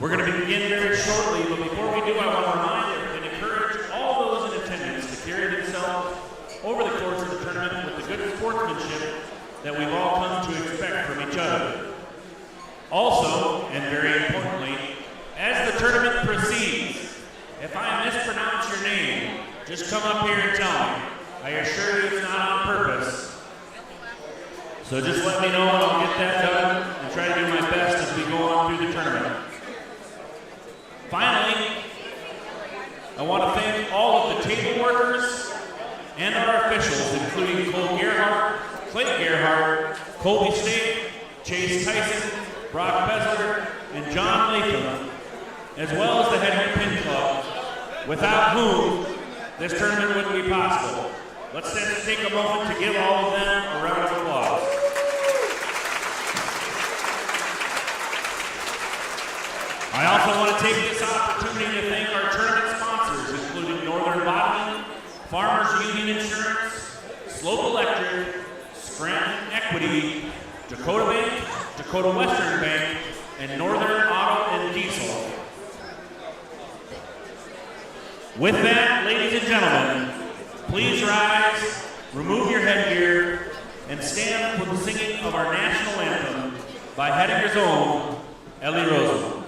We're going to begin very shortly, but before we do, I want to remind and encourage all those in attendance to carry themselves over the course of the tournament with the good sportsmanship that we've all come to expect from each other. Also, and very importantly, as the tournament proceeds, if I mispronounce your name, just come up here and tell me. I assure you it's not on purpose. So just let me know and I'll get that done and try to do my best as we go on through the tournament. Finally, I want to thank all of the table workers and our officials, including Cole Gerhardt, Clay Gerhardt, Colby State, Chase Tyson, Brock Besler, and John Latham, as well as the Hettinger Pin Club, without whom this tournament wouldn't be possible. Let's then take a moment to give all of them a round of applause. I also want to take this opportunity to thank our tournament sponsors, including Northern Bottling, Farmers Union Insurance, Slope Electric, Scranton Equity, Dakota Bank, Dakota Western Bank, and Northern Auto and Diesel. With that, ladies and gentlemen, please rise, remove your headgear, and stand for the singing of our national anthem by Hettinger's own Ellie Roosevelt.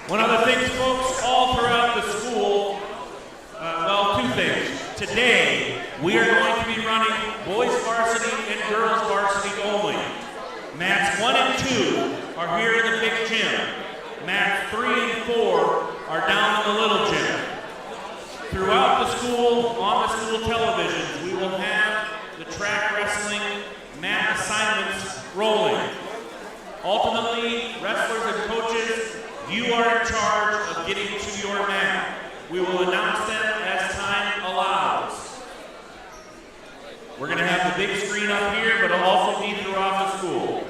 One of the things, folks, all throughout the school, well, two things. Today, we are going to be running boys varsity and girls varsity only. Mats 1 and 2 are here in the big gym. Mats 3 and 4 are down in the little gym. Throughout the school, on the school televisions, we will have the track wrestling mat assignments rolling. Ultimately, wrestlers and coaches, you are in charge of getting to your mat. We will announce them as time allows. We're going to have the big screen up here, but it'll also be throughout the school.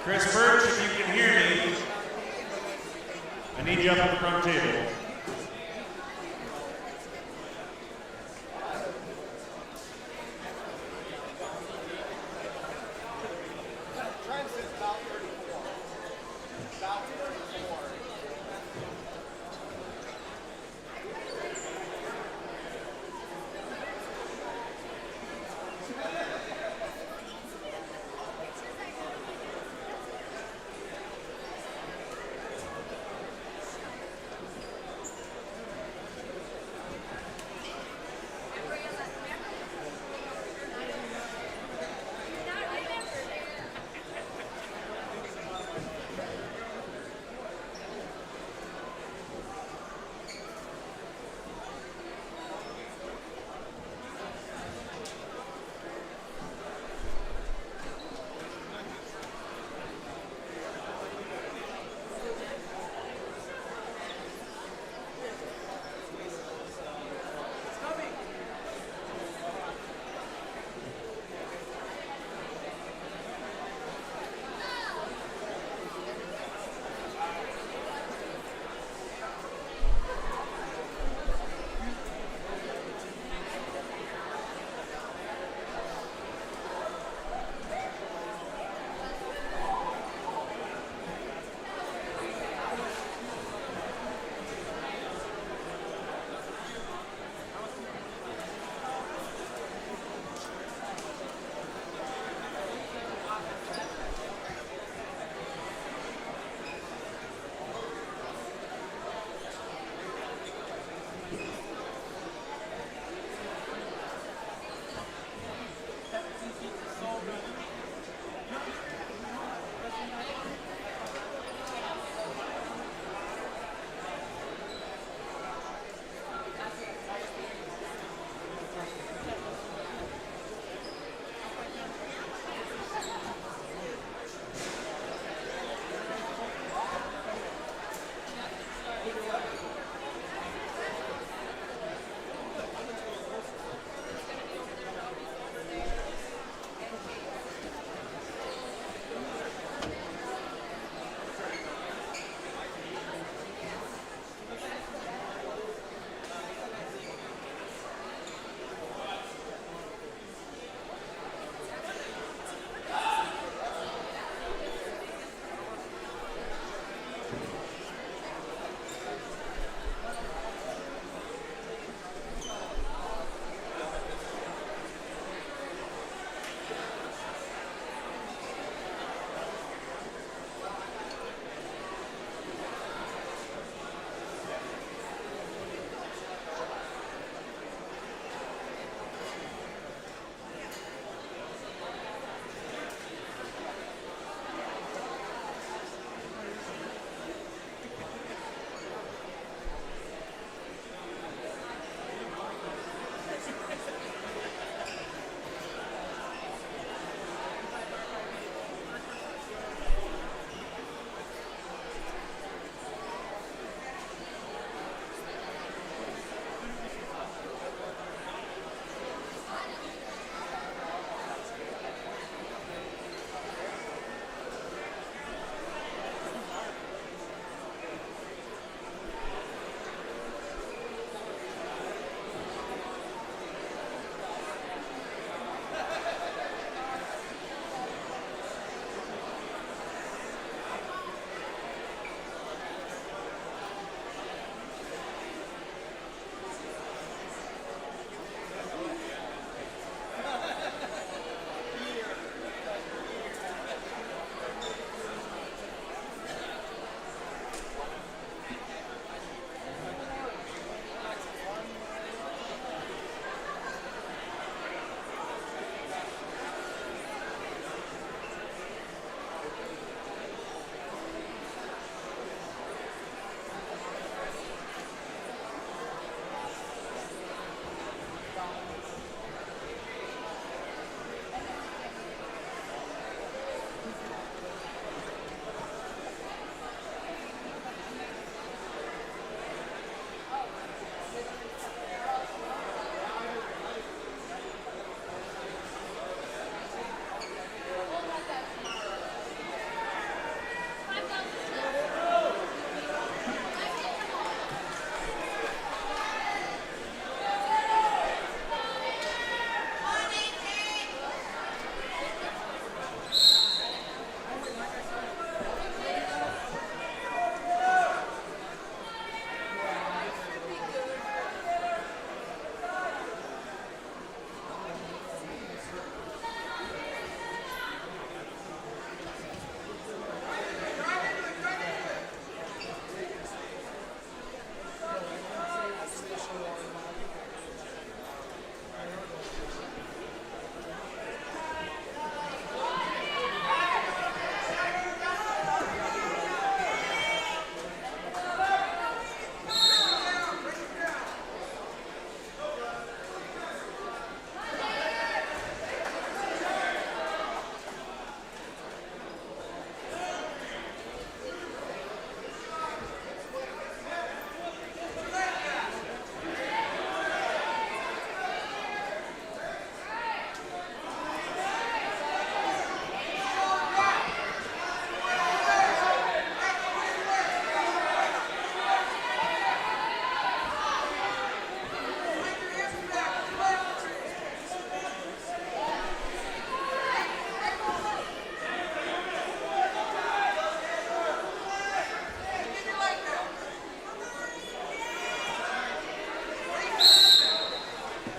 Chris Birch, if you can hear me, I need you up at the front table.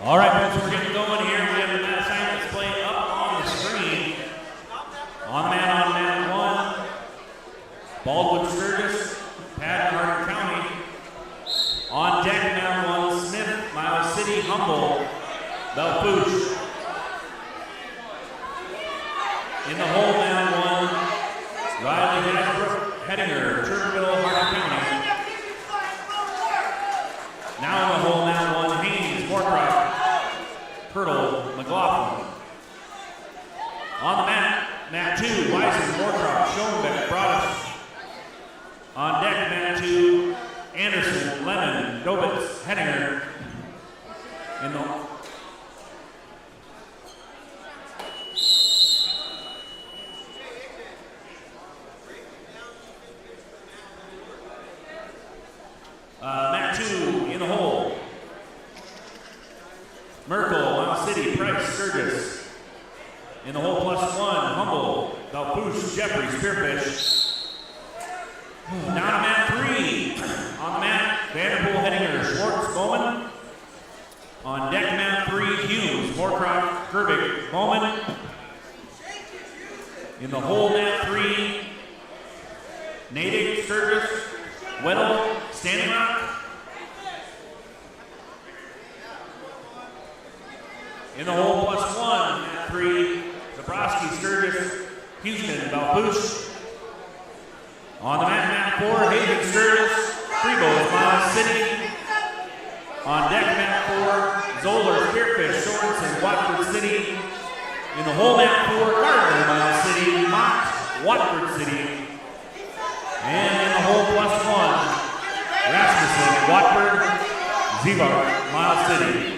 All right, folks, we're getting going here. We have the mat assignments playing up on the screen. On mat one, Baldwin Sturgis, Pat Hardin County. On deck, mat one, Smith, Miles City, Humboldt, Belfouche. In the hole, mat one, Riley Hasbrook, Hettinger, Churchville, Hardin County. Now in the hole, mat one, Haynes, Moorcroft, Pirtle, McLaughlin. On the mat 2, Weisen, Moorcroft, Schoenbeck, Broadus. On deck, mat 2, Anderson, Lemon, Dobitz, Hettinger. In the mat 2 in the hole. Merkel, Mount City, Price, Sturgis. In the hole +1, Humboldt, Belfouche, Jeffrey, Spearfish. Down to mat 3. On the mat, Vanderpool, Hettinger, Schwartz, Bowman. On deck, mat 3, Hughes, Moorcroft, Kerbig, Bowman. In the hole, mat 3, Natick, Sturgis, Weddle, Standing Rock. In the hole +1, mat 3, Zabrowski, Sturgis, Houston, Belfouche. On the mat 4, Hagen, Sturgis, Freebo, Miles City. On deck, mat 4, Zoller, Spearfish, Sorensen, Watford City. In the hole, mat 4, Gardner, Miles City, Mott, Watford City. And in the hole +1, Rasmussen, Watford, Zivar, Miles City.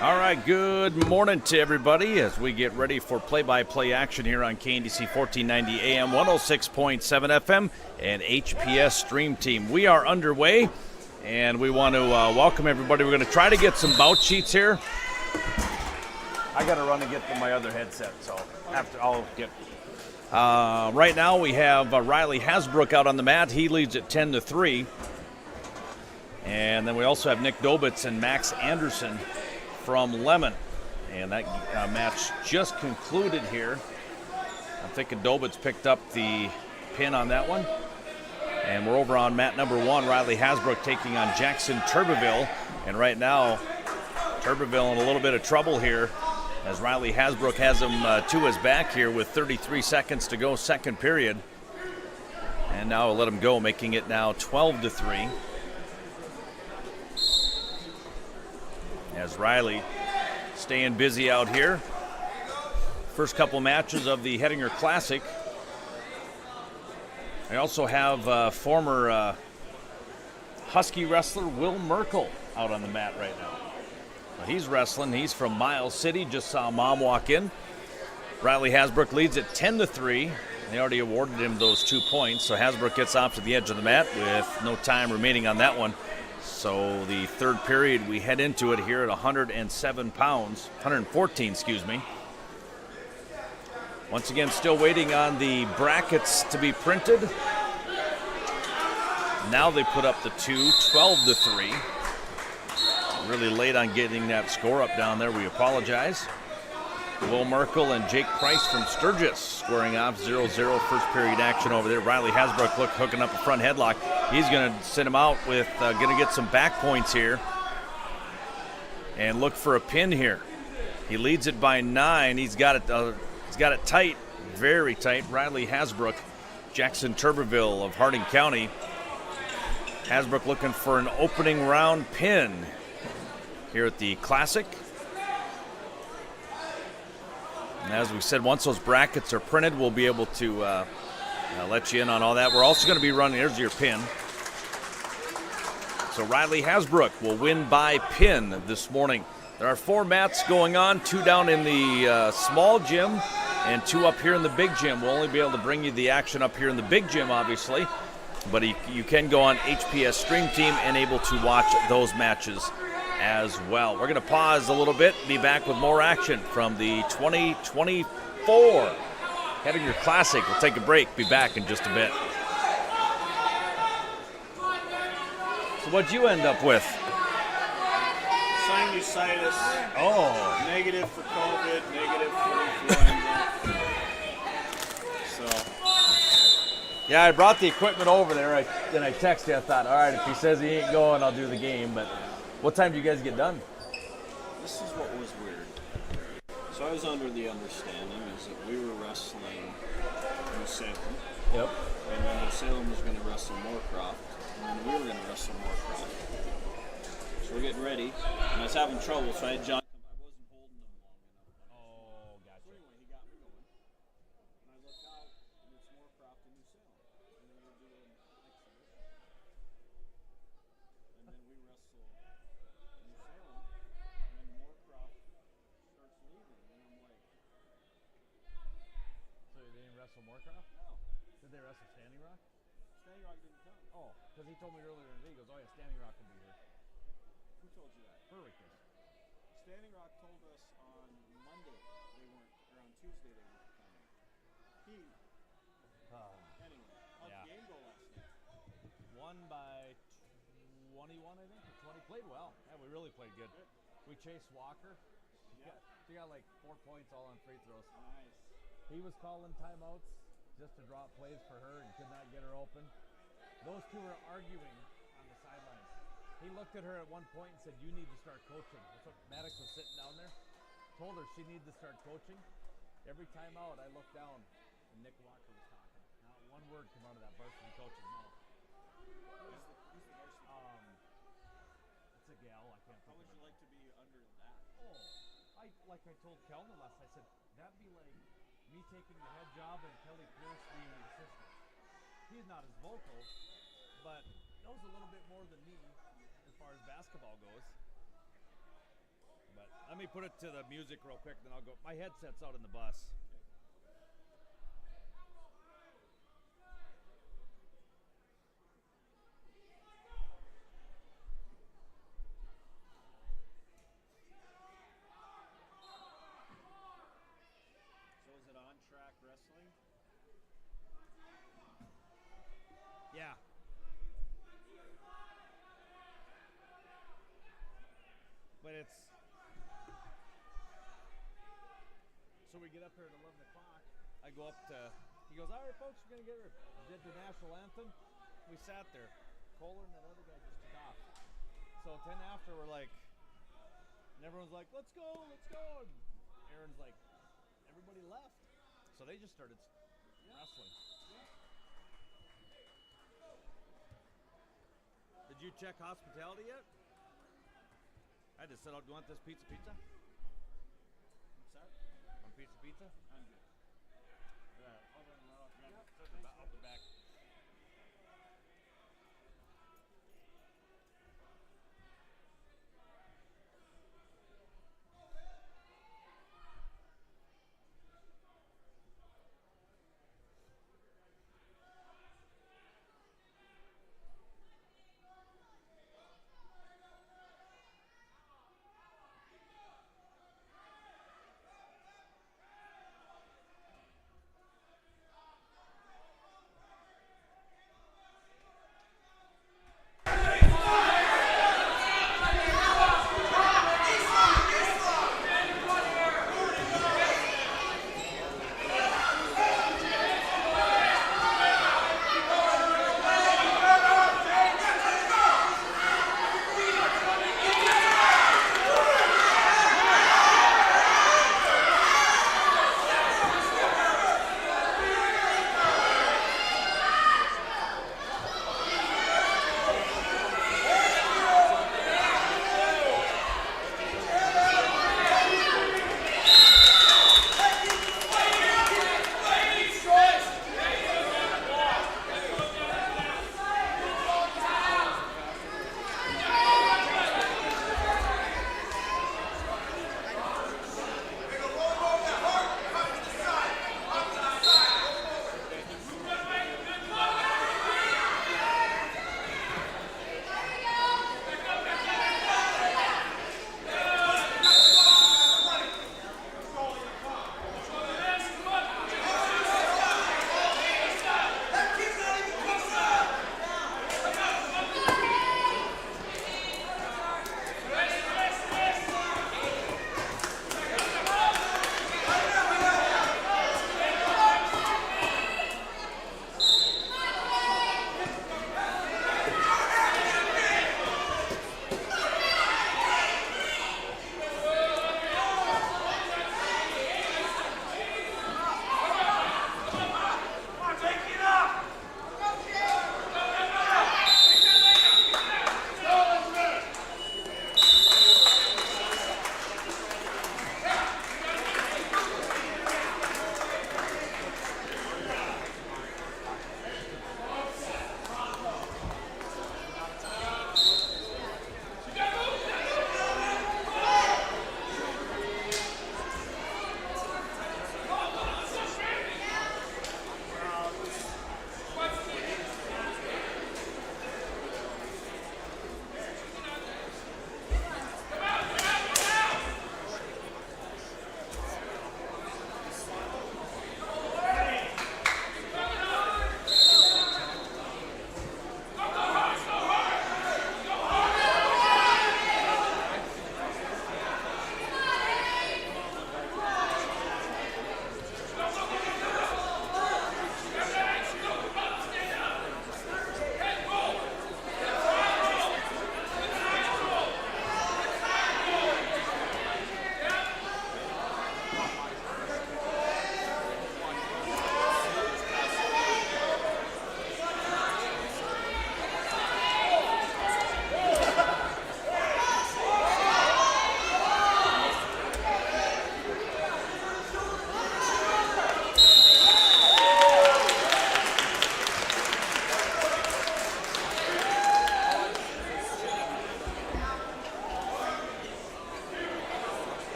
All right, good morning to everybody as we get ready for play-by-play action here on KNDC 1490 AM, 106.7 FM, and HPS Stream Team. We are underway, and we want to welcome everybody. We're going to try to get some bout sheets here. I got to run and get my other headset, so I'll get. Right now we have Riley Hasbrook out on the mat. He leads at 10-3. And then we also have Nick Dobitz and Max Anderson from Lemon. And that match just concluded here. I'm thinking Dobitz picked up the pin on that one. And we're over on mat number 1, Riley Hasbrook taking on Jackson Turbeville. And right now, Turbeville in a little bit of trouble here as Riley Hasbrook has him to his back here with 33 seconds to go, second period. And now we'll let him go, making it now 12-3. As Riley staying busy out here. First couple matches of the Hettinger Classic. I also have former Husky wrestler Will Merkel out on the mat right now. He's wrestling. He's from Miles City. Just saw Mom walk in. Riley Hasbrook leads at 10-3. They already awarded him those 2 points, so Hasbrook gets off to the edge of the mat with no time remaining on that one. So the third period, we head into it here at 107 pounds, 114, excuse me. Once again, still waiting on the brackets to be printed. Now they put up the 12-3. Really late on getting that score up down there. We apologize. Will Merkel and Jake Price from Sturgis squaring off 0-0 first period action over there. Riley Hasbrook hooking up a front headlock. He's going to send him out with going to get some back points here and look for a pin here. He leads it by 9. He's got it tight, very tight. Riley Hasbrook, Jackson Turbeville of Harding County. Hasbrook looking for an opening round pin here at the Classic. And as we said, once those brackets are printed, we'll be able to let you in on all that. We're also going to be running, here's your pin. So Riley Hasbrook will win by pin this morning. There are 4 mats going on, 2 down in the small gym and 2 up here in the big gym. We'll only be able to bring you the action up here in the big gym, obviously. But you can go on HPS Stream Team and able to watch those matches as well. We're going to pause a little bit, be back with more action from the 2024 Hettinger Classic. We'll take a break, be back in just a bit. So what'd you end up with? Sinusitis. Oh. Negative for COVID, negative for influenza. So. Yeah, I brought the equipment over there. Then I texted you. I thought, all right, if he says he ain't going, I'll do the game. But what time do you guys get done? This is what was weird. So I was under the understanding is that we were wrestling New Salem. Yep. And then New Salem was going to wrestle Moorcroft. And then we were going to wrestle Moorcroft. So we're getting ready. And I was having trouble, so I had John come. I wasn't holding him long enough. Oh, gotcha. So anyway, he got me going. And I look out, and it's Moorcroft and New Salem. And then we're doing Exodus. And then we wrestle New Salem. And then Moorcroft starts leaving. And I'm like, So they didn't wrestle Moorcroft? no. Did they wrestle Standing Rock? Standing Rock didn't come. Oh, because he told me earlier in the day, he goes, oh yeah, Standing Rock will be here. Who told you that? Furrick. Standing Rock told us on Monday they weren't, or on Tuesday they weren't coming. Anyway, how'd the game go last night? Won by 21, I think, or 20. Played well. Yeah, we really played good. We chased Walker. He got like 4 points all on free throws. Nice. He was calling timeouts just to drop plays for her and could not get her open. Those two were arguing on the sidelines. He looked at her at one point and said, you need to start coaching. That's what Maddox was sitting down there. Told her she needed to start coaching. Every time out, I looked down and Nick Walker was talking. Not one word came out of that varsity coach's mouth. Who's the varsity? It's a gal. I can't How think would of you her like to be under that? name. Like I told Kelner last, I said, that'd be like me taking the head job and Kelly Pierce being the assistant. He's not as vocal, but knows a little bit more than me as far as basketball goes. But but let me put it to the music real quick, then I'll go. My headset's out in the bus. So is it on track wrestling? Yeah. But it's... So we get up here at 11 o'clock. I go up to... He goes, all right, folks, we're going to get her. Did the national anthem. We sat there. Kohler and that other guy just took off. So 10 after, we're like... And everyone's like, let's go, let's go. And Aaron's like, everybody left. So they just started wrestling. Did you check hospitality yet? I just said, do you want this pizza? What's that? On pizza? I'm good. Out the back.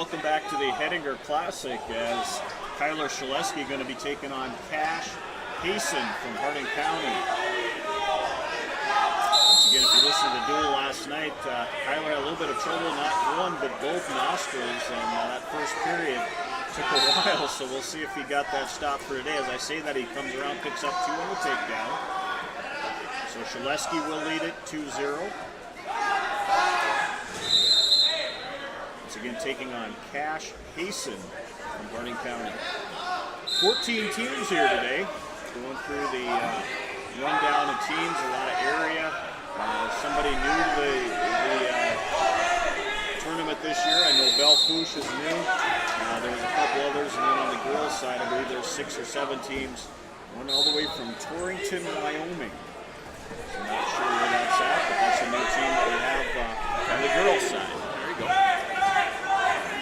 welcome back to the Hettinger Classic as Kyler Shaleski going to be taking on Cash Hayson from Hardin County. Once again, if you listened to the duel last night, Kyler had a little bit of trouble, not one, but both nostrils, and that first period took a while, so we'll see if he got that stop for today. As I say that, he comes around, picks up 2 on the takedown. So Shaleski will lead it 2-0. Once again, taking on Cash Hayson from Hardin County. 14 teams here today. Going through the rundown of teams, a lot of area. Somebody new to the tournament this year. I know Belfouche is new. There's a couple others, and then on the girls' side, I believe there's 6 or 7 teams. One all the way from Torrington, Wyoming. So I'm not sure where that's at, but that's a new team that we have on the girls' side. There you go.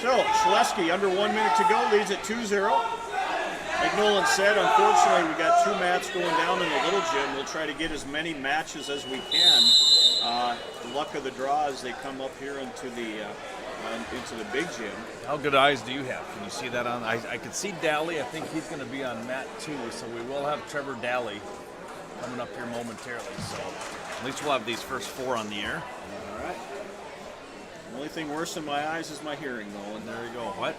So, Shaleski, under 1 minute to go, leads at 2-0. Like Nolan said, unfortunately, we got 2 mats going down in the little gym. We'll try to get as many matches as we can. The luck of the draw as they come up here into the big gym. How good eyes do you have? Can you see that on? I can see Daly. I think he's going to be on mat 2, so we will have Trevor Daly coming up here momentarily. So at least we'll have these first 4 on the air. All right. The only thing worse in my eyes is my hearing, though. And There you go. What?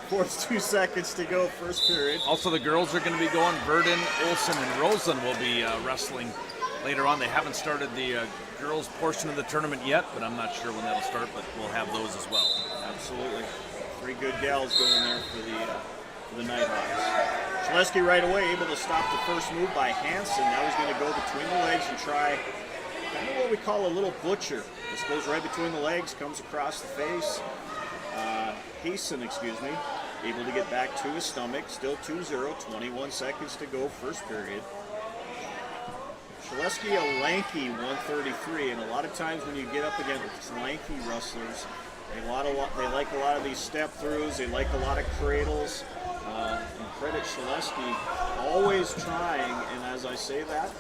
Fourth 2 seconds to go, first period. Also, the girls are going to be going. Verdon, Olson, and Rosen will be wrestling later on. They haven't started the girls portion of the tournament yet, but I'm not sure when that'll start, but we'll have those as well. Absolutely. 3 good gals going there for the Nighthawks. Shaleski right away able to stop the first move by Hansen. Now he's going to go between the legs and try kind of what we call a little butcher. This goes right between the legs, comes across the face. Hayson, able to get back to his stomach. Still 2-0, 21 seconds to go, first period. Shaleski, a lanky 133, and a lot of times when you get up against lanky wrestlers, they like a lot of these step throughs. They like a lot of cradles. And credit Shaleski, always trying. And as I say that,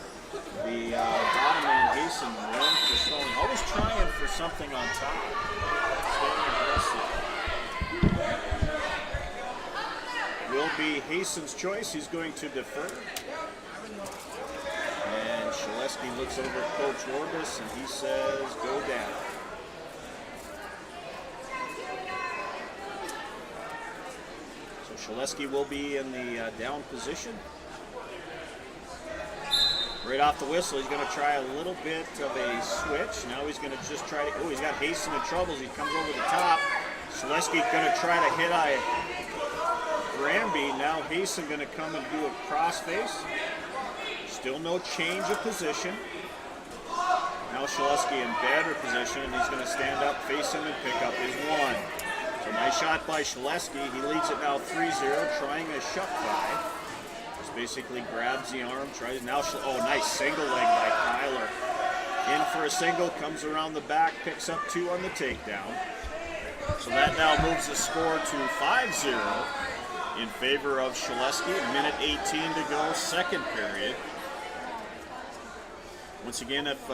the bottom man Hayson, one for Stone, always trying for something on top. Staying aggressive. Will be Hasten's choice. He's going to defer. And Shaleski looks over at Coach Orbis and he says, go down. So Shaleski will be in the down position. Right off the whistle, he's going to try a little bit of a switch. Now he's going to just try to, oh, he's got Hasten in troubles. He comes over the top. Shaleski going to try to hit Granby. Now Hasten going to come and do a crossface. Still no change of position. Now Shaleski in better position, and he's going to stand up, face him, and pick up his 1. So nice shot by Shaleski. He leads it now 3-0, trying a shut by. Just basically grabs the arm, tries now. Oh, nice single leg by Kyler. In for a single, comes around the back, picks up 2 on the takedown. So that now moves the score to 5-0 in favor of Shaleski. Minute 18 to go, second period. Once again, if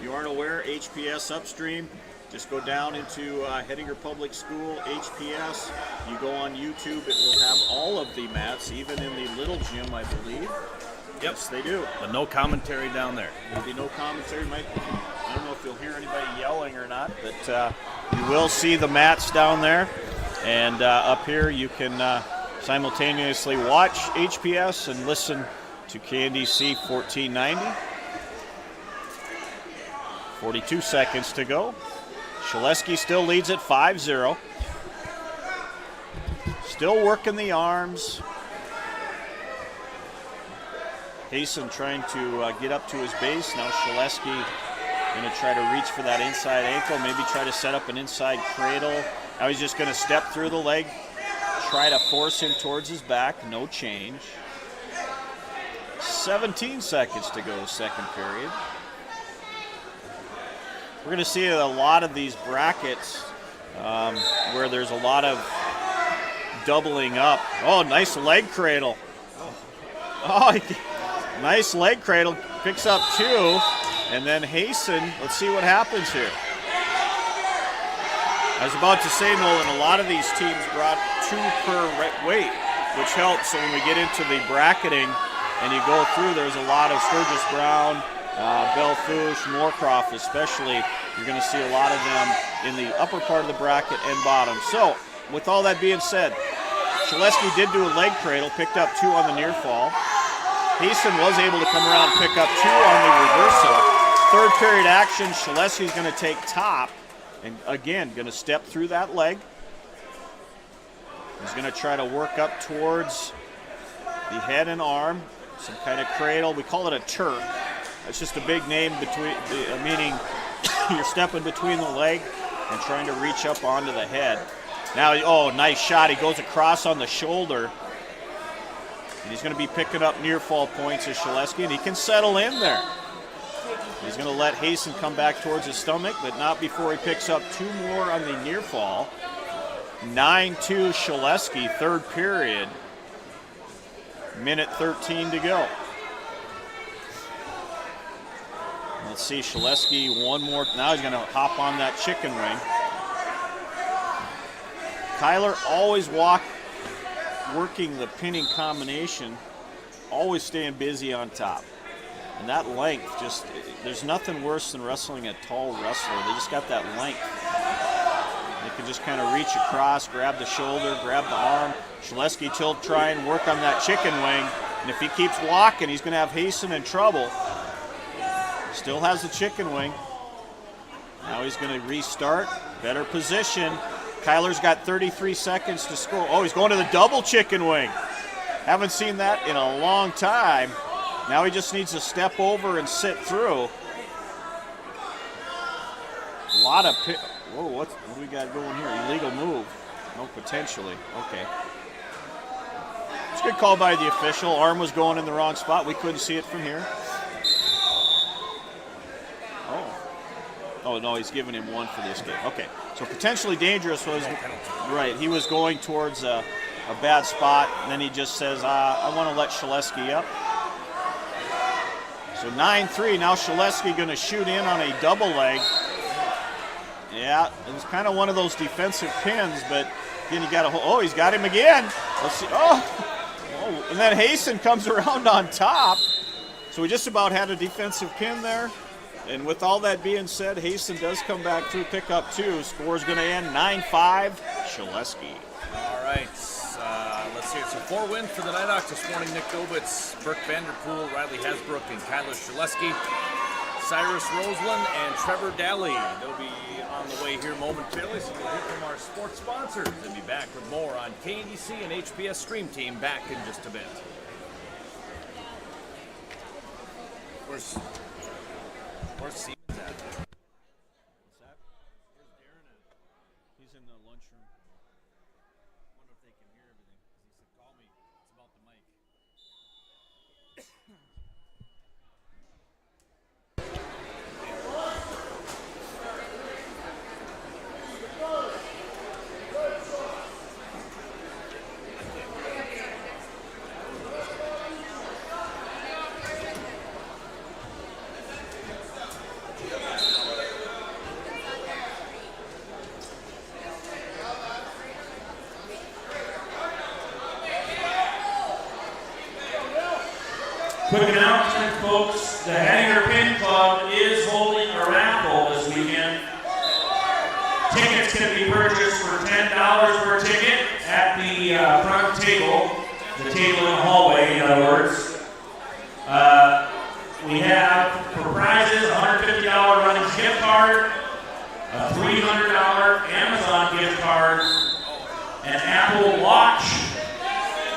you aren't aware, HPS Upstream, just go down into Hettinger Public School, HPS. You go on YouTube, it will have all of the mats, even in the little gym, I believe. Yes, they do. But no commentary down there. There'll be no commentary. I don't know if you'll hear anybody yelling or not, but you will see the mats down there. And up here, you can simultaneously watch HPS and listen to KNDC 1490. 42 seconds to go. Shaleski still leads at 5-0. Still working the arms. Hasten trying to get up to his base. Now Shaleski going to try to reach for that inside ankle, maybe try to set up an inside cradle. Now he's just going to step through the leg, try to force him towards his back. No change. 17 seconds to go, second period. We're going to see a lot of these brackets where there's a lot of doubling up. Oh, nice leg cradle. Oh, nice leg cradle. Picks up 2. And then Hasten, let's see what happens here. I was about to say, Nolan, a lot of these teams brought 2 per weight, which helps. So when we get into the bracketing and you go through, there's a lot of Sturgis Brown, Belfouche, Moorcroft especially. You're going to see a lot of them in the upper part of the bracket and bottom. So with all that being said, Shaleski did do a leg cradle, picked up 2 on the near fall. Hasten was able to come around and pick up 2 on the reversal. Third period action, Shaleski's going to take top. And again, going to step through that leg. He's going to try to work up towards the head and arm. Some kind of cradle. We call it a Turk. It's just a big name meaning you're stepping between the leg and trying to reach up onto the head. Now, oh, nice shot. He goes across on the shoulder. And he's going to be picking up near fall points as Shaleski, and he can settle in there. He's going to let Hasten come back towards his stomach, but not before he picks up 2 more on the near fall. 9-2 Shaleski, third period. Minute 13 to go. Let's see, Shaleski one more. Now he's going to hop on that chicken wing. Kyler always working the pinning combination, always staying busy on top. And that length, there's nothing worse than wrestling a tall wrestler. They just got that length. They can just kind of reach across, grab the shoulder, grab the arm. Shaleski tilt, try and work on that chicken wing. And if he keeps walking, he's going to have Hasten in trouble. Still has the chicken wing. Now he's going to restart. Better position. Kyler's got 33 seconds to score. Oh, he's going to the double chicken wing. Haven't seen that in a long time. Now he just needs to step over and sit through. A lot of whoa, what do we got going here? Illegal move. No, potentially. Okay. It's a good call by the official. Arm was going in the wrong spot. We couldn't see it from here. Oh, no, he's giving him 1 for this game. Okay. So potentially dangerous was, right, he was going towards a bad spot, and then he just says, I want to let Shaleski up. So 9-3, now Shaleski going to shoot in on a double leg. Yeah, it was kind of one of those defensive pins, but then you got to, oh, he's got him again. Let's see, oh, and then Hasten comes around on top. So we just about had a defensive pin there. And with all that being said, Hasten does come back through, pick up 2. Score's going to end 9-5, Shaleski. All right, let's see. It's a 4 win for the Nighthawks this morning. Nick Dobitz, Burke Vanderpool, Riley Hasbrook, and Kyler Shaleski. Cyrus Roseland and Trevor Daly. They'll be on the way here momentarily, so we'll hear from our sports sponsors and be back with more on KNDC and HPS Stream Team back in just a bit. Where's Siemens at? What's that? Where's Darren at? He's in the lunchroom. Wonder if they can hear everything. He said, call me. It's about the mic. Quick announcement, folks. The Hettinger Pin Club is holding a raffle this weekend. Tickets can be purchased for $10 per ticket at the front table, the table in the hallway, in other words. We have for prizes a $150 Runnings gift card, a $300 Amazon gift card, an Apple Watch,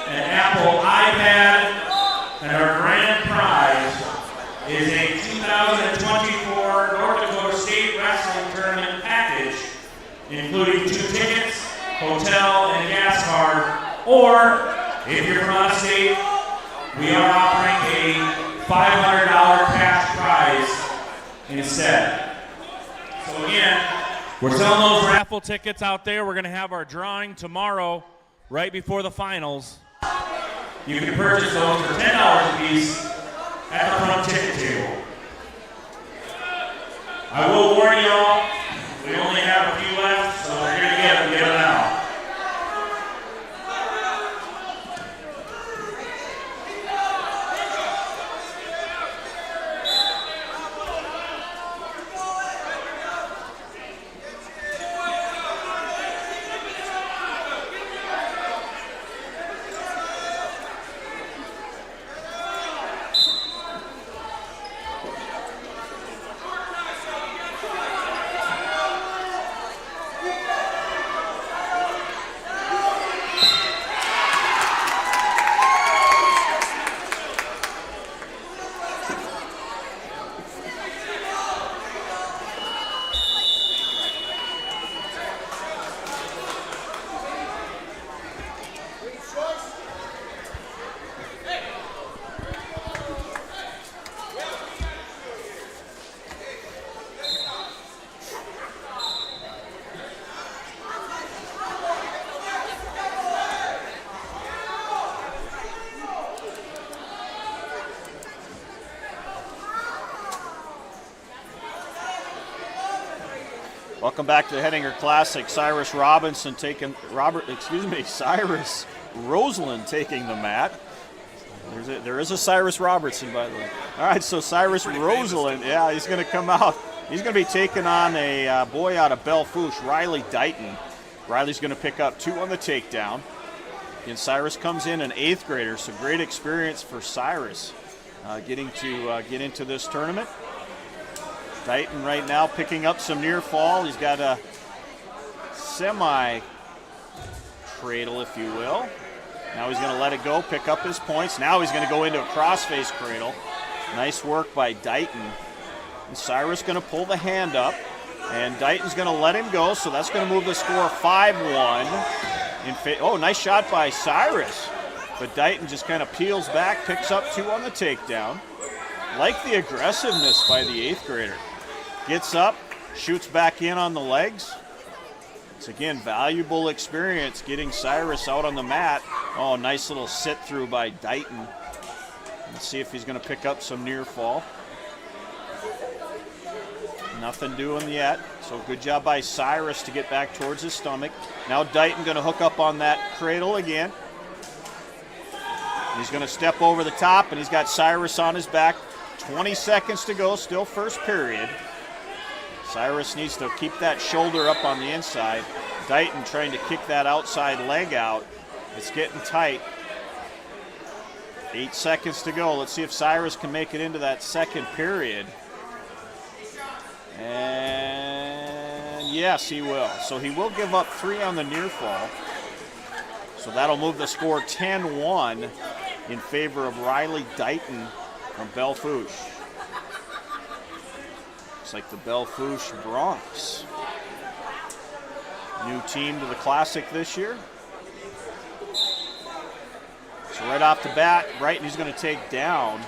an Apple iPad, and our grand prize is a 2024 North Dakota State Wrestling Tournament package, including 2 tickets, hotel, and gas card. Or, if you're from out of state, we are offering a $500 cash prize instead. So again, we're selling those raffle tickets out there. We're going to have our drawing tomorrow, right before the finals. You can purchase those for $10 a piece at the front ticket table. I will warn y'all, We only have a few left, so we're going to get them now. Welcome back to the Hettinger Classic. Cyrus Roseland taking the mat. There is a Cyrus Robertson, by the way. All right, so Cyrus Roseland, yeah, he's going to come out. He's going to be taking on a boy out of Belle-Fourche, Riley Dighton. Riley's going to pick up 2 on the takedown. And Cyrus comes in an 8th grader, so great experience for Cyrus getting to get into this tournament. Dighton right now picking up some near fall. He's got a semi-cradle, if you will. Now he's going to let it go, pick up his points. Now he's going to go into a crossface cradle. Nice work by Dighton. And Cyrus going to pull the hand up, and Dighton's going to let him go, so that's going to move the score 5-1. Oh, nice shot by Cyrus. But Dighton just kind of peels back, picks up 2 on the takedown. Like the aggressiveness by the 8th grader. Gets up, shoots back in on the legs. It's, again, valuable experience getting Cyrus out on the mat. Oh, nice little sit-through by Dighton. Let's see if he's going to pick up some near fall. Nothing doing yet. So good job by Cyrus to get back towards his stomach. Now Dighton going to hook up on that cradle again. He's going to step over the top, and he's got Cyrus on his back. 20 seconds to go, still first period. Cyrus needs to keep that shoulder up on the inside. Dighton trying to kick that outside leg out. It's getting tight. 8 seconds to go. Let's see if Cyrus can make it into that second period. And yes, he will. So he will give up 3 on the near fall. So that'll move the score 10-1 in favor of Riley Dighton from Belle-Fourche. Looks like the Belle-Fourche Bronx. New team to the Classic this year. So right off the bat, Brighton he's going to take down.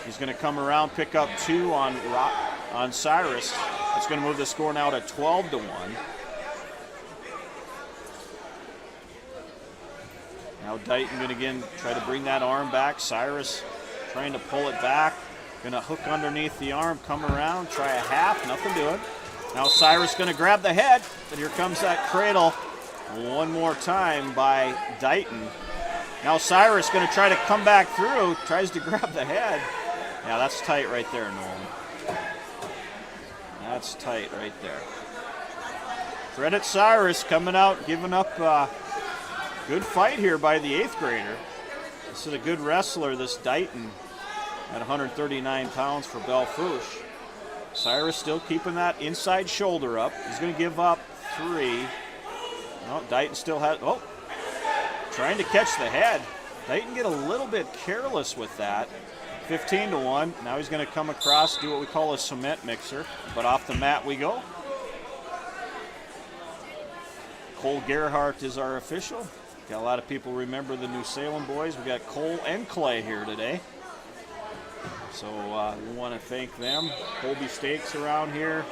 He's going to come around, pick up 2 on Cyrus. It's going to move the score now to 12-1. Now Dighton going to again try to bring that arm back. Cyrus trying to pull it back. Going to hook underneath the arm, come around, try a half, nothing doing. Now Cyrus going to grab the head, but here comes that cradle one more time by Dighton. Now Cyrus going to try to come back through, tries to grab the head. Yeah, that's tight right there, Nolan. That's tight right there. Credit Cyrus coming out, giving up a good fight here by the 8th grader. This is a good wrestler, this Dighton, at 139 pounds for Belle-Fourche. Cyrus still keeping that inside shoulder up. He's going to give up 3. No, Dighton still has, trying to catch the head. Dighton get a little bit careless with that. 15-1. Now he's going to come across, do what we call a cement mixer, but off the mat we go. Cole Gerhardt is our official. Got a lot of people remember the New Salem boys. We got Cole and Clay here today. So we want to thank them. Colby Stakes around here.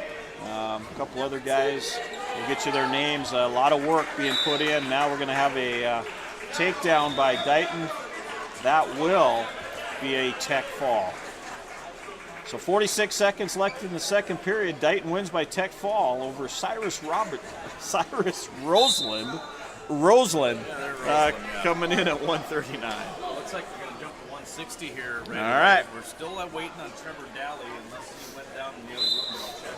A couple other guys. We'll get you their names. A lot of work being put in. Now we're going to have a takedown by Dighton. That will be a tech fall. So 46 seconds left in the second period. Dighton wins by tech fall over Cyrus Roseland. Coming in at 139. Looks like we're going to jump to 160 here. Right All right. We're still waiting on Trevor Daly unless he went down in the other room. I'll check.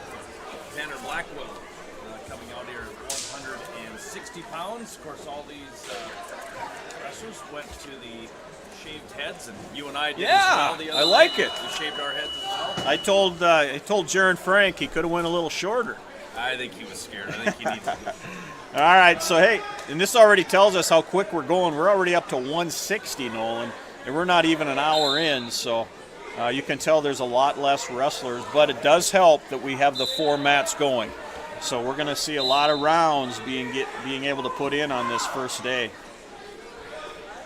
Tanner Blackwell coming out here at 160 pounds. Of course, all these wrestlers went to the shaved heads, and you and I did. Yeah, the other I like it. We shaved our heads as well. I told Jaron Frank he could have went a little shorter. I think he was scared. I think he needed to. All right, so hey, and this already tells us how quick we're going. We're already up to 160, Nolan, and we're not even an hour in, so you can tell there's a lot less wrestlers, but it does help that we have the 4 mats going. So we're going to see a lot of rounds being able to put in on this first day.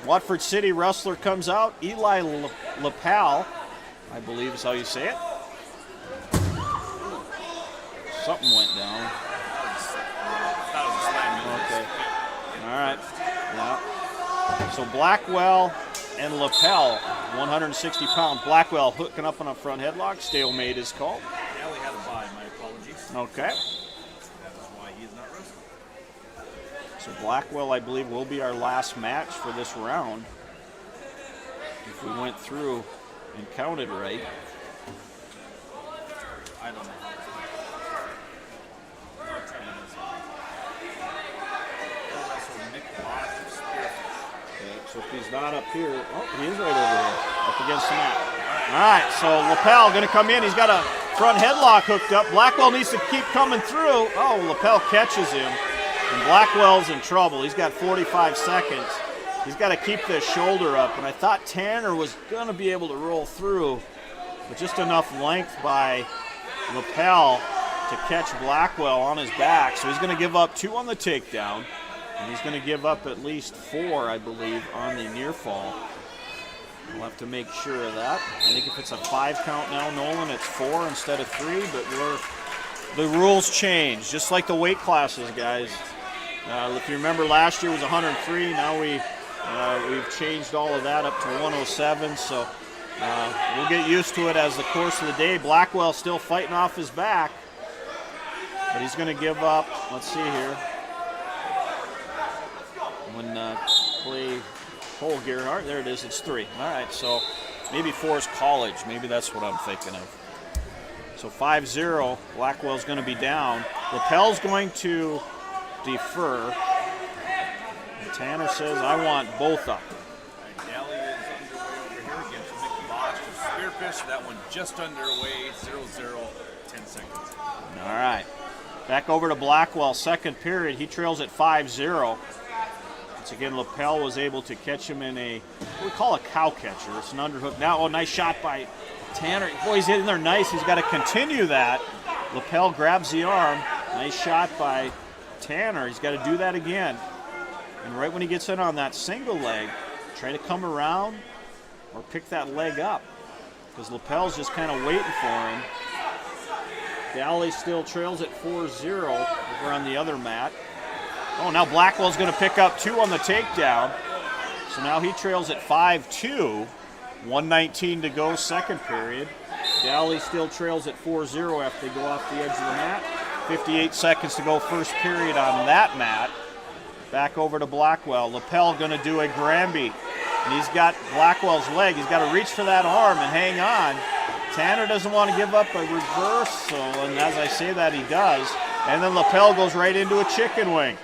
Watford City wrestler comes out, Eli Lapal, I believe is how you say it. Something went down. Okay. All right. Yeah. So Blackwell and Lapel, 160 pounds. Blackwell hooking up on a front headlock. Stalemate is called. Daly had a bye. My apologies. Okay. That is why he is not wrestling. So Blackwell, I believe, will be our last match for this round. If we went through and counted right. I don't know. So if he's not up here, oh, he is right over here, up against the mat. All right, so Lapel going to come in. He's got a front headlock hooked up. Blackwell needs to keep coming through. Oh, Lapel catches him, and Blackwell's in trouble. He's got 45 seconds. He's got to keep this shoulder up, and I thought Tanner was going to be able to roll through, but just enough length by Lapel to catch Blackwell on his back. So he's going to give up 2 on the takedown. And he's going to give up at least 4, I believe, on the near fall. We'll have to make sure of that. I think if it's a 5 count now, Nolan, it's 4 instead of 3, but the rules change, just like the weight classes, guys. If you remember, last year was 103. Now we've changed all of that up to 107, so we'll get used to it as the course of the day. Blackwell still fighting off his back, but he's going to give up, let's see here. When play Cole Gerhardt, there it is, it's 3. All right, so maybe 4 is college. Maybe that's what I'm thinking of. So 5-0, Blackwell's going to be down. Lapel's going to defer. And Tanner says, I want both up. Daly is underway over here against Mickey Bosch. Spearfish, that one just underway, 0-0, 10 seconds. All right, back over to Blackwell, second period. He trails at 5-0. Again, Lapel was able to catch him in a, what we call a cow catcher. It's an underhook. Now, oh, nice shot by Tanner. Boy, he's hitting there nice. He's got to continue that. Lapel grabs the arm. Nice shot by Tanner. He's got to do that again. And right when he gets in on that single leg, try to come around or pick that leg up, because Lapel's just kind of waiting for him. Daly still trails at 4-0 over on the other mat. Oh, now Blackwell's going to pick up 2 on the takedown. So now he trails at 5-2. 1:19 to go, second period. Daly still trails at 4-0 after they go off the edge of the mat. 58 seconds to go, first period on that mat. Back over to Blackwell. Lapel going to do a Granby. And he's got Blackwell's leg. He's got to reach for that arm and hang on. Tanner doesn't want to give up a reversal, and as I say that, he does. And then Lapel goes right into a chicken wing.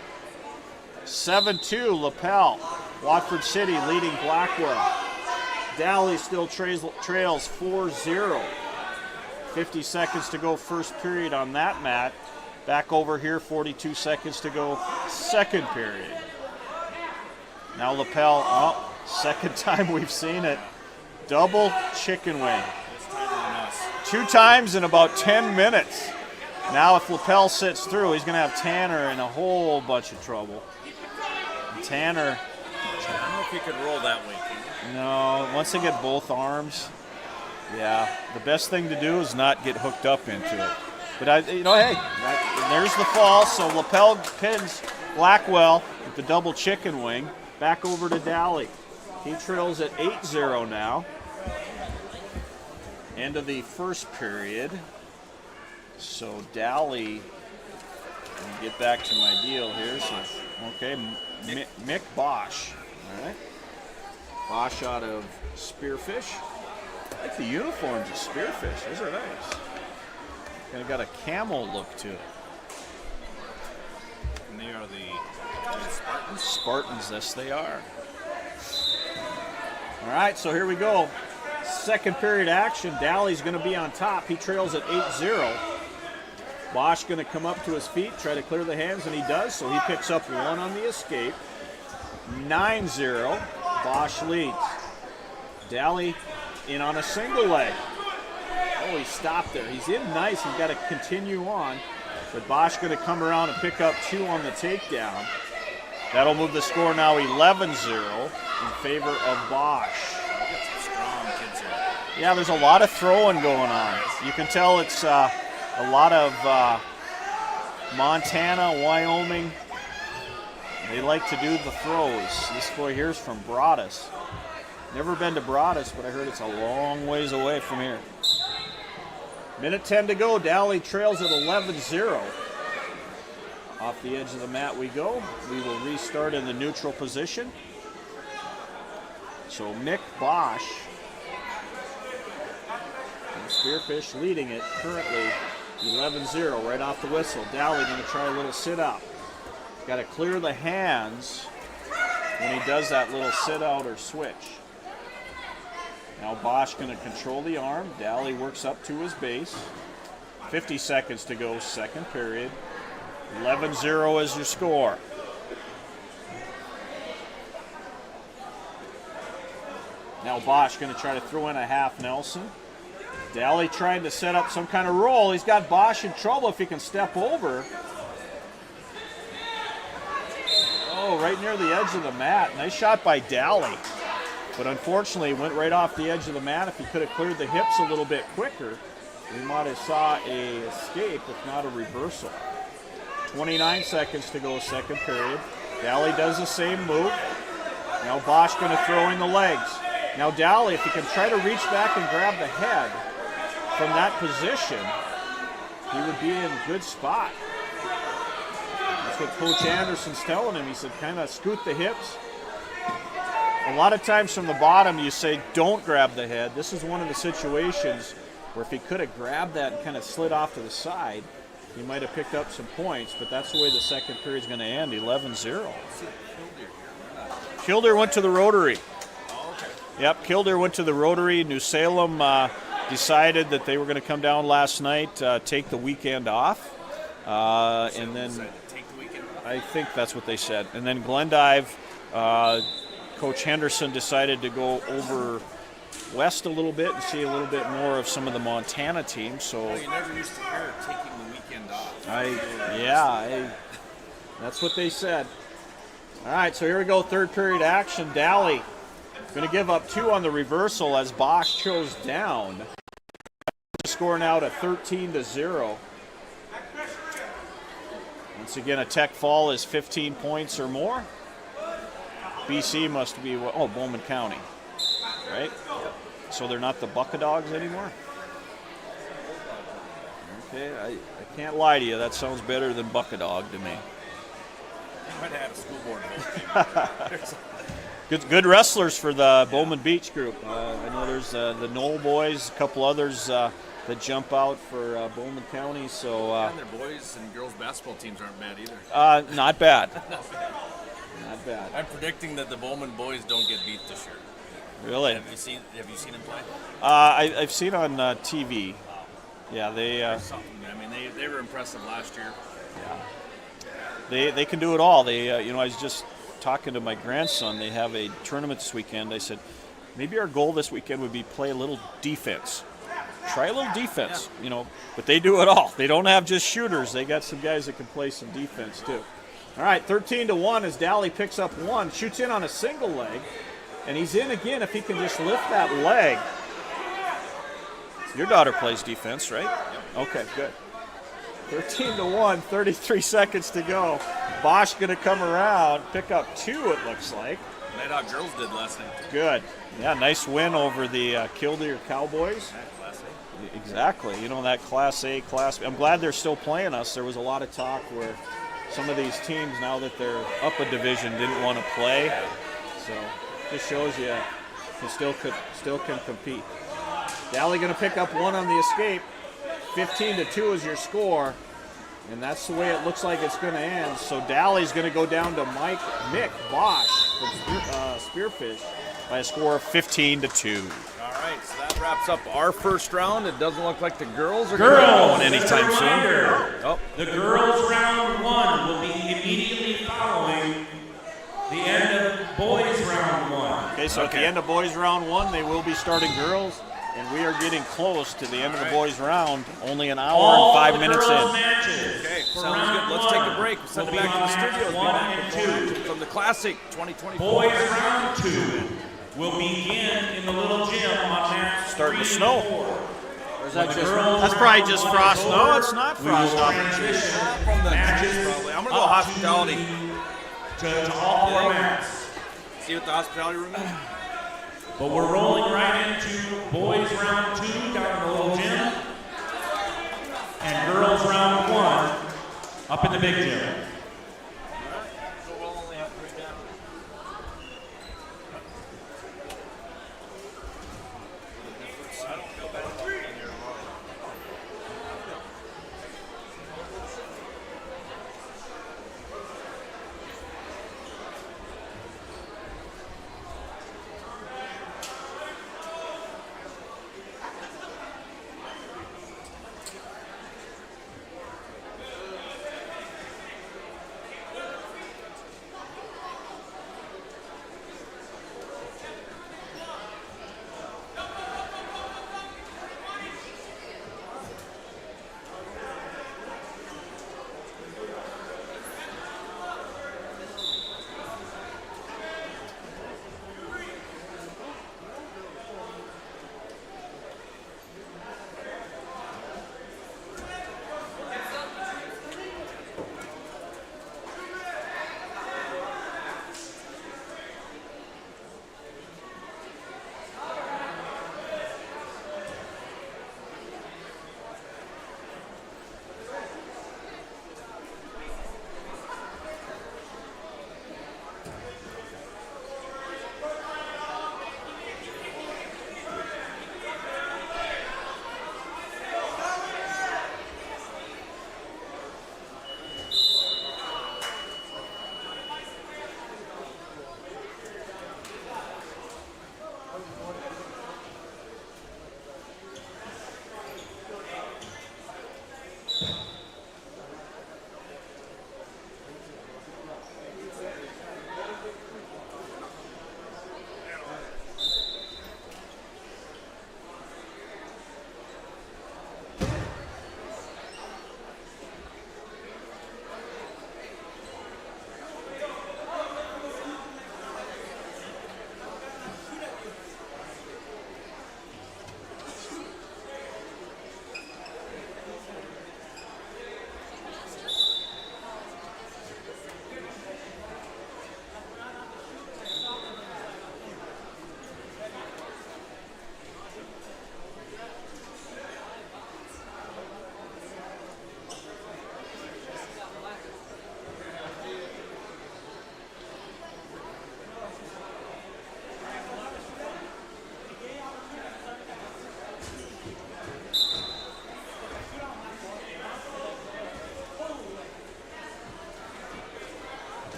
7-2, Lapel. Watford City leading Blackwell. Daly still trails 4-0. 50 seconds to go, first period on that mat. Back over here, 42 seconds to go, second period. Now Lapel, second time we've seen it. Double chicken wing. 2 times in about 10 minutes. Now if Lapel sits through, he's going to have Tanner in a whole bunch of trouble. Tanner, I don't know if you could roll that way. no, once they get both arms, yeah, the best thing to do is not get hooked up into it. But hey, there's the fall. So Lapel pins Blackwell with the double chicken wing. Back over to Daly. He trails at 8-0 now. End of the first period. So Dally, let me get back to my deal here. So, okay, Mick Bosch. All right. Bosch out of Spearfish. I like the uniforms of Spearfish. Those are nice. Kind of got a camel look to it. And they are the Spartans? Spartans, yes they are. All right, so here we go. Second period action. Dally's going to be on top. He trails at 8-0. Bosch going to come up to his feet, try to clear the hands, and he does. So he picks up one on the escape. 9-0. Bosch leads. Dally in on a single leg. Oh, he stopped there. He's in nice. He's got to continue on. But Bosch going to come around and pick up 2 on the takedown. That'll move the score now 11-0 in favor of Bosch. Strong kids here. Yeah, there's a lot of throwing going on. You can tell it's a lot of Montana, Wyoming. They like to do the throws. This boy here's from Broadus. Never been to Broadus, but I heard it's a long ways away from here. Minute 10 to go. Dally trails at 11-0. Off the edge of the mat we go. We will restart in the neutral position. So Mick Bosch and Spearfish leading it currently 11-0 right off the whistle. Dally going to try a little sit-out. Got to clear the hands when he does that little sit-out or switch. Now Bosch going to control the arm. Dally works up to his base. 50 seconds to go, second period. 11-0 is your score. Now Bosch going to try to throw in a half Nelson. Dally trying to set up some kind of roll. He's got Bosch in trouble if he can step over. Oh, right near the edge of the mat. Nice shot by Dally. But unfortunately, went right off the edge of the mat. If he could have cleared the hips a little bit quicker, we might have saw a escape, if not a reversal. 29 seconds to go, second period. Dally does the same move. Now Bosch going to throw in the legs. Now Dally, if he can try to reach back and grab the head from that position, he would be in a good spot. That's what Coach Anderson's telling him. He said, kind of scoot the hips. A lot of times from the bottom, you say, don't grab the head. This is one of the situations where if he could have grabbed that and kind of slid off to the side, he might have picked up some points, but that's the way the second period is going to end, 11-0. Kildare went to the Rotary. Oh, okay. Yep, Kildare went to the Rotary. New Salem decided that they were going to come down last night, take the weekend off. And then Take the weekend off? I think that's what they said. And then Glendive, Coach Henderson decided to go over west a little bit and see a little bit more of some of the Montana teams. So Well, you never used to hear taking the weekend off. That's what they said. All right, so here we go, third period action. Dally going to give up 2 on the reversal as Bosch chose down. Score now to 13-0. Once again, a tech fall is 15 points or more. BC must be, Bowman County, right? So they're not the Buckadogs anymore? Okay, I can't lie to you. That sounds better than Buckadog to me. You might have had a school board vote. Good wrestlers for the Bowman Beach group. I know there's the Knoll boys, a couple others that jump out for Bowman County. So And their boys and girls basketball teams aren't bad either. not bad. Not bad. I'm predicting that the Bowman boys don't get beat this year. Really? Have you seen them play? I've seen on TV. Yeah, they. Something. I mean, they were impressive last year. Yeah. They can do it all. They I was just talking to my grandson. They have a tournament this weekend. I said, maybe our goal this weekend would be play a little defense. Try a little defense, but they do it all. They don't have just shooters. They got some guys that can play some defense too. All right, 13-1 as Dally picks up 1, shoots in on a single leg, and he's in again if he can just lift that leg. Your daughter plays defense, right? Yep. Okay, good. 13-1, 33 seconds to go. Bosch going to come around, pick up 2, it looks like. Nighthawk girls did last night. Good. Yeah, nice win over the Killdeer Cowboys. Class A. Exactly. You know, that Class A, Class B. I'm glad they're still playing us. There was a lot of talk where some of these teams, now that they're up a division, didn't want to play. So this shows you still can compete. Dally going to pick up one on the escape. 15-2 is your score. And that's the way it looks like it's going to end. So Dalley's going to go down to Mick Bosch from Spearfish by a score of 15-2. All right, so that wraps up our first round. It doesn't look like the girls are Girls, going anytime just a soon. reminder, Oh, the girls' round 1 will be immediately following the end of boys' round 1. Okay, so at the end of boys round 1, they will be starting girls. And we are getting close to the end of the boys round, only an hour All and 5 the minutes girls' in. matches okay, for sounds round good. Let's take a 1 break. We'll send will it be back to the on studios. matches 1 and 2. From the Classic 2024. Boys round 2 will begin in the little gym on mats Starting to 3 snow. and 4. Or is that When the just, girls that's probably round just 1 frost. is No, over, it's not we will frost off. transition From the matches probably. I'm gonna go up hospitality. to all 4 mats. See what the hospitality room is? But we're rolling right into boys round 2 down in the little gym, and girls round 1 up in the big gym.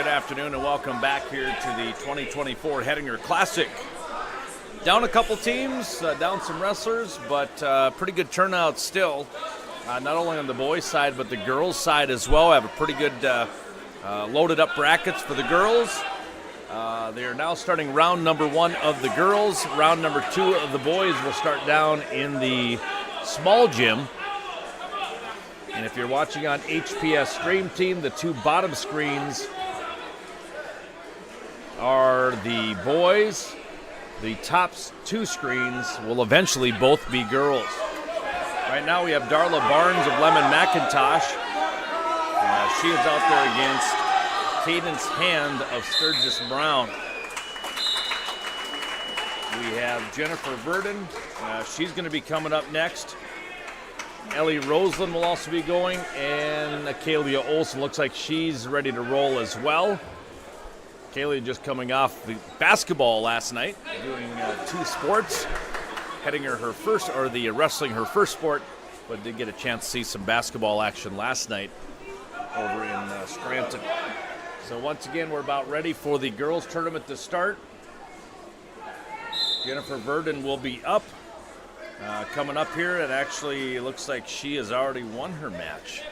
good afternoon, and welcome back here to the 2024 Hettinger Classic. Down a couple teams, down some wrestlers, but pretty good turnout still. Not only on the boys' side, but the girls' side as well. Have a pretty good loaded up brackets for the girls. They are now starting round number 1 of the girls. Round number 2 of the boys will start down in the small gym. And if you're watching on HPS Stream Team, the 2 bottom screens are the boys. The top 2 screens will eventually both be girls. Right now we have Darla Barnes of Lemon McIntosh. She is out there against Cadence Hand of Sturgis Brown. We have Jennifer Verdon. She's going to be coming up next. Ellie Roseland will also be going, and Kalia Olson looks like she's ready to roll as well. Kalia just coming off the basketball last night, doing 2 sports. Hettinger her first, or the wrestling her first sport, but did get a chance to see some basketball action last night over in Scranton. So once again, we're about ready for the girls' tournament to start. Jennifer Verdon will be up. Coming up here, it actually looks like she has already won her match.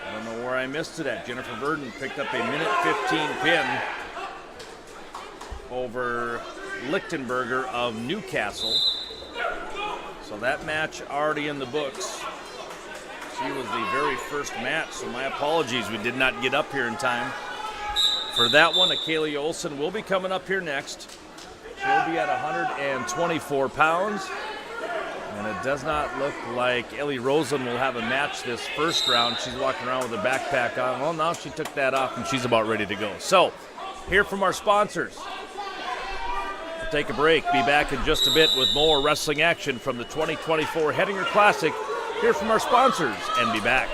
I don't know where I missed it at. Jennifer Verdon picked up a minute 15 pin over Lichtenberger of Newcastle. So that match already in the books. She was the very first match, so my apologies, we did not get up here in time. For that one, Akalia Olson will be coming up here next. She'll be at 124 pounds. And it does not look like Ellie Rosen will have a match this first round. She's walking around with a backpack on. Well, now she took that off and she's about ready to go. So, hear from our sponsors. We'll take a break. Be back in just a bit with more wrestling action from the 2024 Hettinger Classic. Hear from our sponsors and be back.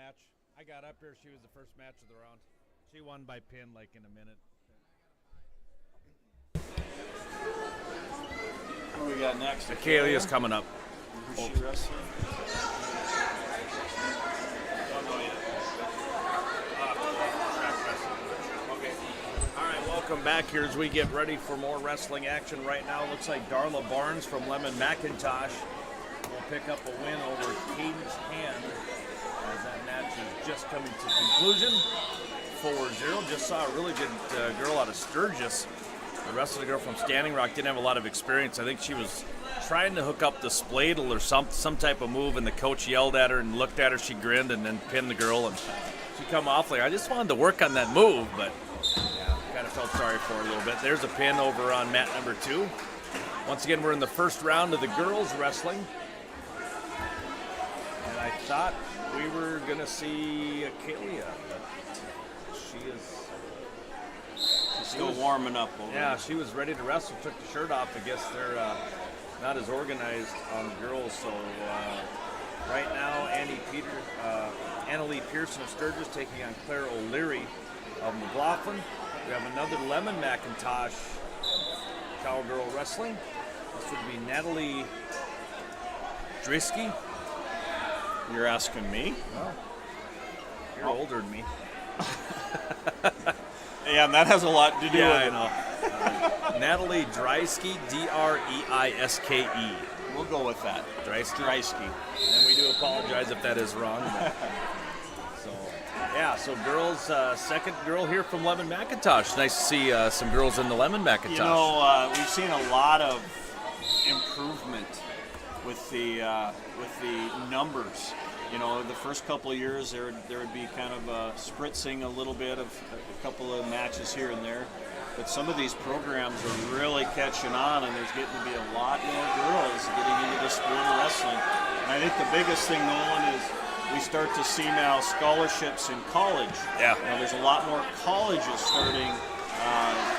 match. I got up here. She was the first match of the round. She won by pin like in a minute. What do we got next? Akalia's coming up. Who's she wrestling? Don't know yet. Okay. All right, welcome back here as we get ready for more wrestling action right now. Looks like Darla Barnes from Lemon McIntosh will pick up a win over Cadence Hand as that match is just coming to conclusion. 4-0. Just saw a really good girl out of Sturgis. The wrestling girl from Standing Rock didn't have a lot of experience. I think she was trying to hook up the spladle or some type of move, and the coach yelled at her and looked at her. She grinned and then pinned the girl, and she come off like, I just wanted to work on that move, but yeah, kind of felt sorry for her a little bit. There's a pin over on mat number 2. Once again, we're in the first round of the girls wrestling, and I thought we were going to see Akalia, but she is... Still warming up over Yeah, she was ready to wrestle, took the shirt off. I guess they're not as organized on the girls. So right now, Annalie Pearson of Sturgis taking on Claire O'Leary of McLaughlin. We have another Lemon McIntosh cowgirl wrestling. This would be Natalie Drisky. You're asking me? Well, you're older than me. Yeah, and that has a lot to do with I it. know. Natalie Dreiske, Dreiske. We'll go with that. Dreiske. And we do apologize if that is wrong. So girls, second girl here from Lemon McIntosh. Nice to see some girls in the Lemon McIntosh. You know, we've seen a lot of improvement with the numbers. You know, the first couple of years there would be kind of spritzing a little bit of a couple of matches here and there. But some of these programs are really catching on, and there's getting to be a lot more girls getting into the sport of wrestling. And I think the biggest thing, Nolan, is we start to see now scholarships in college. Yeah. You know, there's a lot more colleges starting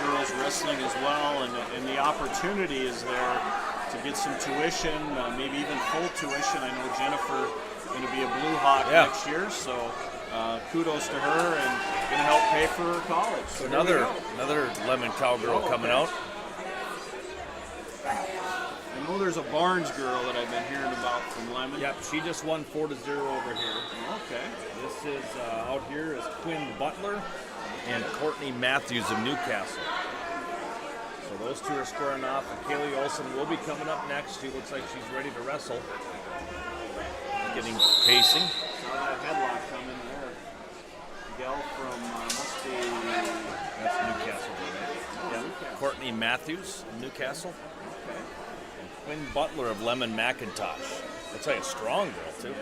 girls wrestling as well, and the opportunity is there to get some tuition, maybe even full tuition. I know Jennifer going to be a Blue Hawk next year, so kudos to her and going to help pay for her college. So another Lemon cowgirl coming out. I know there's a Barnes girl that I've been hearing about from Lemon. Yep, she just won 4-0 over here. Okay. This is out here is Quinn Butler and Courtney Matthews of Newcastle. So those two are squaring off. And Kaylee Olson will be coming up next. She looks like she's ready to wrestle. Getting pacing. Saw that headlock coming there. Gal from must be That's Newcastle, right? Yeah. Newcastle. Courtney Matthews of Newcastle. Okay. And Quinn Butler of Lemon McIntosh. That's like a strong girl too.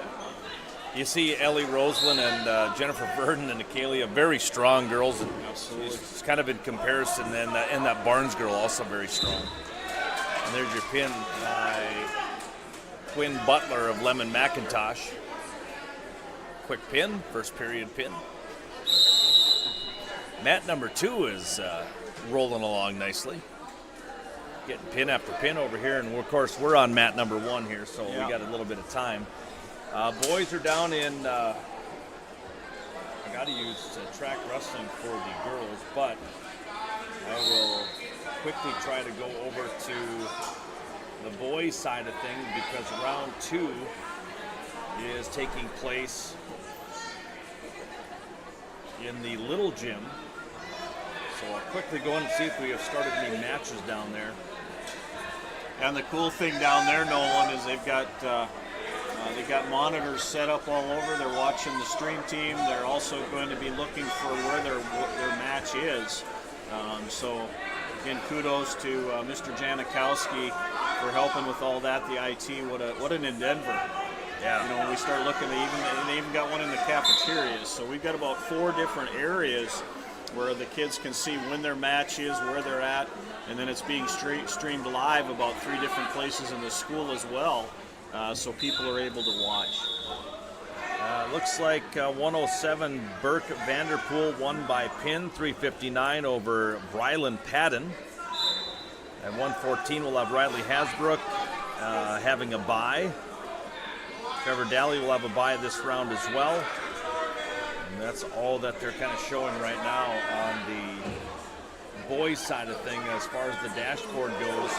You see Ellie Roseland and Jennifer Verdon and Akalia, very strong girls. And Absolutely. it's kind of in comparison, and that Barnes girl also very strong. And there's your pin by Quinn Butler of Lemon McIntosh. Quick pin, first period pin. Mat number 2 is rolling along nicely. Getting pin after pin over here, and of course we're on mat number 1 here, so we got a little bit of time. Boys are down in, I got to use track wrestling for the girls, but I will quickly try to go over to the boys side of things because round 2 is taking place in the little gym. So I'll quickly go in and see if we have started any matches down there. And the cool thing down there, Nolan, is they've got monitors set up all over. They're watching the stream team. They're also going to be looking for where their match is. So again, kudos to Mr. Janikowski for helping with all that. The IT, what an endeavor. Yeah. You know, when we start looking, they even got one in the cafeterias. So we've got about 4 different areas where the kids can see when their match is, where they're at, and then it's being streamed live about 3 different places in the school as well, so people are able to watch. Looks like 107 Burke Vanderpool won by pin, 359 over Brylan Padden. At 114 we'll have Riley Hasbrook having a bye. Trevor Daly will have a bye this round as well. And that's all that they're kind of showing right now on the boys' side of thing as far as the dashboard goes.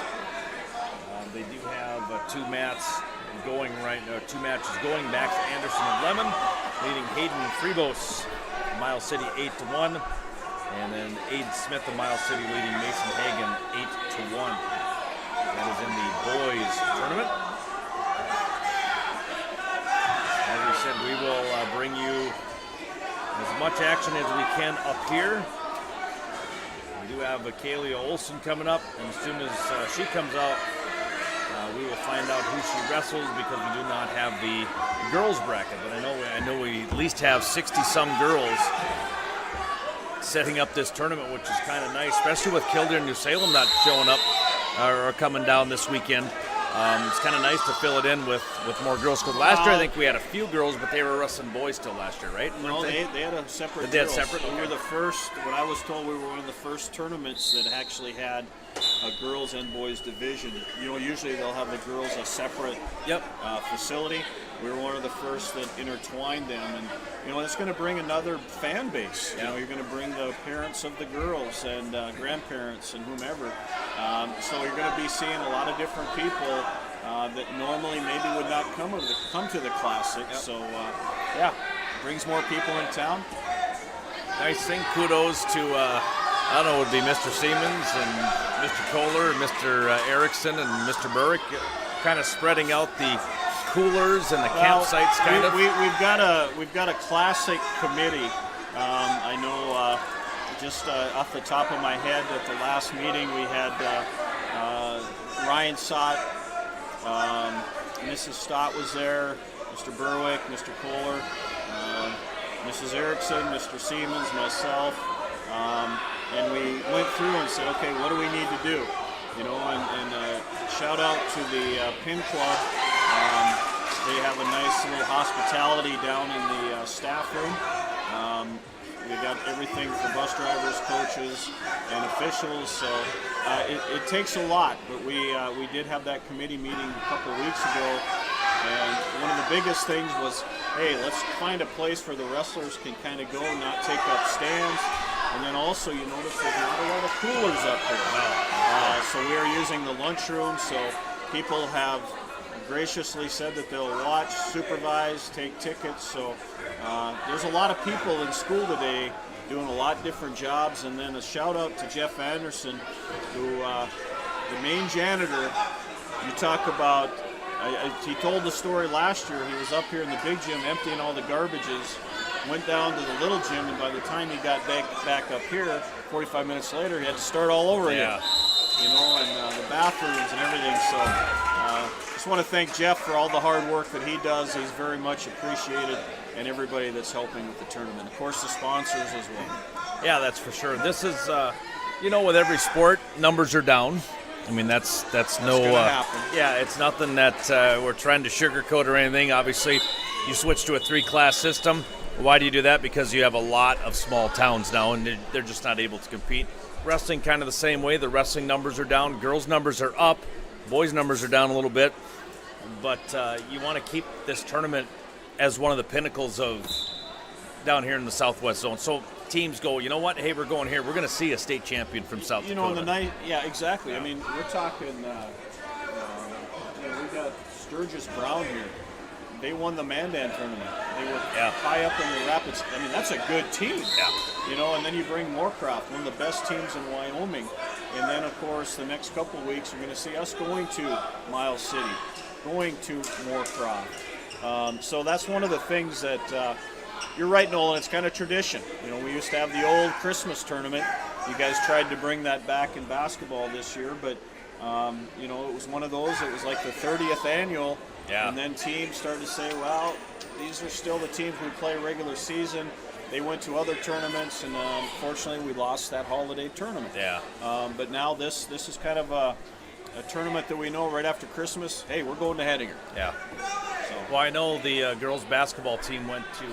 They do have two matches going. Max Anderson of Lemon leading Hayden Freebos, Miles City 8-1, and then Aiden Smith of Miles City leading Mason Hagen 8-1. That is in the boys' tournament. As we said, we will bring you as much action as we can up here. We do have Kaylee Olson coming up, and as soon as she comes out, we will find out who she wrestles, because we do not have the girls bracket. But I know we at least have 60-some girls setting up this tournament, which is kind of nice, especially with Kildare and New Salem not showing up or coming down this weekend. It's kind of nice to fill it in with more girls. Because last year I think we had a few girls, but they were wrestling boys still last year, right? No, they had a separate. They had separate. We were the first. What I was told, we were one of the first tournaments that actually had a girls and boys division. You know, usually they'll have the girls a separate facility. We were one of the first that intertwined them, and you know, it's going to bring another fan base. You know, you're going to bring the parents of the girls and grandparents and whomever. So you're going to be seeing a lot of different people that normally maybe would not come to the Classic. So brings more people in town. Nice thing. Kudos to I don't know, it would be Mr. Siemens and Mr. Kohler, Mr. Erickson, and Mr. Burrick, kind of spreading out the coolers and the campsites. We've got a Classic committee. I know just off the top of my head, at the last meeting we had Ryan Stott, Mrs. Stott was there, Mr. Berwick, Mr. Kohler, Mrs. Erickson, Mr. Siemens, myself, and we went through and said, okay, what do we need to do? You know, and shout out to the Pin Club. They have a nice little hospitality down in the staff room. We got everything for bus drivers, coaches, and officials. So it takes a lot, but we did have that committee meeting a couple of weeks ago, and one of the biggest things was, hey, let's find a place where the wrestlers can kind of go, not take up stands, and then also you notice there's not a lot of coolers up here. So we are using the lunchroom, so people have graciously said that they'll watch, supervise, take tickets. So there's a lot of people in school today doing a lot of different jobs. And then a shout out to Jeff Anderson, who the main janitor. You talk about, he told the story last year. He was up here in the big gym emptying all the garbages, went down to the little gym, and by the time he got back up here, 45 minutes later, he had to start all over again. You know, and the bathrooms and everything. So just want to thank Jeff for all the hard work that he does. He's very much appreciated, and everybody that's helping with the tournament. Of course, the sponsors as well. Yeah, that's for sure. This is, you know, with every sport, numbers are down. I mean, that's no. Gonna happen. Yeah, it's nothing that we're trying to sugarcoat or anything. Obviously, you switch to a 3-class system. Why do you do that? Because you have a lot of small towns now, and they're just not able to compete. Wrestling kind of the same way. The wrestling numbers are down. Girls' numbers are up. Boys' numbers are down a little bit. But you want to keep this tournament as one of the pinnacles of down here in the Southwest Zone. So teams go, you know what? Hey, we're going here. We're going to see a state champion from South Dakota. You know, in the night, yeah, exactly. I mean, we're talking, you know, we got Sturgis Brown here. They won the Mandan tournament. They were high up in the Rapids. I mean, that's a good team. Yeah. You know, and then you bring Moorcroft, one of the best teams in Wyoming. And then, of course, the next couple of weeks, you're going to see us going to Miles City, going to Moorcroft. So that's one of the things that you're right, Nolan. It's kind of tradition. You know, we used to have the old Christmas tournament. You guys tried to bring that back in basketball this year, but you know, it was one of those. It was like the 30th annual. Yeah. And then teams started to say, well, these are still the teams we play regular season. They went to other tournaments, and unfortunately, we lost that holiday tournament. Yeah. But now this is kind of a tournament that we know right after Christmas. Hey, we're going to Hettinger. Yeah. So. Well, I know the girls basketball team went to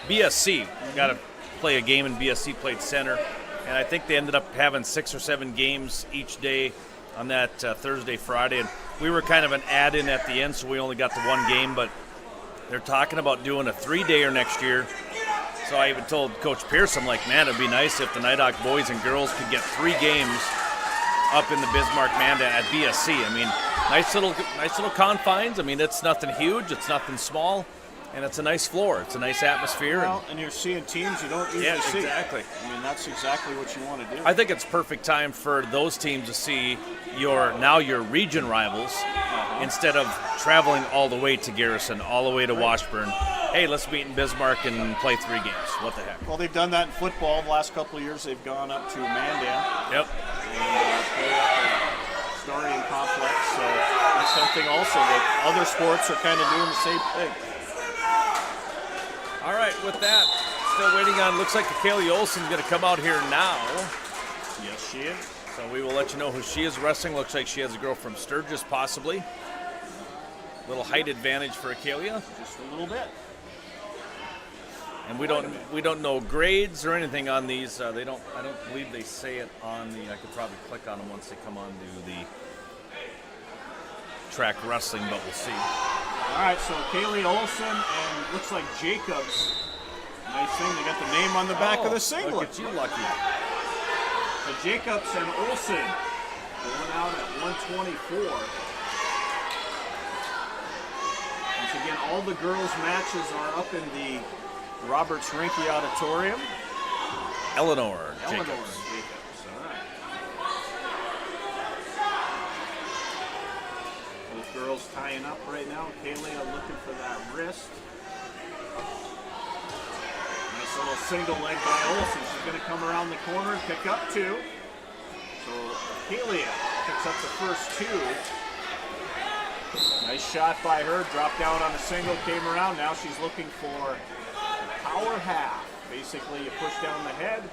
BSC. Got to play a game in BSC. Played center, and I think they ended up having 6 or 7 games each day on that Thursday, Friday, and we were kind of an add-in at the end, so we only got the one game. But they're talking about doing a 3-dayer next year. So I even told Coach Pierce, I'm like, man, it'd be nice if the Nighthawk boys and girls could get 3 games up in the Bismarck-Manda at BSC. I mean, nice little confines. I mean, it's nothing huge, it's nothing small, and it's a nice floor. It's a nice atmosphere. Well, and you're seeing teams you don't usually see. Exactly. I mean, that's exactly what you want to do. I think it's perfect time for those teams to see your region rivals instead of traveling all the way to Garrison, all the way to Washburn. Hey, let's meet in Bismarck and play 3 games. What the heck? Well, they've done that in football. The last couple of years, they've gone up to Mandan. Yep. And play up at Starion Complex. So that's something also that other sports are kind of doing the same thing. All right, with that, still waiting on, looks like Kaylee Olsen's going to come out here now. Yes, she is. So we will let you know who she is wrestling. Looks like she has a girl from Sturgis, possibly. Little height advantage for Akalia. Just a little bit. And we don't know grades or anything on these. I don't believe they say it on the. I could probably click on them once they come on to the track wrestling, but we'll see. All right, so Kaylee Olsen and looks like Jacobs. Nice thing, they got the name on the back of the singlet. Look at you, lucky. So Jacobs and Olsen going out at 124. Once again, all the girls' matches are up in the Roberts Rinke Auditorium. Eleanor Jacobs. All right. Both girls tying up right now. Kaylee looking for that wrist. Nice little single leg by Olsen. She's going to come around the corner and pick up 2. So Kaylee picks up the first 2. Nice shot by her. Dropped down on a single, came around. Now she's looking for power half. Basically, you push down the head,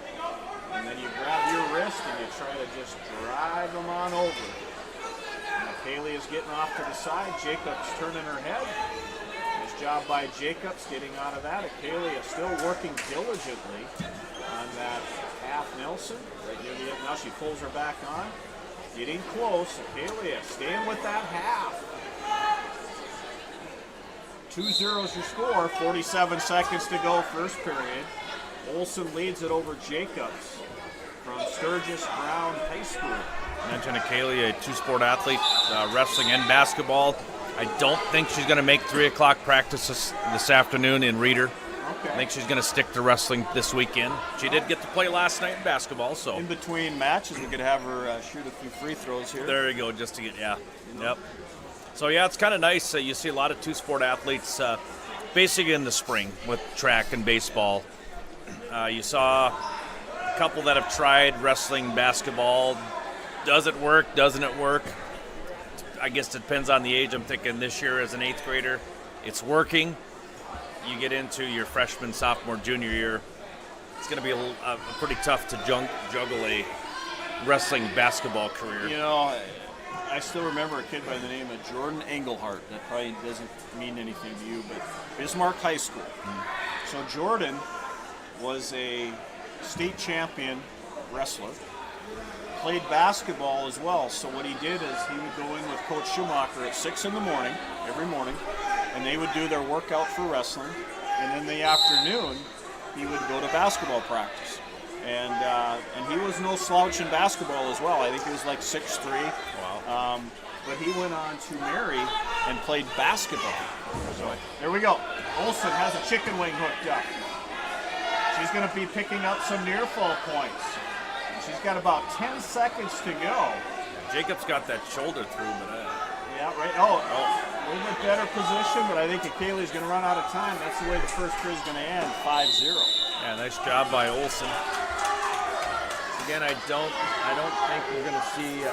and then you grab your wrist, and you try to just drive them on over. Now, Kaylee is getting off to the side. Jacobs turning her head. Nice job by Jacobs getting out of that. Kaylee is still working diligently on that half Nelson. Right near the end. Now she pulls her back on. Getting close. Kaylee staying with that half. 2-0 is your score, 47 seconds to go, first period. Olsen leads it over Jacobs from Sturgis Brown High School. Mentioned Akalia, a 2-sport athlete, wrestling and basketball. I don't think she's going to make 3 o'clock practice this afternoon in Reeder. Okay. I think she's going to stick to wrestling this weekend. She did get to play last night in basketball, so. In between matches, we could have her shoot a few free throws here. There you go, just to get, Yep. So, yeah, it's kind of nice. You see a lot of 2-sport athletes basically in the spring with track and baseball. You saw a couple that have tried wrestling, basketball. Does it work? Doesn't it work? I guess it depends on the age. I'm thinking this year as an 8th grader, it's working. You get into your freshman, sophomore, junior year, it's going to be a pretty tough to juggle a wrestling basketball career. You know, I still remember a kid by the name of Jordan Engelhart. That probably doesn't mean anything to you, but Bismarck High School. So Jordan was a state champion wrestler, played basketball as well. So what he did is he would go in with Coach Schumacher at 6 in the morning, every morning, and they would do their workout for wrestling. And in the afternoon, he would go to basketball practice. And he was no slouch in basketball as well. I think he was like 6'3". Wow. But he went on to marry and played basketball. So there we go. Olsen has a chicken wing hooked up. She's going to be picking up some near fall points. She's got about 10 seconds to go. Jacob's got that shoulder through, but yeah, right. Oh, a little bit better position, but I think Akalia's going to run out of time. That's the way the first period is going to end, 5-0. Yeah, nice job by Olsen. Again, I don't think we're going to see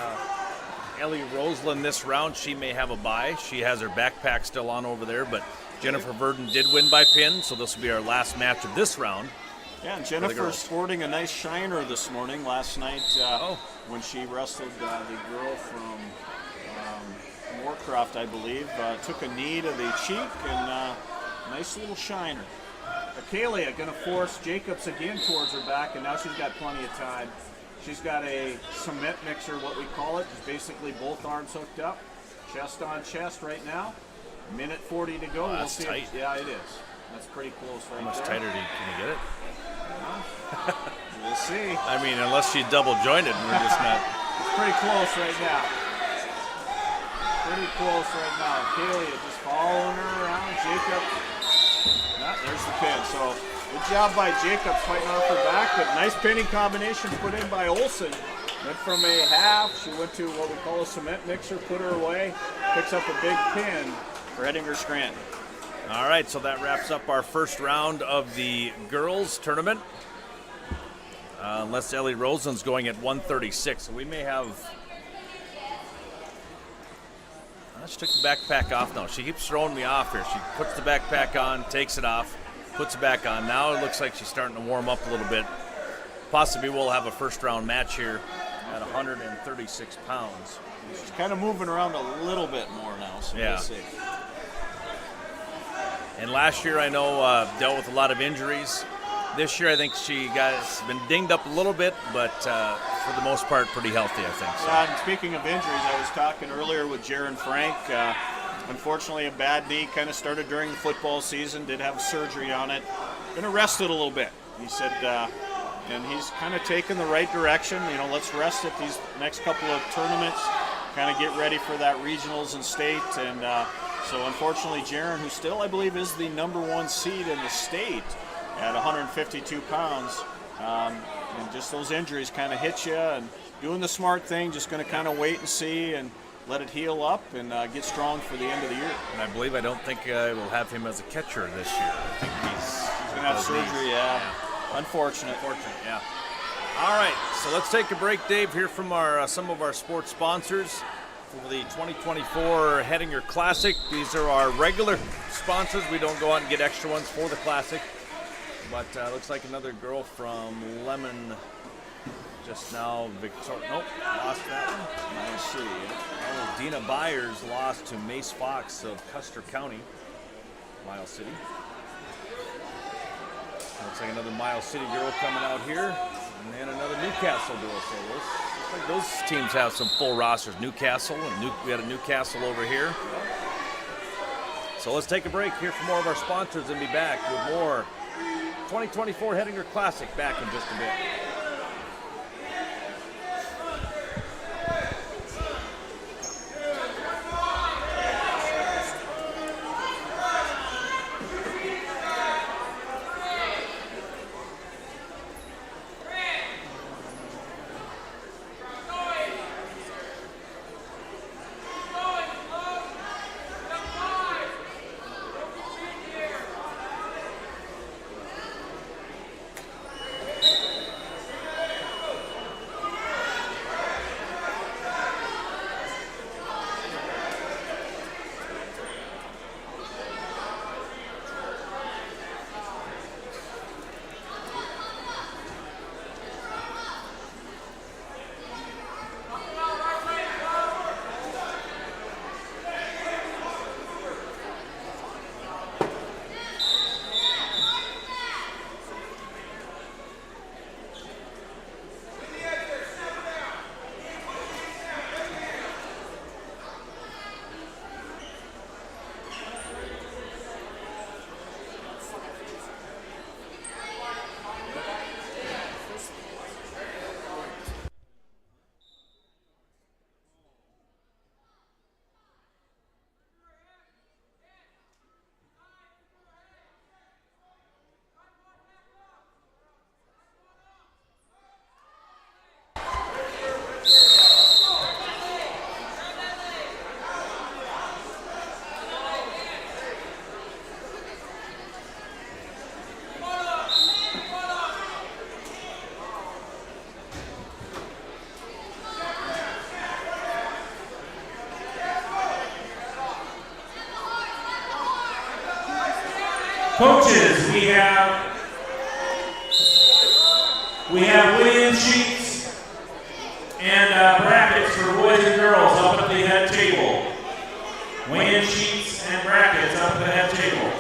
Ellie Roseland this round. She may have a bye. She has her backpack still on over there, but Jennifer Verdon did win by pin, so this will be our last match of this round. Yeah, and Jennifer sporting a nice shiner this morning. Last night when she wrestled the girl from Moorcroft, I believe, took a knee to the cheek and nice little shiner. Akalia going to force Jacobs again towards her back, and now she's got plenty of time. She's got a cement mixer, what we call it. Just basically both arms hooked up, chest on chest right now. Minute 40 to go. Wow, that's tight. Yeah, it is. That's pretty close right How much there. tighter can you get it? We'll see. I mean, unless she's double jointed, we're just not. It's pretty close right now. Pretty close right now. Kaylee just following her around. Jacob. There's the pin. So good job by Jacobs fighting off her back, but nice pinning combination put in by Olsen. Went from a half, she went to what we call a cement mixer, put her away, picks up a big pin for Hettinger Scranton. All right, so that wraps up our first round of the girls tournament. Unless Ellie Rosen's going at 136, so we may have. She took the backpack off now. She keeps throwing me off here. She puts the backpack on, takes it off, puts it back on. Now it looks like she's starting to warm up a little bit. Possibly we'll have a first round match here at 136 pounds. She's kind of moving around a little bit more now, so Yeah. we'll see. And last year I know dealt with a lot of injuries. This year I think she has been dinged up a little bit, but for the most part pretty healthy, I think. So. Yeah, and speaking of injuries, I was talking earlier with Jaron Frank. Unfortunately, a bad knee kind of started during the football season, did have surgery on it. Been arrested a little bit. He said, and he's kind of taken the right direction. You know, let's rest at these next couple of tournaments, kind of get ready for that regionals and state. And so unfortunately, Jaron, who still I believe is the #1 seed in the state at 152 pounds, and just those injuries kind of hit you, and doing the smart thing, just going to kind of wait and see and let it heal up and get strong for the end of the year. And I don't think we'll have him as a catcher this year. I think he's Going to have surgery, yeah. Unfortunate. Yeah. All right, so let's take a break, Dave, here from our some of our sports sponsors for the 2024 Hettinger Classic. These are our regular sponsors. We don't go out and get extra ones for the Classic. But looks like another girl from Lemon just now. Nope, lost that one. Let's see. Oh, Dina Byers lost to Mace Fox of Custer County, Miles City. Looks like another Miles City girl coming out here, and then another Newcastle girl. So looks like those teams have some full rosters. Newcastle, and we got a Newcastle over here. So let's take a break here for more of our sponsors and be back with more 2024 Hettinger Classic back in just a bit. Coaches, we have weigh-in sheets and brackets for boys and girls up at the head table. Weigh-in sheets and brackets up at the head table.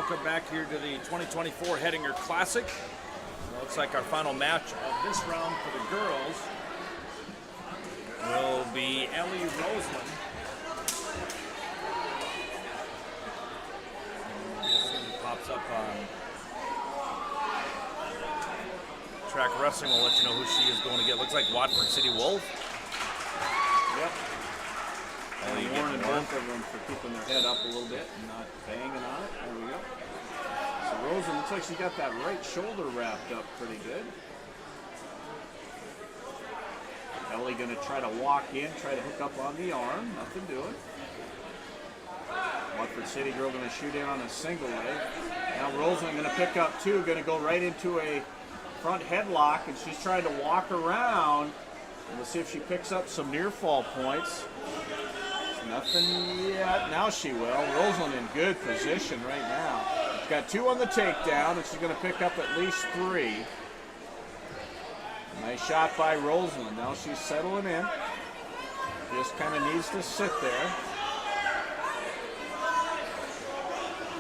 welcome back here to the 2024 Hettinger Classic. Looks like our final match of this round for the girls will be Ellie Roseland. This one pops up on Track Wrestling. We'll let you know who she is going to get. Looks like Watford City Wolf. Yep. Ellie warning both of them for keeping their head up a little bit and not banging on it. There we go. So Rosen looks like she got that right shoulder wrapped up pretty good. Ellie going to try to walk in, try to hook up on the arm. Nothing doing. Watford City girl going to shoot in on a single leg. Now Rosen going to pick up two, going to go right into a front headlock, and she's trying to walk around. And we'll see if she picks up some near fall points. Nothing yet. Now she will. Roseland in good position right now. She's got two on the takedown, and she's going to pick up at least three. Nice shot by Roseland. Now she's settling in. Just kind of needs to sit there.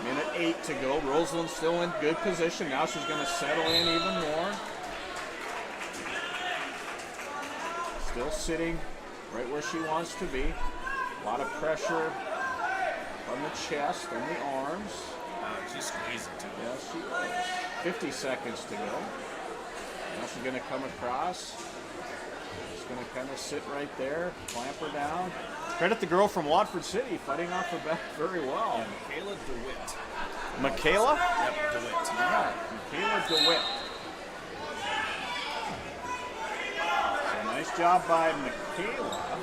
Minute 8 to go. Roseland's still in good position. Now she's going to settle in even more. Still sitting right where she wants to be. A lot of pressure on the chest and the arms. She's squeezing too. Yes, she is. 50 seconds to go. Now she's going to come across. She's going to kind of sit right there, clamp her down. Credit the girl from Watford City, fighting off her back very well. And Michaela DeWitt. Michaela? Yep, DeWitt. All right, Michaela DeWitt. So nice job by Michaela.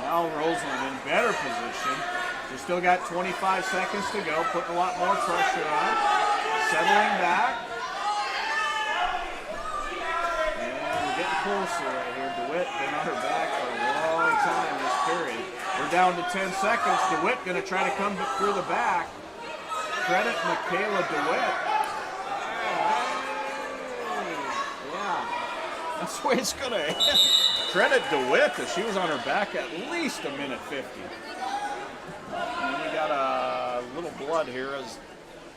Now Roseland in better position. She's still got 25 seconds to go, putting a lot more pressure on. Settling back. And we're getting closer right here. DeWitt been on her back for a long time this period. We're down to 10 seconds. DeWitt going to try to come through the back. Credit Michaela DeWitt. Yeah, that's the way it's going to end. Credit DeWitt that she was on her back at least a minute 50. And we got a little blood here as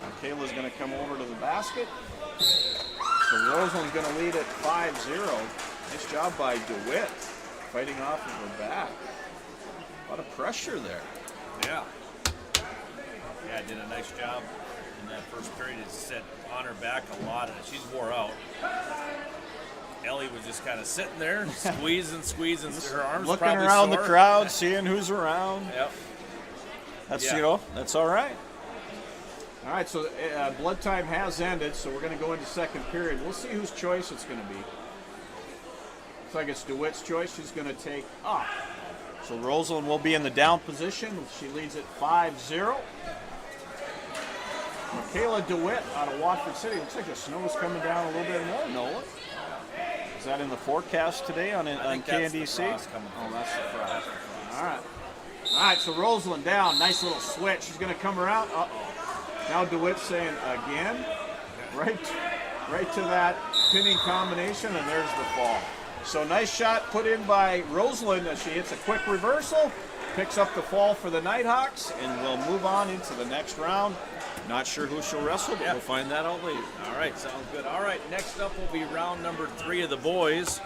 Michaela's going to come over to the basket. So Roseland's going to lead at 5-0. Nice job by DeWitt, fighting off of her back. A lot of pressure there. Yeah. Yeah, did a nice job in that first period. It set on her back a lot, and she's wore out. Ellie was just kind of sitting there, squeezing. Her arms looking probably around sore. the crowd, seeing who's around. Yep. That's Yeah. That's all right. All right, so blood time has ended, so we're going to go into second period. We'll see whose choice it's going to be. Looks like it's DeWitt's choice. She's going to take up. So Roseland will be in the down position. She leads at 5-0. Michaela DeWitt out of Watford City. Looks like the snow is coming down a little bit more, Nola. Is that in the forecast today on KNDC? That's the frost coming Oh, through. that's the frost. All right. All right, so Roseland down. Nice little switch. She's going to come around. Uh-oh. Now DeWitt saying again. Right to that pinning combination, and there's the fall. So nice shot put in by Roseland as she hits a quick reversal, picks up the fall for the Nighthawks, and we'll move on into the next round. Not sure who she'll wrestle, but we'll find that out later. All right, sounds good. All right, next up will be round number 3 of the boys.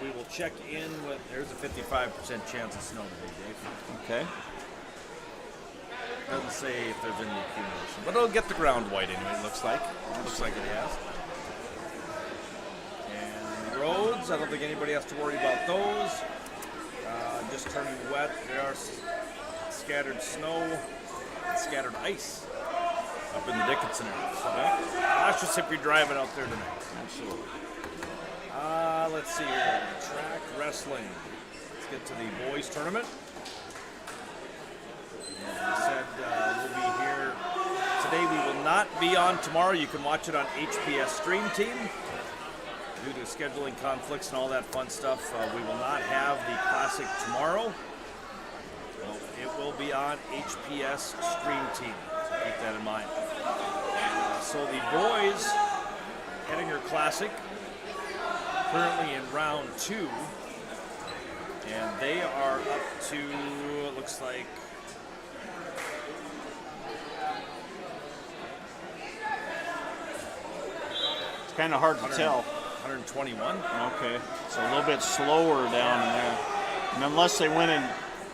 We will check in with, there's a 55% chance of snow today, Dave. Okay. Doesn't say if there's any accumulation, but it'll get the ground white anyway, it looks like. Looks like it has. And roads, I don't think anybody has to worry about those. Just turning wet. There are scattered snow and scattered ice up in the Dickinson area. So that's just if you're driving out there tonight. Absolutely. Let's see here. Track wrestling. Let's get to the boys tournament. As I said, we'll be here today. We will not be on tomorrow. You can watch it on HPS Stream Team. Due to scheduling conflicts and all that fun stuff, we will not have the Classic tomorrow. So it will be on HPS Stream Team. So keep that in mind. So the boys, Hettinger Classic, currently in round 2. And they are up to, it looks like, kind of hard to tell. 121. Okay, so a little bit slower down in there. And unless they went in,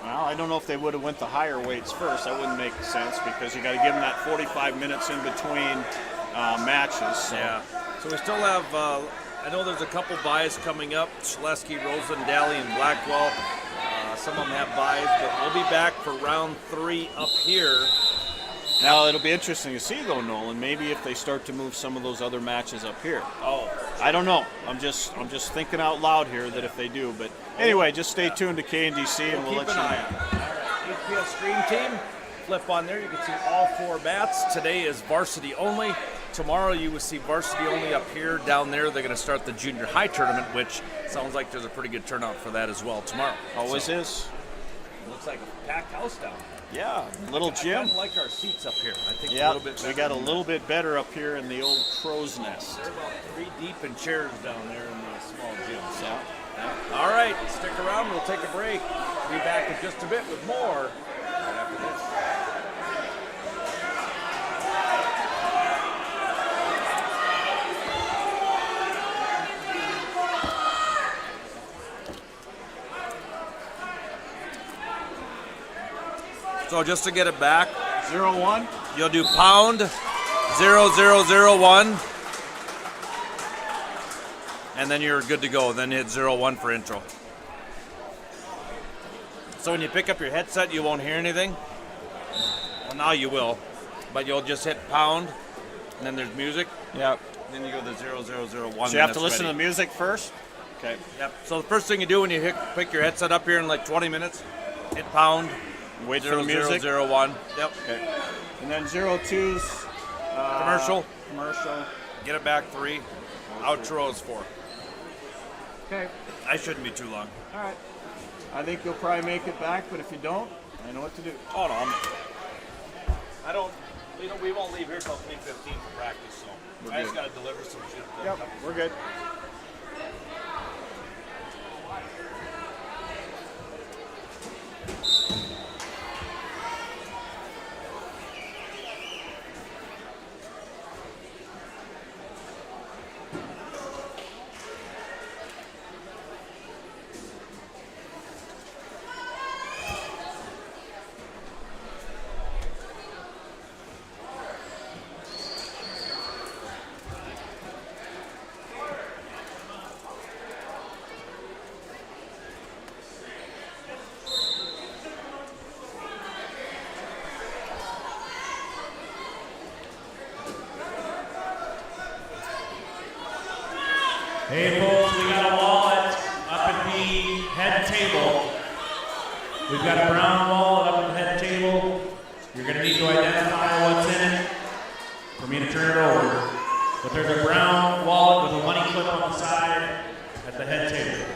well, I don't know if they would have went the higher weights first. That wouldn't make sense because you got to give them that 45 minutes in between matches. So. Yeah. So we still have, I know there's a couple buys coming up. Shaleski, Rosen, Daly, and Blackwell. Some of them have buys, but we'll be back for round 3 up here. Now it'll be interesting to see though, Nolan. Maybe if they start to move some of those other matches up here. Oh, I don't know. I'm just thinking out loud here that if they do. But anyway, just stay tuned to KNDC and we'll let you know. All right, HPS Stream Team. Flip on there. You can see all 4 bats. Today is varsity only. Tomorrow you will see varsity only up here. Down there they're going to start the junior high tournament, which sounds like there's a pretty good turnout for that as well tomorrow. Always is. Looks like a packed house down there. Yeah, little I gym. kind of like our seats up here. I think Yeah, a little bit better. we got a little bit better up here in the old crow's nest. They're about 3 deep in chairs down there in the small gym. So. Yeah. All right, stick around. We'll take a break. Be back in just a bit with more right after this. So just to get it back, 0-1. you'll do pound 0001, and then you're good to go. Then hit 01 for intro. So when you pick up your headset, you won't hear anything. Well, now you will, but you'll just hit pound, and then there's music. Yep. Then you go to 0001. So you have to listen to the music first? Okay. Yep. So the first thing you do when you pick your headset up here in like 20 minutes, hit pound. Wait for the music. 0001. Yep. Okay. And then 02's Commercial. Commercial. Get it back 3. Outro is 4. Okay. I shouldn't be too long. All right. I think you'll probably make it back, but if you don't, I know what to do. Oh no, I don't. We won't leave here till 3:15 for practice, so We're I just good. got to deliver some shit. Yep, we're good. Hey folks, we got a wallet up at the head table. We've got a brown wallet up at the head table. You're going to need to identify what's in it for me to turn it over. But there's a brown wallet with a money clip on the side at the head table.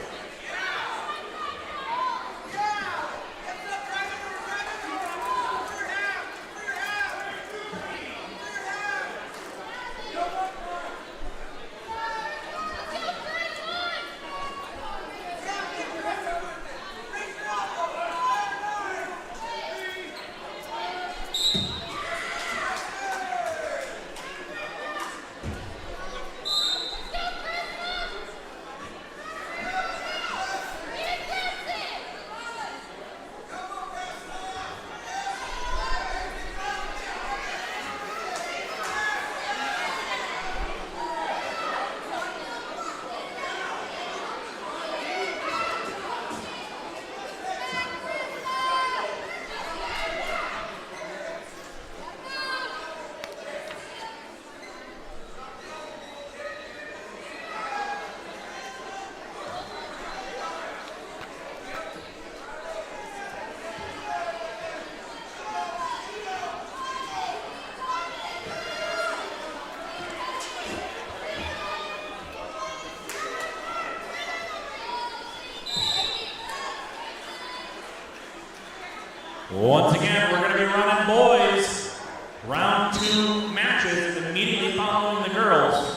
Once again, we're going to be running boys round 2 matches immediately following the girls.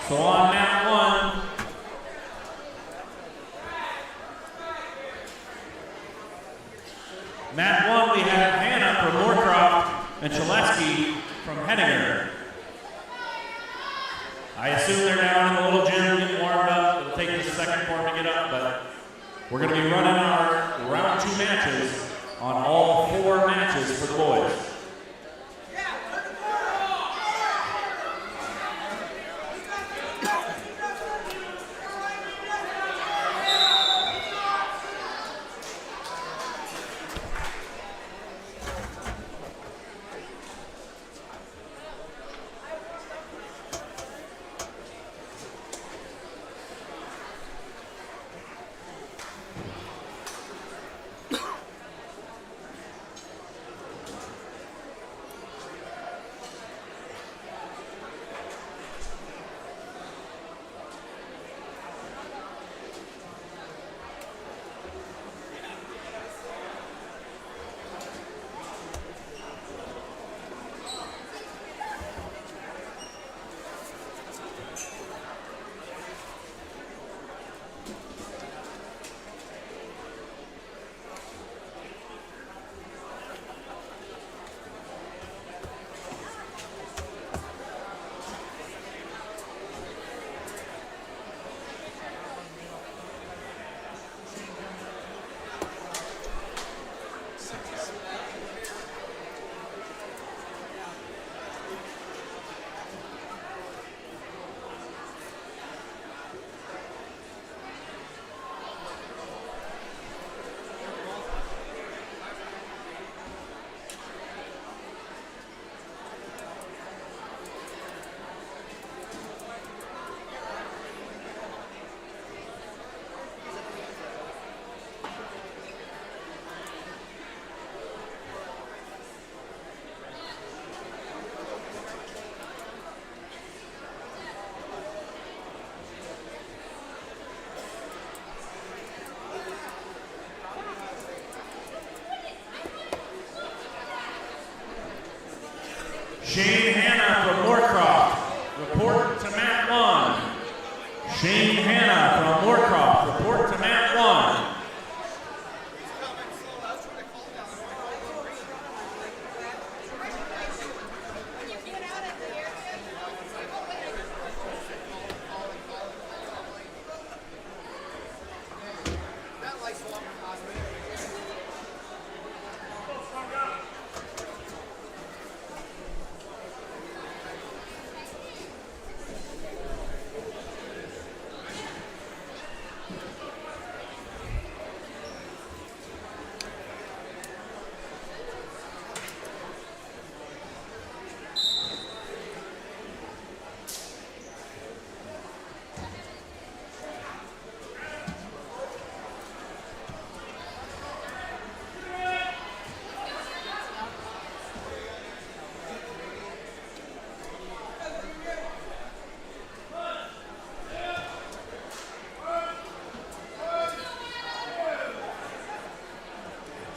So on mat 1, mat 1 we have Hannah from Moorcroft and Shaleski from Hettinger. I assume they're down in the little gym getting warmed up. It'll take just a second for them to get up, but we're going to be running our round 2 matches on all 4 matches for the boys. Shane Hanna from Moorcroft, report to Mat 1. Shane Hanna from Moorcroft, report to Mat 1.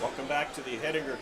Welcome back to the Hettinger.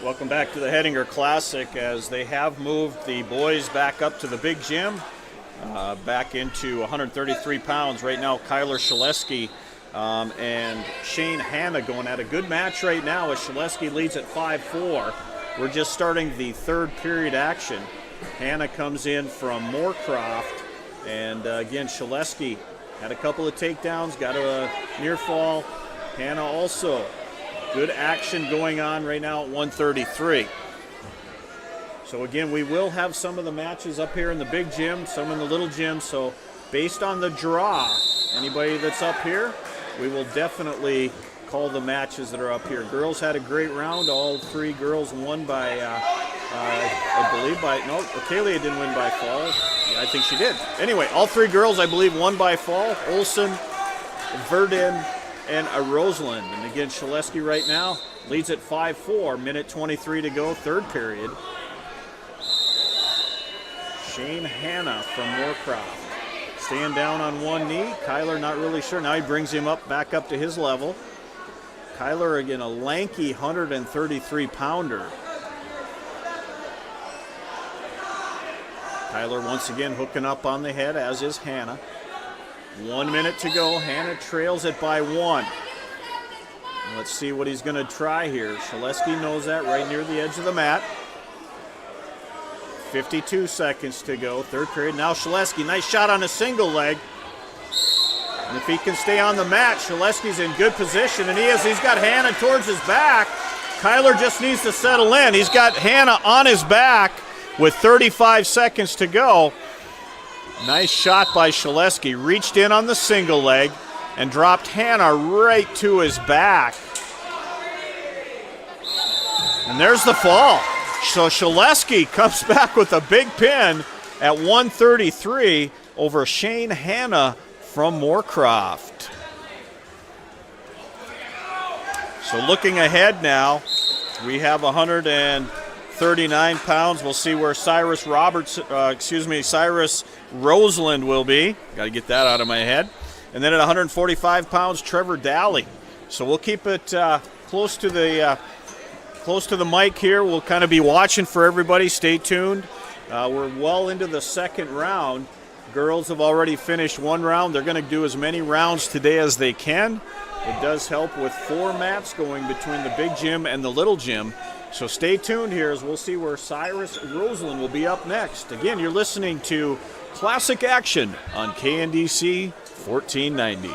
Welcome back to the Hettinger Classic, as they have moved the boys back up to the big gym, back into 133 pounds. Right now, Kyler Shaleski and Shane Hanna going at a good match right now as Shaleski leads at 5-4. We're just starting the third period action. Hanna comes in from Moorcroft, and again, Shaleski had a couple of takedowns, got a near fall. Hanna also. Good action going on right now at 133. So again, we will have some of the matches up here in the big gym, some in the little gym. So based on the draw, anybody that's up here, we will definitely call the matches that are up here. Girls had a great round. All three girls won by, I believe no, Kalia didn't win by fall. Yeah, I think she did. Anyway, all three girls, I believe, won by fall. Olsen, Verdin, and a Roseland. And again, Shaleski right now leads at 5-4, minute 23 to go, third period. Shane Hanna from Moorcroft. Staying down on one knee. Kyler not really sure. Now he brings him back up to his level. Kyler, again, a lanky 133-pounder. Kyler once again hooking up on the head, as is Hanna. 1 minute to go. Hanna trails it by 1. Let's see what he's going to try here. Shaleski knows that, right near the edge of the mat. 52 seconds to go, third period. Now Shaleski, nice shot on a single leg. And if he can stay on the mat, Shaleski's in good position, and he is. He's got Hanna towards his back. Kyler just needs to settle in. He's got Hanna on his back with 35 seconds to go. Nice shot by Shaleski. Reached in on the single leg and dropped Hanna right to his back. And there's the fall. So Shaleski comes back with a big pin at 133 over Shane Hanna from Moorcroft. So looking ahead now, we have 139 pounds. We'll see where Cyrus Roseland will be. Got to get that out of my head. And then at 145 pounds, Trevor Daly. So we'll keep it close to the mic here. We'll kind of be watching for everybody. Stay tuned. We're well into the second round. Girls have already finished one round. They're going to do as many rounds today as they can. It does help with 4 mats going between the big gym and the little gym. So stay tuned here as we'll see where Cyrus Roseland will be up next. Again, you're listening to Classic Action on KNDC 1490.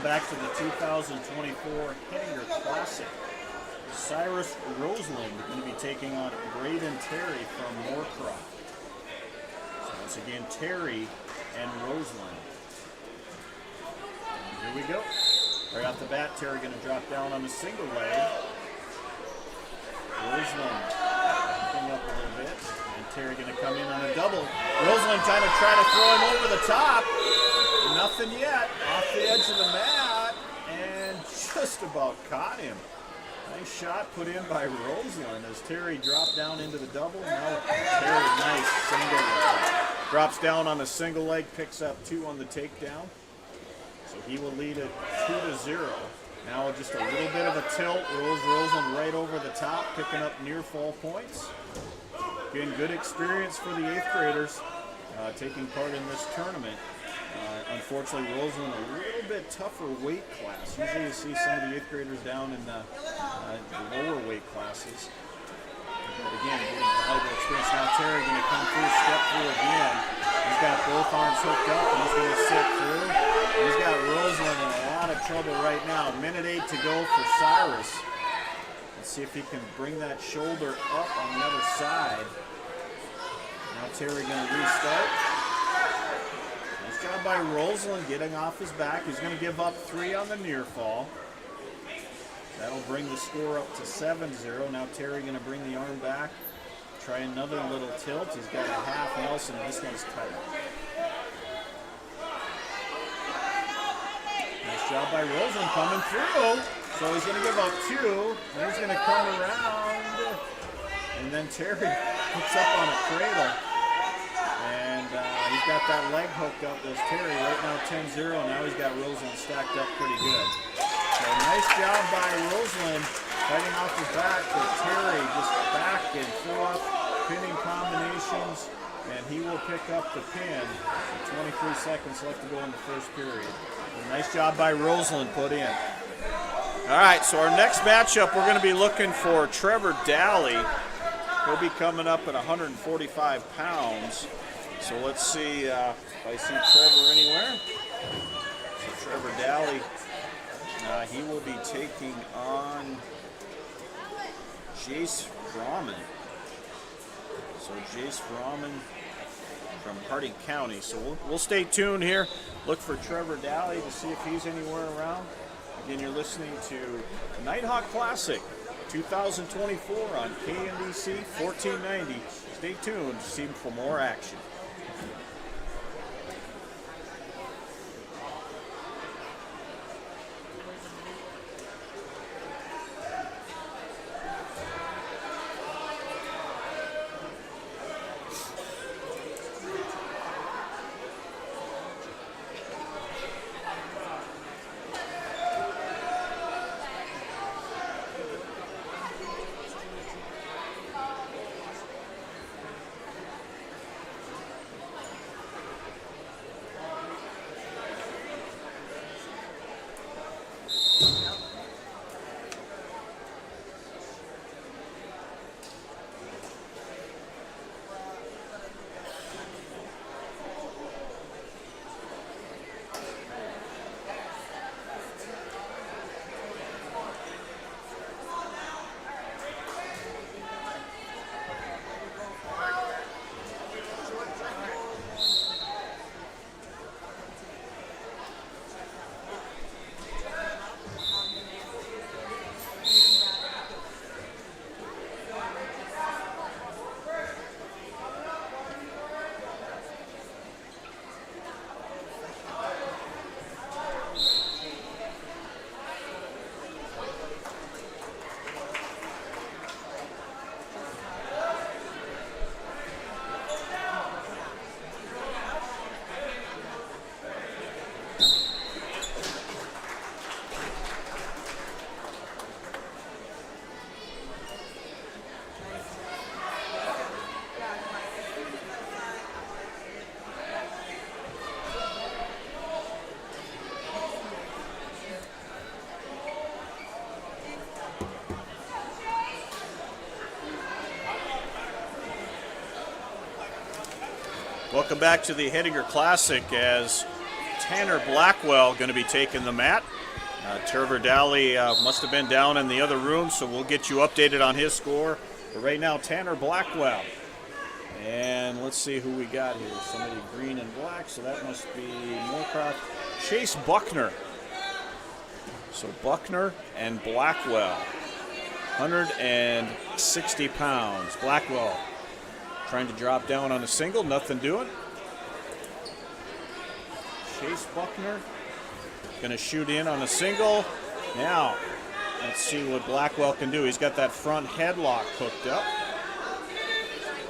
back to the 2024 Hettinger Classic. Cyrus Roseland going to be taking on Braden Terry from Moorcroft. So once again, Terry and Roseland. And here we go. Right off the bat, Terry going to drop down on the single leg. Roseland backing up a little bit. And Terry going to come in on a double. Roseland trying to throw him over the top. Nothing yet. Off the edge of the mat. And just about caught him. Nice shot put in by Roseland as Terry dropped down into the double. Now Terry, nice single leg. Drops down on a single leg, picks up 2 on the takedown. So he will lead it 2-0. Now just a little bit of a tilt. Rolls Roseland right over the top, picking up near fall points. Again, good experience for the 8th graders taking part in this tournament. Unfortunately, Roseland a little bit tougher weight class. Usually you see some of the 8th graders down in the lower weight classes. But again, getting valuable experience. Now Terry going to come through, step through again. He's got both arms hooked up and he's going to sit through. And he's got Roseland in a lot of trouble right now. 1:08 to go for Cyrus. Let's see if he can bring that shoulder up on the other side. Now Terry going to restart. Nice job by Roseland getting off his back. He's going to give up 3 on the near fall. That'll bring the score up to 7-0. Now Terry going to bring the arm back. Try another little tilt. He's got a half Nelson. This one's tight. Nice job by Roseland coming through. So he's going to give up 2. Then he's going to come around. And then Terry hooks up on a cradle. And he's got that leg hooked up. There's Terry right now 10-0. Now he's got Roseland stacked up pretty good. So nice job by Roseland fighting off his back, but Terry just back and forth, pinning combinations, and he will pick up the pin. 23 seconds left to go in the first period. And nice job by Roseland put in. All right, so our next matchup, we're going to be looking for Trevor Daly. He'll be coming up at 145 pounds. So let's see if I see Trevor anywhere. So Trevor Daly. He will be taking on Jace Brahman. So Jace Brahman from Harding County. So we'll stay tuned here. Look for Trevor Daly to see if he's anywhere around. Again, you're listening to Nighthawk Classic 2024 on KNDC 1490. Stay tuned to see for more action. Welcome back to the Hettinger Classic as Tanner Blackwell going to be taking the mat. Trevor Daly must have been down in the other room, so we'll get you updated on his score. But right now, Tanner Blackwell. And let's see who we got here. Somebody green and black, so that must be Moorcroft. Chase Buckner. So Buckner and Blackwell. 160 pounds. Blackwell trying to drop down on a single, nothing doing. Chase Buckner going to shoot in on a single. Now, let's see what Blackwell can do. He's got that front headlock hooked up.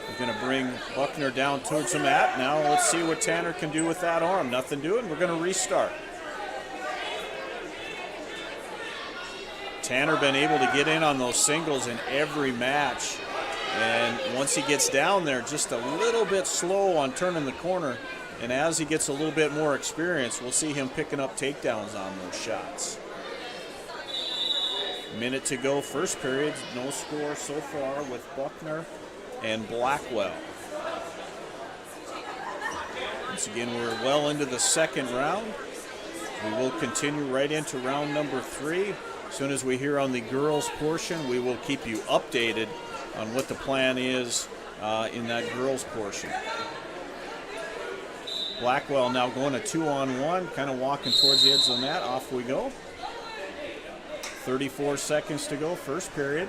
He's going to bring Buckner down towards the mat. Now let's see what Tanner can do with that arm. Nothing doing. We're going to restart. Tanner been able to get in on those singles in every match. And once he gets down there, just a little bit slow on turning the corner. And as he gets a little bit more experience, we'll see him picking up takedowns on those shots. Minute to go, first period. No score so far with Buckner and Blackwell. Once again, we're well into the second round. We will continue right into round number 3. As soon as we hear on the girls portion, we will keep you updated on what the plan is in that girls portion. Blackwell now going a 2-on-1, kind of walking towards the edge of the mat. Off we go. 34 seconds to go, first period.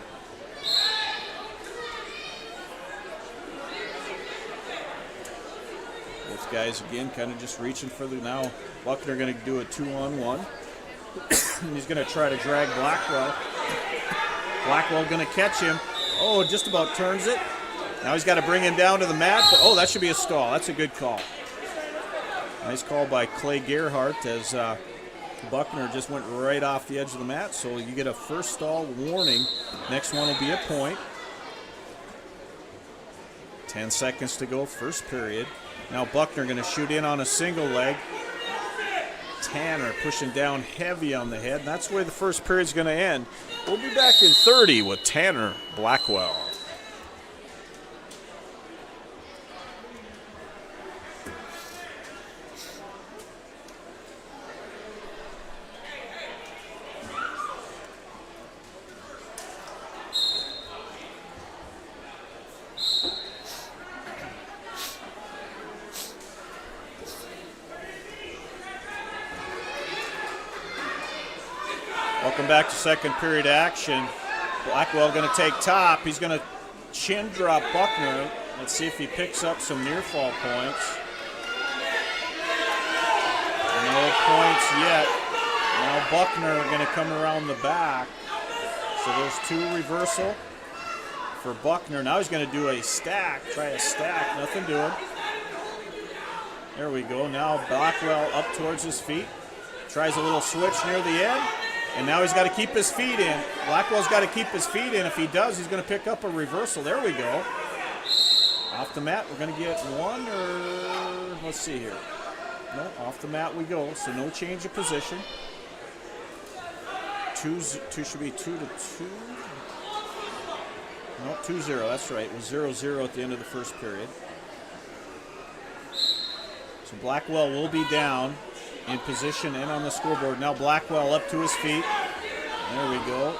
Both guys again kind of just reaching for the, now Buckner going to do a 2-on-1. He's going to try to drag Blackwell. Blackwell going to catch him. Oh, just about turns it. Now he's got to bring him down to the mat. But, oh, that should be a stall. That's a good call. Nice call by Clay Gerhardt as Buckner just went right off the edge of the mat. So you get a first stall warning. Next one will be a point. 10 seconds to go, first period. Now Buckner going to shoot in on a single leg. Tanner pushing down heavy on the head. And that's where the first period's going to end. We'll be back in 30 with Tanner Blackwell. Welcome back to second period action. Blackwell going to take top. He's going to chin drop Buckner. Let's see if he picks up some near fall points. No points yet. Now Buckner going to come around the back. So there's 2 reversal for Buckner. Now he's going to do a stack. Try a stack. Nothing doing. There we go. Now Blackwell up towards his feet. Tries a little switch near the end. And now he's got to keep his feet in. Blackwell's got to keep his feet in. If he does, he's going to pick up a reversal. There we go. Off the mat, we're going to get one or, let's see here. No, off the mat we go, so no change of position. Two should be 2-2. No, 2-0, that's right. It was 0-0 at the end of the first period. So Blackwell will be down in position and on the scoreboard. Now Blackwell up to his feet. There we go.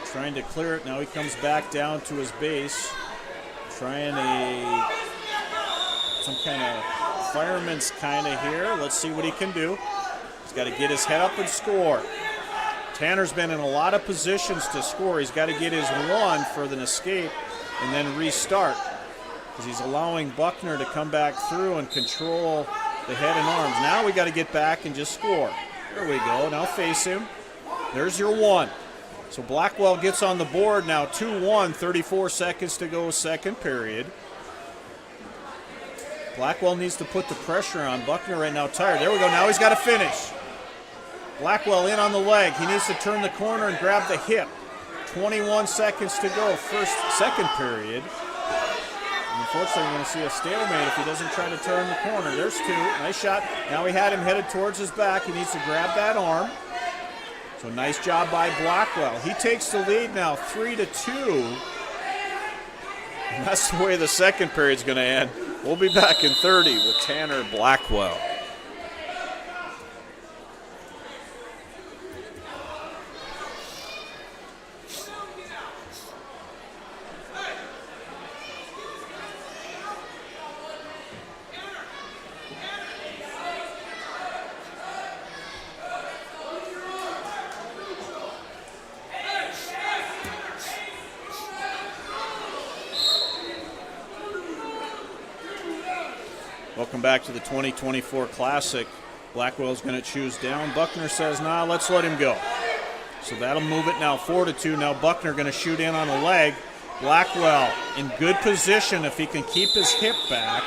Trying to clear it. Now he comes back down to his base. Trying some kind of fireman's kind of here. Let's see what he can do. He's got to get his head up and score. Tanner's been in a lot of positions to score. He's got to get his one for an escape and then restart, because he's allowing Buckner to come back through and control the head and arms. Now we got to get back and just score. There we go. Now face him. There's your one. So Blackwell gets on the board now, 2-1, 34 seconds to go, second period. Blackwell needs to put the pressure on. Buckner right now tired. There we go. Now he's got to finish. Blackwell in on the leg. He needs to turn the corner and grab the hip. 21 seconds to go, second period. Unfortunately, we're going to see a stalemate if he doesn't try to turn the corner. There's 2. Nice shot. Now he had him headed towards his back. He needs to grab that arm. So nice job by Blackwell. He takes the lead now, 3-2. And that's the way the second period's going to end. We'll be back in 30 with Tanner Blackwell. Welcome back to the 2024 Classic. Blackwell's going to choose down. Buckner says, nah, let's let him go. So that'll move it now 4-2. Now Buckner going to shoot in on a leg. Blackwell in good position if he can keep his hip back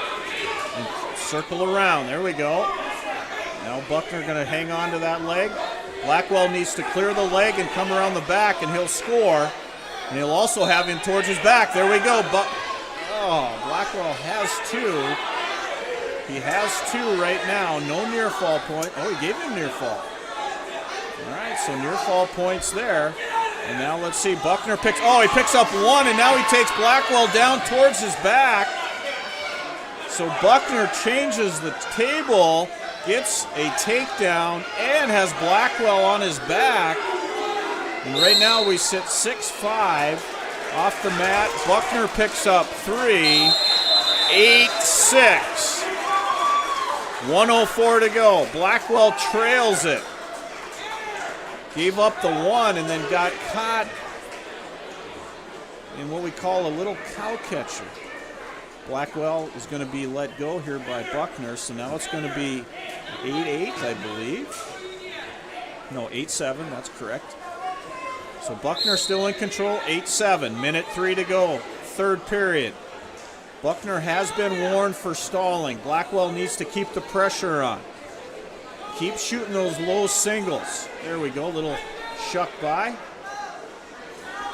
and circle around. There we go. Now Buckner going to hang on to that leg. Blackwell needs to clear the leg and come around the back, and he'll score. And he'll also have him towards his back. There we go. Blackwell has two. He has two right now. No near fall point. Oh, he gave him near fall. All right, so near fall points there. And now let's see. Buckner picks up one, and now he takes Blackwell down towards his back. So Buckner changes the table, gets a takedown, and has Blackwell on his back. And right now we sit 6-5 off the mat. Buckner picks up 3, 8-6. 1:04 to go. Blackwell trails it. Gave up the one and then got caught in what we call a little cow catcher. Blackwell is going to be let go here by Buckner, so now it's going to be 8-8, I believe. No, 8-7, that's correct. So Buckner still in control, 8-7, minute 3 to go, third period. Buckner has been warned for stalling. Blackwell needs to keep the pressure on. Keep shooting those low singles. There we go, little shuck by.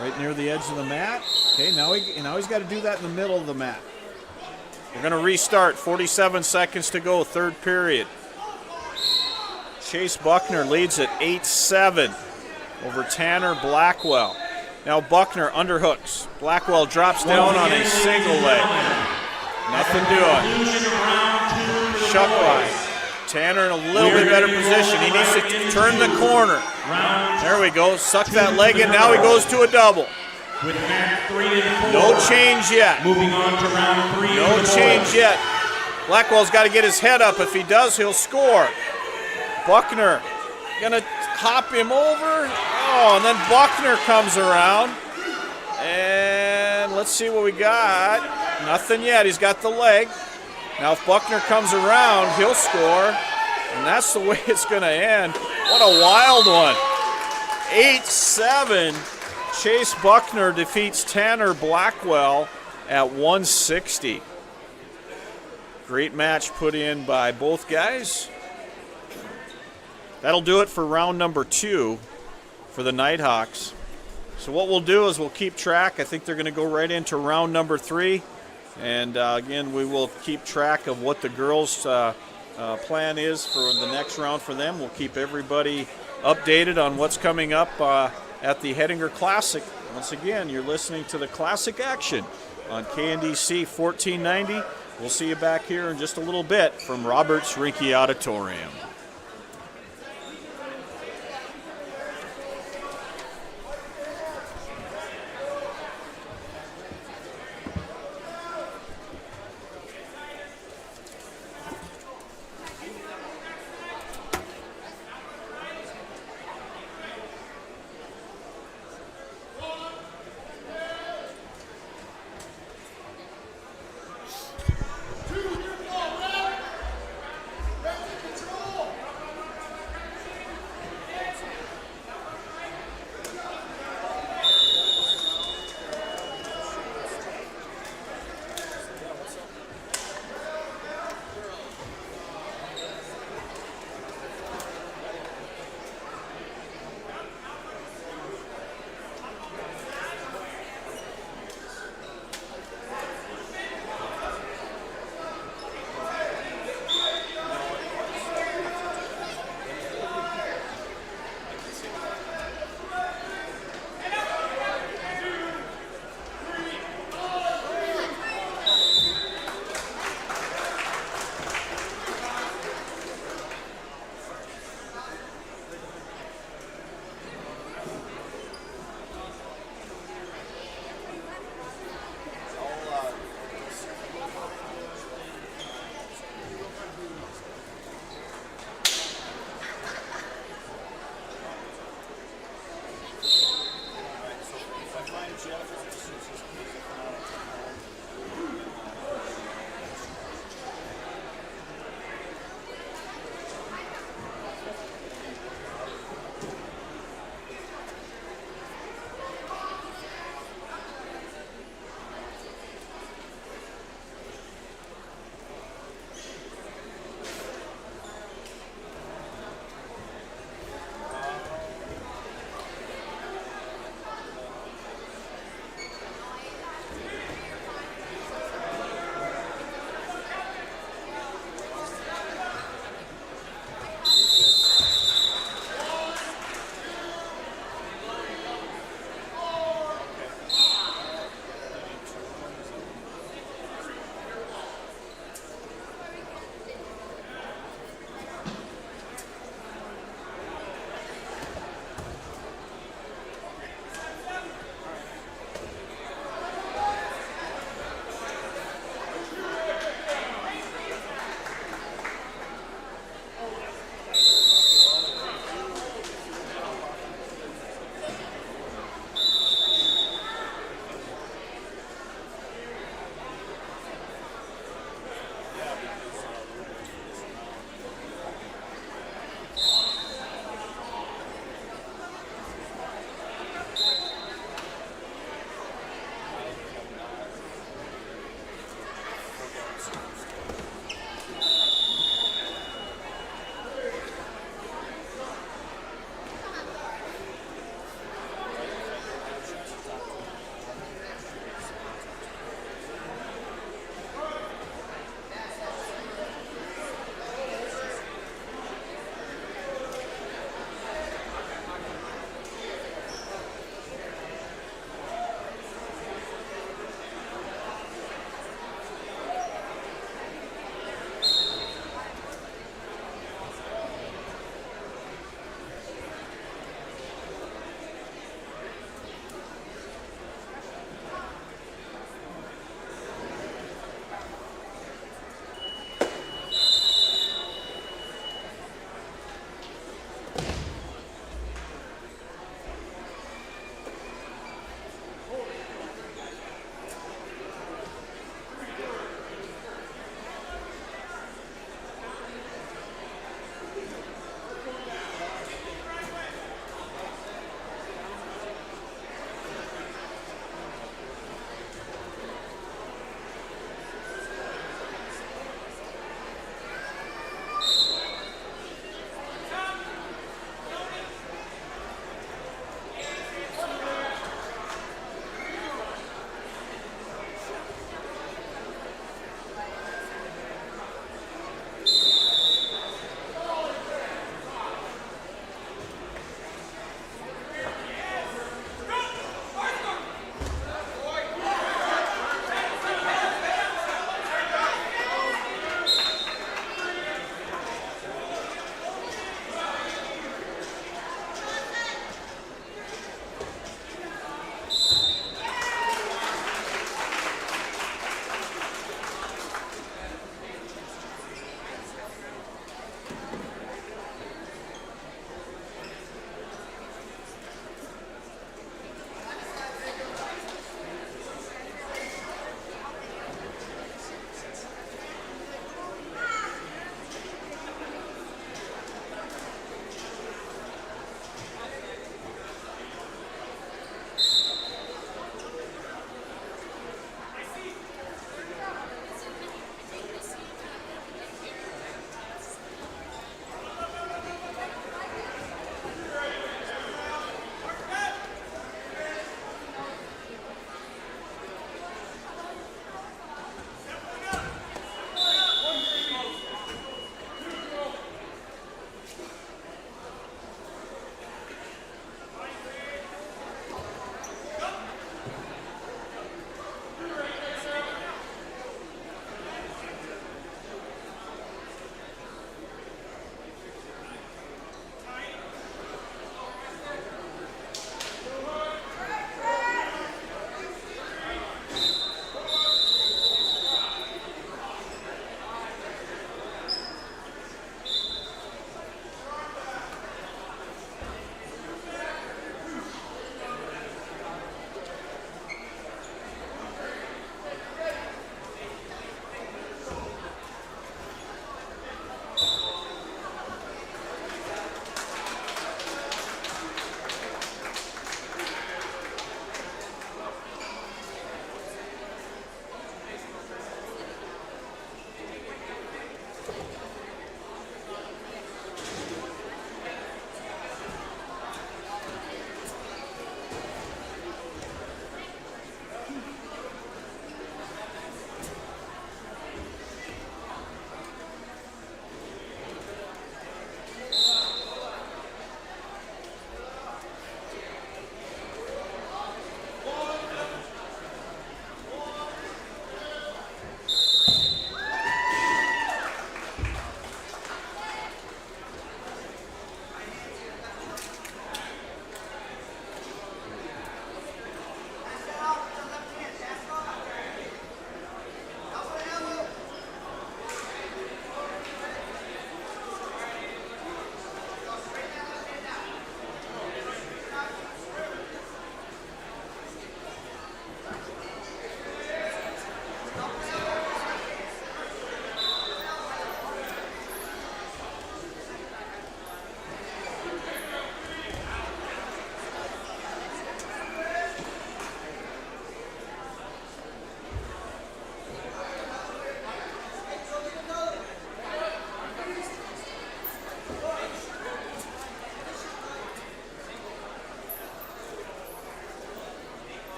Right near the edge of the mat. Okay, now he's got to do that in the middle of the mat. We're going to restart, 47 seconds to go, third period. Chase Buckner leads at 8-7 over Tanner Blackwell. Now Buckner underhooks. Blackwell drops down on a single leg. Nothing doing. Shuck by. Tanner in a little bit better position. He needs to turn the corner. There we go. Suck that leg in. Now he goes to a double. No change yet. Moving on to round 3. No change yet. Blackwell's got to get his head up. If he does, he'll score. Buckner gonna hop him over. Oh, and then Buckner comes around. And let's see what we got. Nothing yet. He's got the leg. Now if Buckner comes around, he'll score. And that's the way it's going to end. What a wild one. 8-7. Chase Buckner defeats Tanner Blackwell at 160. Great match put in by both guys. That'll do it for round number 2 for the Nighthawks. So what we'll do is we'll keep track. I think they're going to go right into round number 3. And again, we will keep track of what the girls' plan is for the next round for them. We'll keep everybody updated on what's coming up at the Hettinger Classic. Once again, you're listening to the Classic action on KNDC 1490. We'll see you back here in just a little bit from Roberts Rinke Auditorium.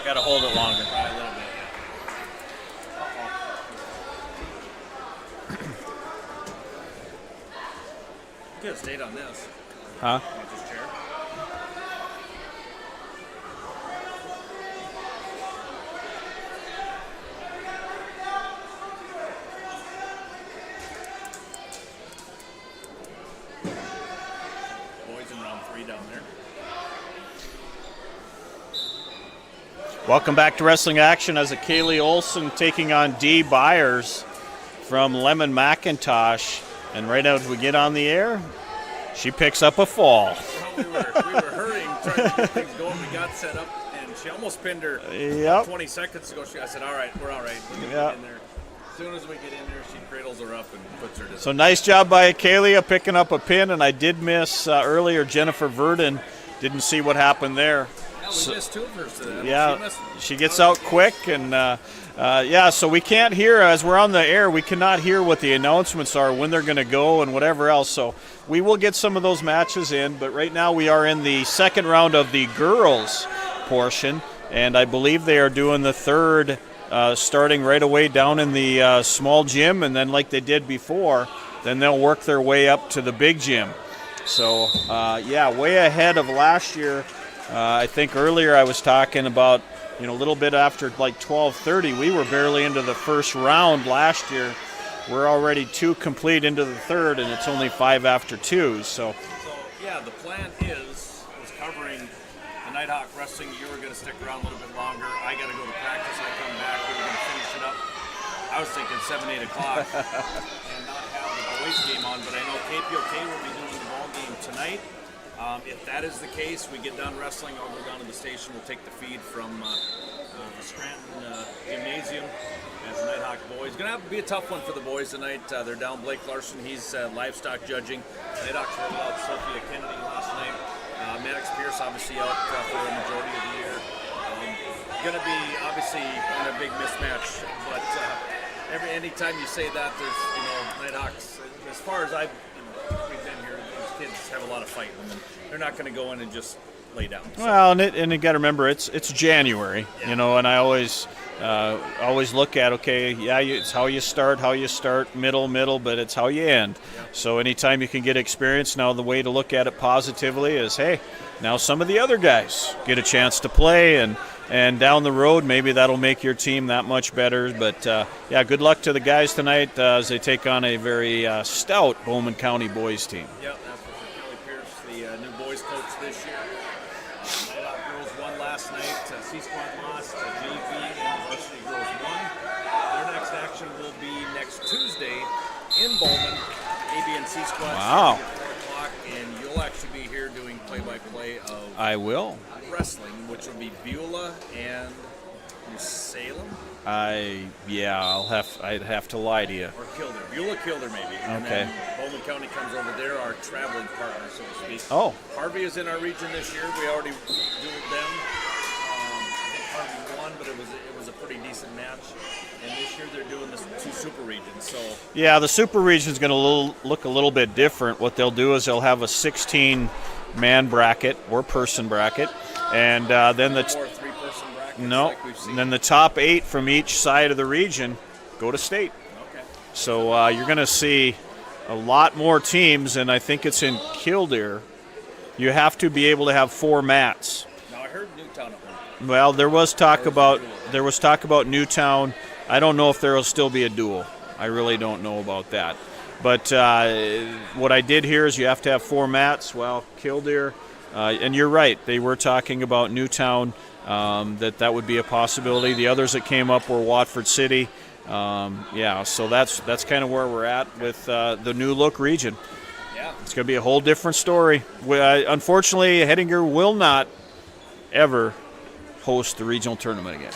Got to hold it longer. Try a little bit. Could have stayed on this. Huh? Like this chair. Boys in round 3 down there. Welcome back to Wrestling Action as a Kaylee Olson taking on Dee Byers from Lemon McIntosh. And right now as we get on the air, she picks up a fall. Well, we were hurrying, trying to get things going. We got set up, and she almost pinned her Yep. 20 seconds ago. I said, all right, we're all right. We're gonna get in there. As soon as we get in there, she cradles her up and puts her to So nice job by Kaylee picking up a pin, and I did miss earlier Jennifer Verdon. Didn't see what happened there. Yeah, we missed 2 of hers today. Yeah, she gets out quick, and so we can't hear, as we're on the air, we cannot hear what the announcements are, when they're going to go and whatever else. So we will get some of those matches in, but right now we are in the second round of the girls portion, and I believe they are doing the third starting right away down in the small gym, and then like they did before, then they'll work their way up to the big gym. So, way ahead of last year. I think earlier I was talking about, a little bit after like 12:30, we were barely into the first round last year. We're already 2 complete into the third, and it's only 5 after 2. So the plan was covering the Nighthawk Wrestling. You were going to stick around a little bit longer. I got to go to practice. I come back. We were going to finish it up. I was thinking 7, 8 o'clock and not have the boys game on, but I know KPOK will be doing the ball game tonight. If that is the case, we get done wrestling, I'll go down to the station. We'll take the feed from the Scranton Gymnasium as the Nighthawk boys. Going to have to be a tough one for the boys tonight. They're down Blake Larson. He's livestock judging. Nighthawks rolled out Sophia Kennedy last night. Maddox Pierce obviously out for the majority of the year. Going to be obviously in a big mismatch, but anytime you say that, there's Nighthawks. As far as we've been here, these kids have a lot of fight in them, and they're not going to go in and just lay down. So. Well, and you got to remember it's January, and I always look at it's how you start, middle, but it's how you end. Yeah. So anytime you can get experience, now the way to look at it positively is, hey, now some of the other guys get a chance to play, and down the road maybe that'll make your team that much better. But good luck to the guys tonight as they take on a very stout Bowman County boys team. Yep, that's for Kelly Pierce, the new boys coach this year. Nighthawk girls won last night. C-Squad lost. JV and varsity girls won. Their next action will be next Tuesday in Bowman. AB and C-Squad Wow. starting at 4 o'clock, and you'll actually be here doing play-by-play of I will. wrestling, which will be Beulah and New Salem I'd have to lie to you. or Kildare. Beulah, Kildare, maybe. And Okay. then Bowman County comes over there, our traveling partner, so to speak. Oh. Harvey is in our region this year. We already dueled them. I think Harvey won, but it was a pretty decent match. And this year they're doing this 2 super regions. So Yeah, the super region is going to look a little bit different. What they'll do is they'll have a 16-man bracket or person bracket, and then or 3-person brackets like we've seen. and then the top 8 from each side of the region go to state. Okay. So you're going to see a lot more teams, and I think it's in Kildare. You have to be able to have 4 mats. Now I heard Newtown at one. Well, there was talk about Newtown. I don't know if there will still be a duel. I really don't know about that. But what I did hear is you have to have 4 mats. Well, Killdeer, and you're right, they were talking about Newtown, that would be a possibility. The others that came up were Watford City. So that's kind of where we're at with the new look region. Yeah. It's going to be a whole different story. Unfortunately, Hettinger will not ever host the regional tournament again.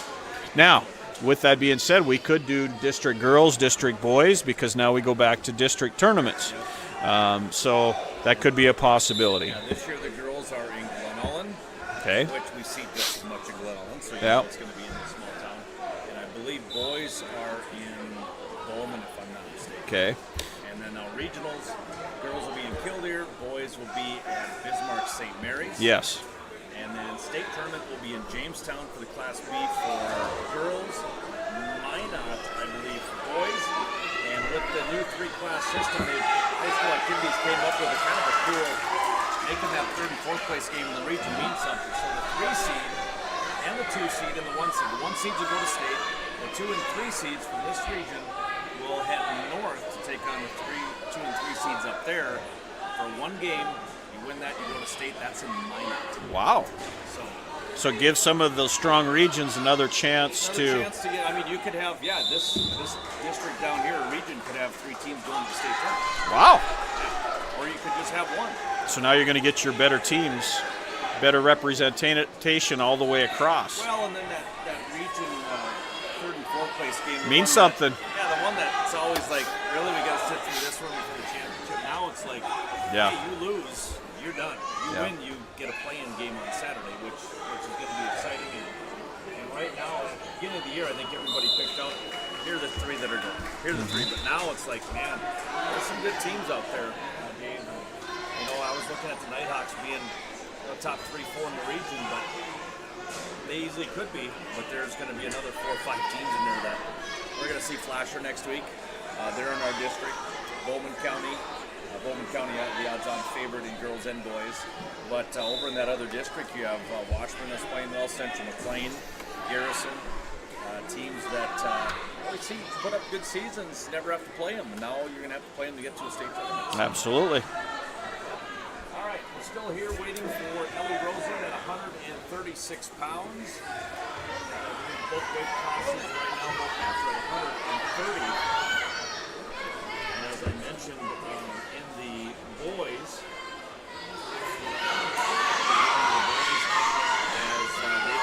Now, with that being said, we could do district girls, district boys, because now we go back to district tournaments. So that could be a possibility. Yeah, this year the girls are in Glen Ellen, Okay. which we see just as much in Glen Ellen, so Yeah. it's going to be in this small town. And I believe boys are in Bowman, if I'm not mistaken. Okay. And then regionals, girls will be in Killdeer, boys will be at Bismarck St. Mary's. Yes. And then state tournament will be in Jamestown for the Class B for girls, Minot, I believe, for boys. And with the new 3-class system, high school activities came up with a kind of a cool, making that 3rd and 4th place game in the region mean something. So the 3 seed and the 2 seed and the 1 seed. The 1 seeds will go to state. The 2 and 3 seeds from this region will head north to take on the 2 and 3 seeds up there for 1 game. You win that, you go to state. That's in Minot. Wow. So give some of those strong regions another chance to. Chance to get, I mean, you could have, this district down here, a region could have 3 teams going to the state tournament. Wow. Or you could just have 1. So now you're going to get your better teams, better representation all the way across. Well, and then that region 3rd and 4th place game Means something. The one that's always like, really, we got to sit through this one for the championship. Now it's like, Yeah. hey, you lose, you're done. You win, you get a play-in game on Saturday, which is going to be exciting. And right now, at the beginning of the year, I think everybody picked out, here are the 3 that are going. Here are the 3. But now it's like, man, there's some good teams out there, Dave. I was looking at the Nighthawks being top 3-4 in the region, but they easily could be. But there's going to be another 4 or 5 teams in there that we're going to see Flasher next week. They're in our district, Bowman County. Bowman County, the odds-on favorite in girls and boys. But over in that other district, you have Washburn that's playing well, Central McLean, Garrison, teams that we see put up good seasons, never have to play them. And now you're going to have to play them to get to a state tournament. Absolutely. All right, we're still here waiting for Ellie Rosen at 136 pounds. Both weight classes right now, both matches at 130. And as I mentioned, in the boys, as they've been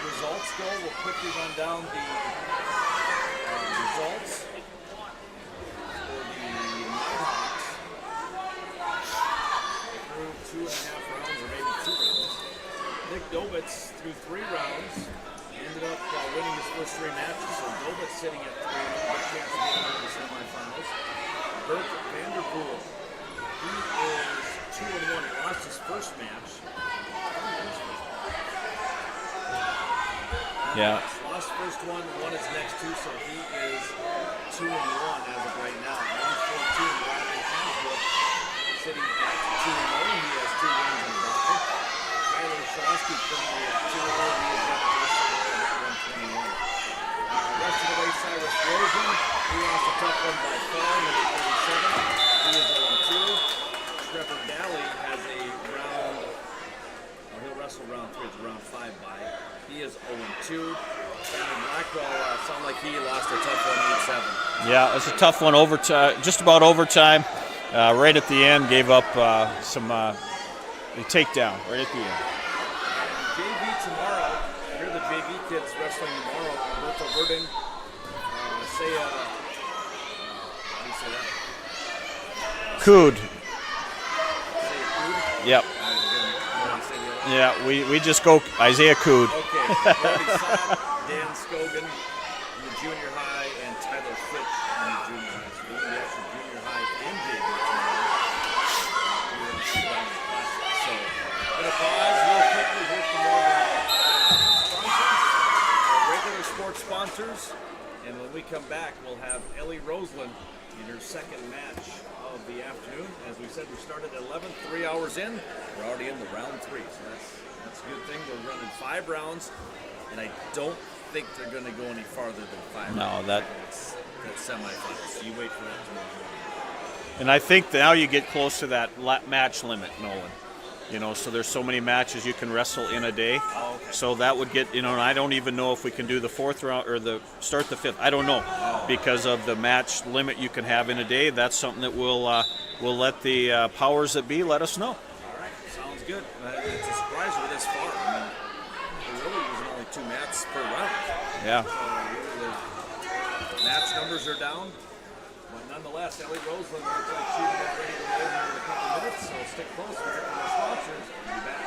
results go, we'll quickly run down the results for the Nighthawks through 2.5 rounds, or maybe 2 rounds. Nick Dobitz through 3 rounds ended up winning his first 3 matches. So Dobitz sitting at 3, no chance of getting into the semifinals. Bert Vanderpool, he is 2-1. He lost his first match. Yeah. Lost first one, won his next 2, so he is 2-1 as of right now. 1-4-2 in Rodney Hansbrook, sitting at 2-0. He has 2 wins in the bracket. Tyler Shosky currently at 2-0. He is up to the at 121. Rest of the way, Cyrus Rosen, he lost a tough one by 5 at 37. He is 0-2. Trevor Daly has a round, he'll wrestle round 3, it's round 5 by. He is 0-2. Brandon Blackwell sounded like he lost a tough one, 8-7. Yeah, it's a tough one, overtime, just about overtime. Right at the end, gave up some a takedown right at the end. JV tomorrow. Here are the JV kids wrestling tomorrow. Alberto Verding, how do you say that? Cood. Say Yep. Yeah, we just go Isaiah Cood. Okay, Brody Saab, Dan Scogan in the junior high, and Tyler Fitch in the junior high. So we're going to be actually junior high and JV tomorrow. Here in the Hettinger Classic. So I'm going to pause real quickly here for more sponsors, our regular sports sponsors. And when we come back, we'll have Ellie Roseland in her second match of the afternoon. afternoon. As we said, we started at 11, 3 hours in. We're already in the round 3, so that's a good thing. We're running 5 rounds, and I don't think they're going to go any farther than 5 rounds. That's semifinals. You wait for that tomorrow morning. And I think now you get close to that match limit, Nolan. You know, so there's so many matches you can wrestle in a day. Oh, okay. So that would get, and I don't even know if we can do the 4th round or start the 5th. I don't know because of the match limit you can have in a day. That's something that we'll let the powers that be let us know. All right, sounds good. It's a surprise we're this far. I mean, there really was only 2 mats per round. Yeah. The match numbers are down. But nonetheless, Ellie Roseland looks like she's about ready to go here in a couple minutes, so stick close. We're here from our sponsors. We'll be back.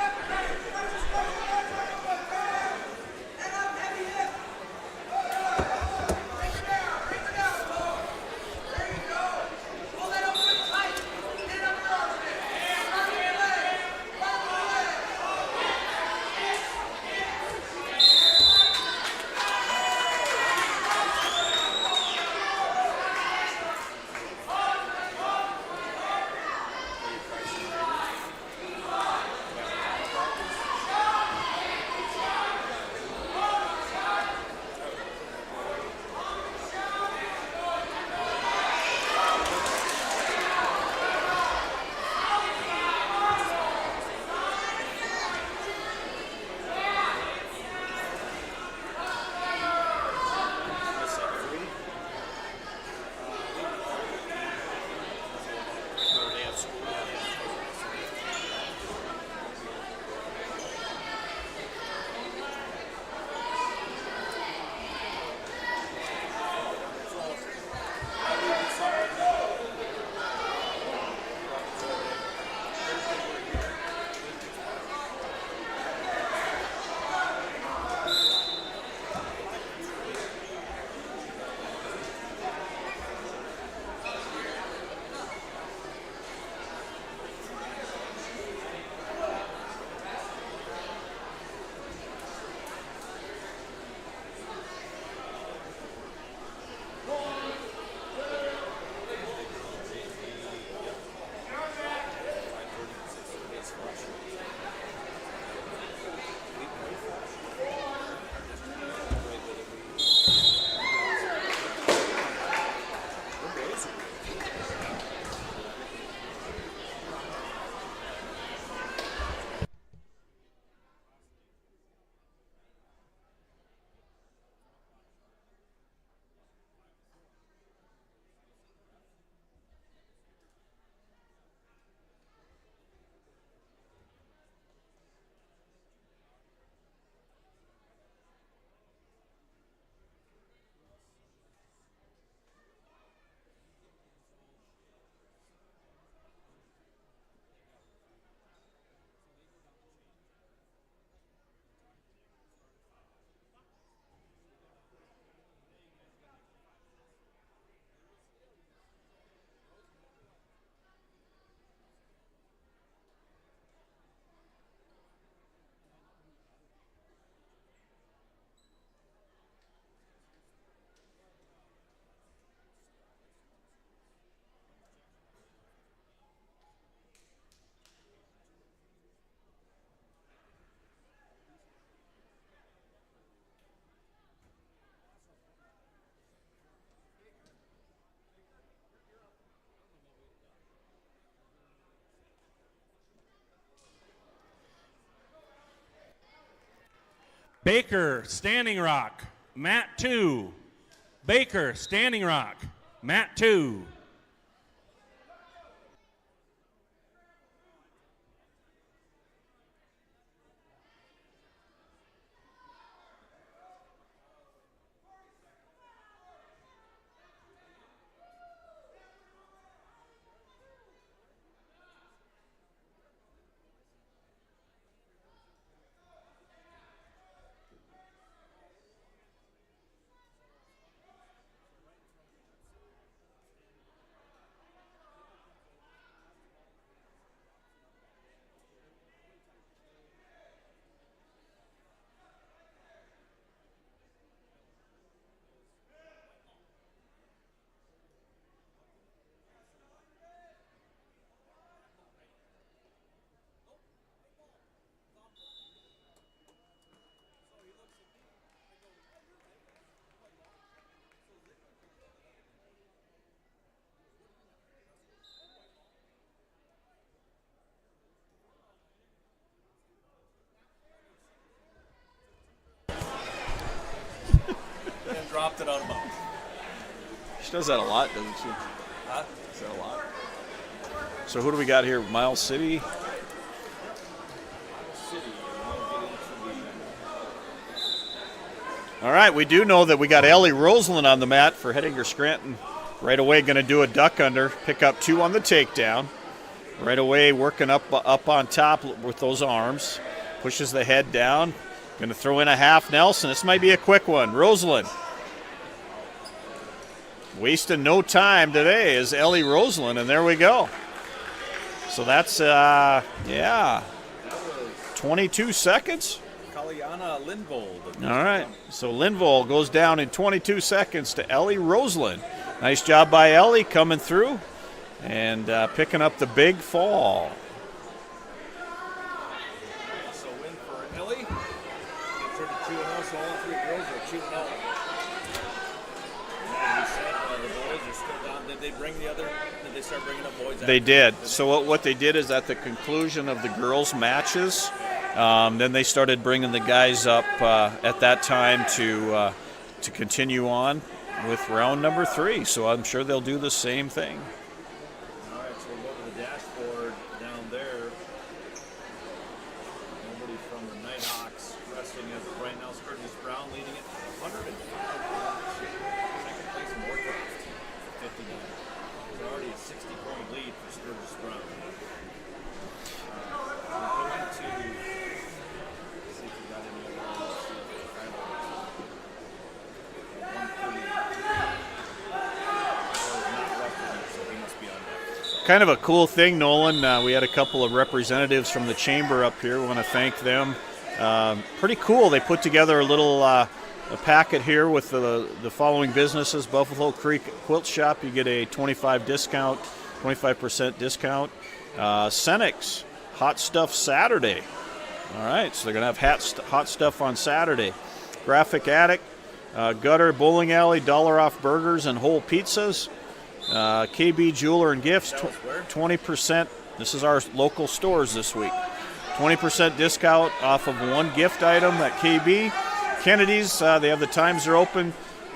Baker, Standing Rock, mat 2. Baker, Standing Rock, mat 2. She does that a lot, doesn't she? Huh? Does that a lot. So who do we got here? Miles City. All right, we do know that we got Ellie Roseland on the mat for Hettinger Scranton. Right away, going to do a duck under, pick up 2 on the takedown. Right away, working up on top with those arms. Pushes the head down. Going to throw in a half Nelson. This might be a quick one. Roseland. Wasting no time today is Ellie Roseland, and there we go. So that's, 22 seconds. Kalyana Lindvold. All right, so Lindvold goes down in 22 seconds to Ellie Roseland. Nice job by Ellie coming through and picking up the big fall. So win for Ellie. Gets her to 2-0, so all 3 girls are 2-0. As we said, the boys are still down. Did they start bringing up boys? They did. So what they did is at the conclusion of the girls' matches, then they started bringing the guys up at that time to continue on with round number 3. So I'm sure they'll do the same thing. All right, so we'll go to the dashboard down there. Nobody from the Nighthawks resting as of right now. Sturgis Brown leading it 105 points. Second place in Warcraft, 59. There's already a 60-point lead for Sturgis Brown. We're going to see if we got any other ones. 133. Kind of a cool thing, Nolan. We had a couple of representatives from the chamber up here. We want to thank them. Pretty cool. They put together a little a packet here with the following businesses. Buffalo Creek Quilt Shop, you get a 25% discount. Senex, Hot Stuff Saturday. All right, so they're going to have hot stuff on Saturday. Graphic Attic, Gutter, Bowling Alley, $1 off burgers and whole pizzas. KB Jeweler and Gifts, 20%. This is our local stores this week. 20% discount off of 1 gift item at KB. Kennedy's, they have the times they're open.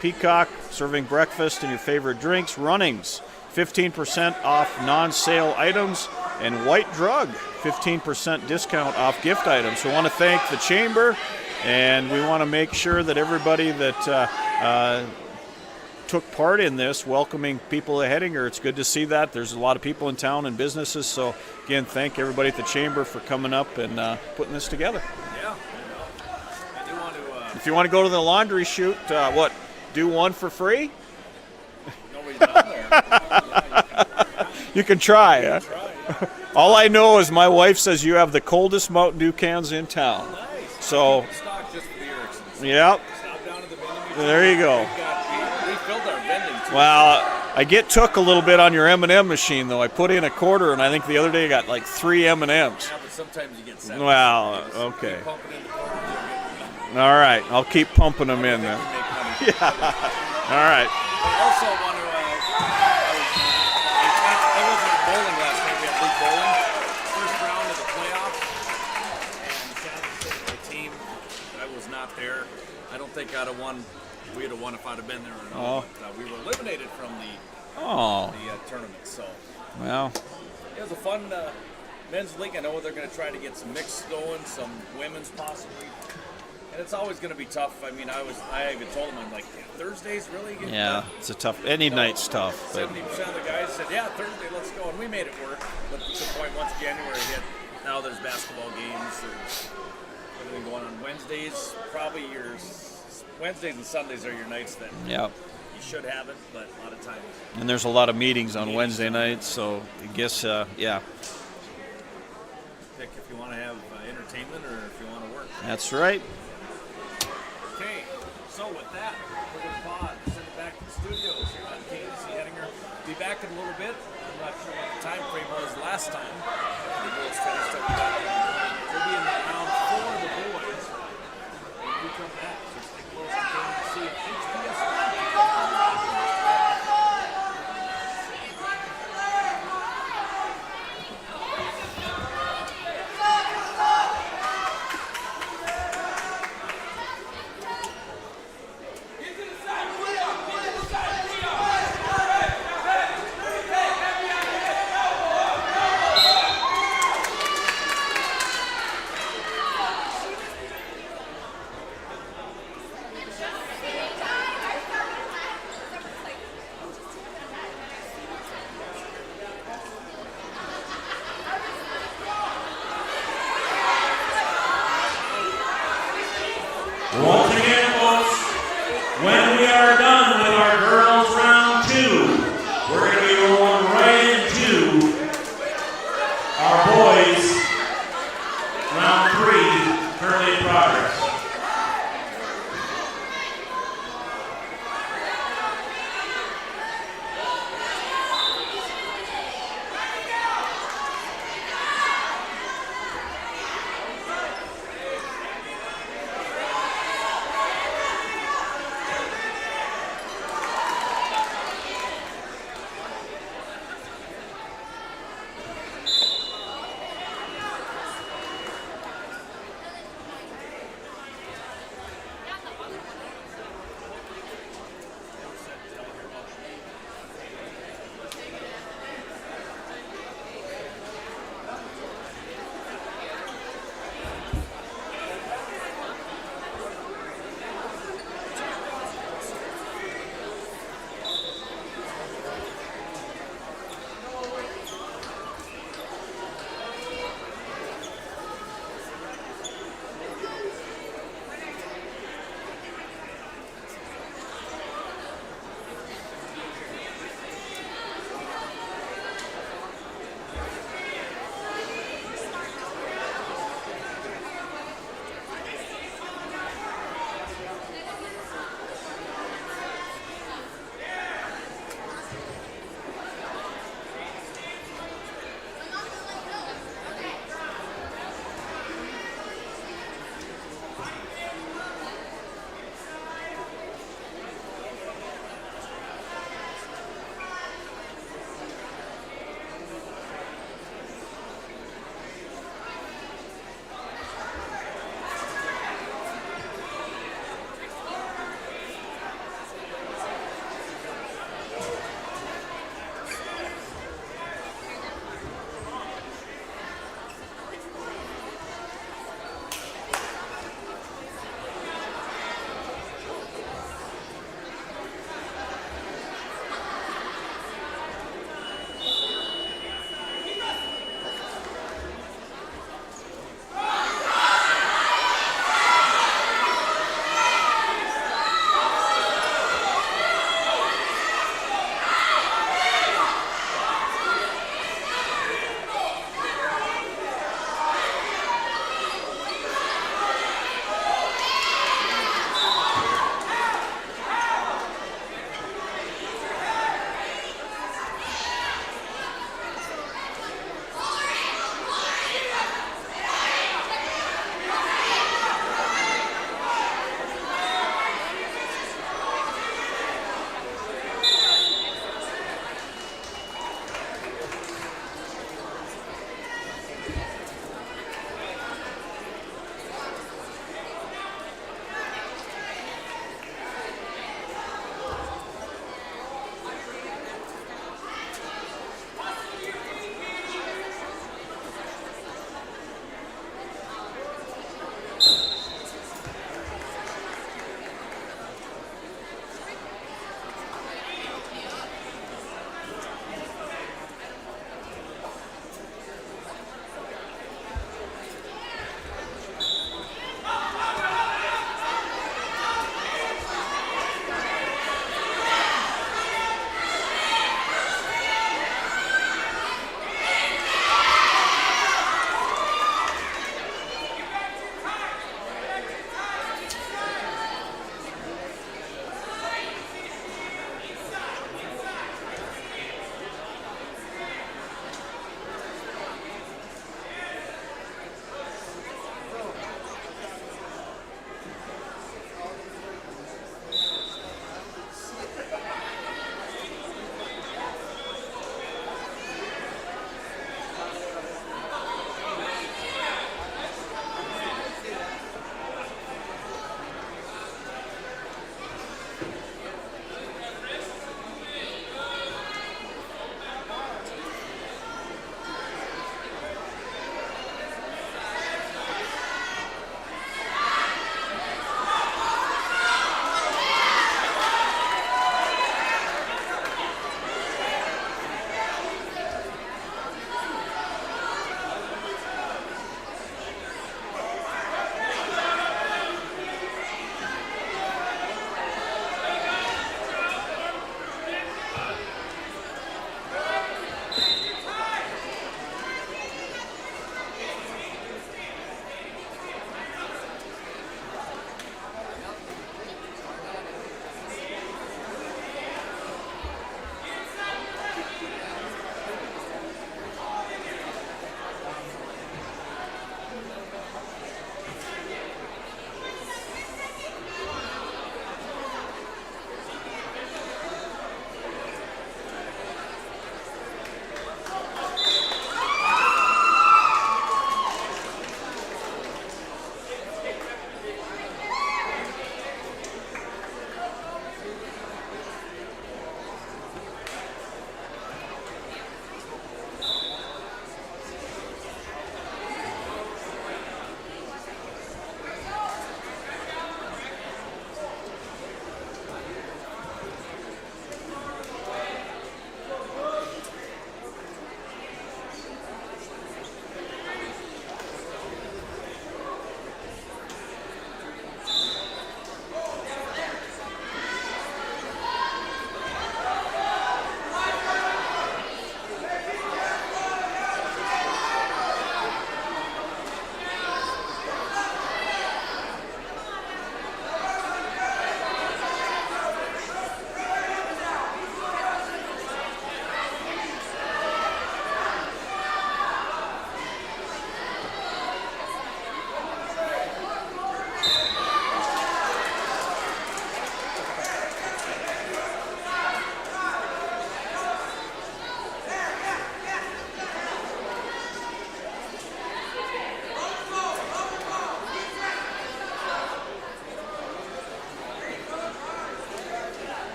Peacock, serving breakfast and your favorite drinks. Runnings, 15% off non-sale items. And White Drug, 15% discount off gift items. So we want to thank the chamber, and we want to make sure that everybody that took part in this, welcoming people to Hettinger. It's good to see that. There's a lot of people in town and businesses. So, again, thank everybody at the chamber for coming up and putting this together. Yeah. I do want to... If you want to go to the laundry shoot, do 1 for free? Nobody's down there. You can try. Huh? All I know is my wife says you have the coldest Mountain Dew cans in town. Nice. So, Stock just for the Ericksons. yep. Stop down at the vending. There you go. We filled our vending too. Well, I get took a little bit on your M&M machine, though. I put in a quarter, and I think the other day I got like 3 M&Ms. Yeah, but sometimes you get 7. Well, okay. Keep pumping in the quarters, you'll get All right. I'll keep pumping them in then. make money. Yeah. All right. I also want to. I wasn't at bowling last night. We had league bowling, first round of the playoffs, and sad to say my team, I was not there. I don't think I'd have won. We'd have won if I'd have been there or not. But we were eliminated from the tournament. So Well, it was a fun men's league. I know they're going to try to get some mixed going, some women's possibly. And it's always going to be tough. I mean, I even told them, I'm like, Thursdays really? yeah, it's a tough. Any night's tough. But 70% of the guys said, yeah, Thursday, let's go. And we made it work. But to the point, once January hit, now there's basketball games. There's everything going on. Wednesdays, probably Wednesdays and Sundays are your nights that yeah, you should have it, but a lot of times. and there's a lot of meetings on Wednesday nights, so I guess yeah, Pick if you want to have entertainment or if you want to work. that's right. Okay, so with that, we're going to pause, send it back to the studios here on KDC Hettinger. Be back in a little bit. I'm not sure what the time frame was last time. The girls finished up. We'll be in round 4 of the boys. When we come back, so stay close to KDC at HPS.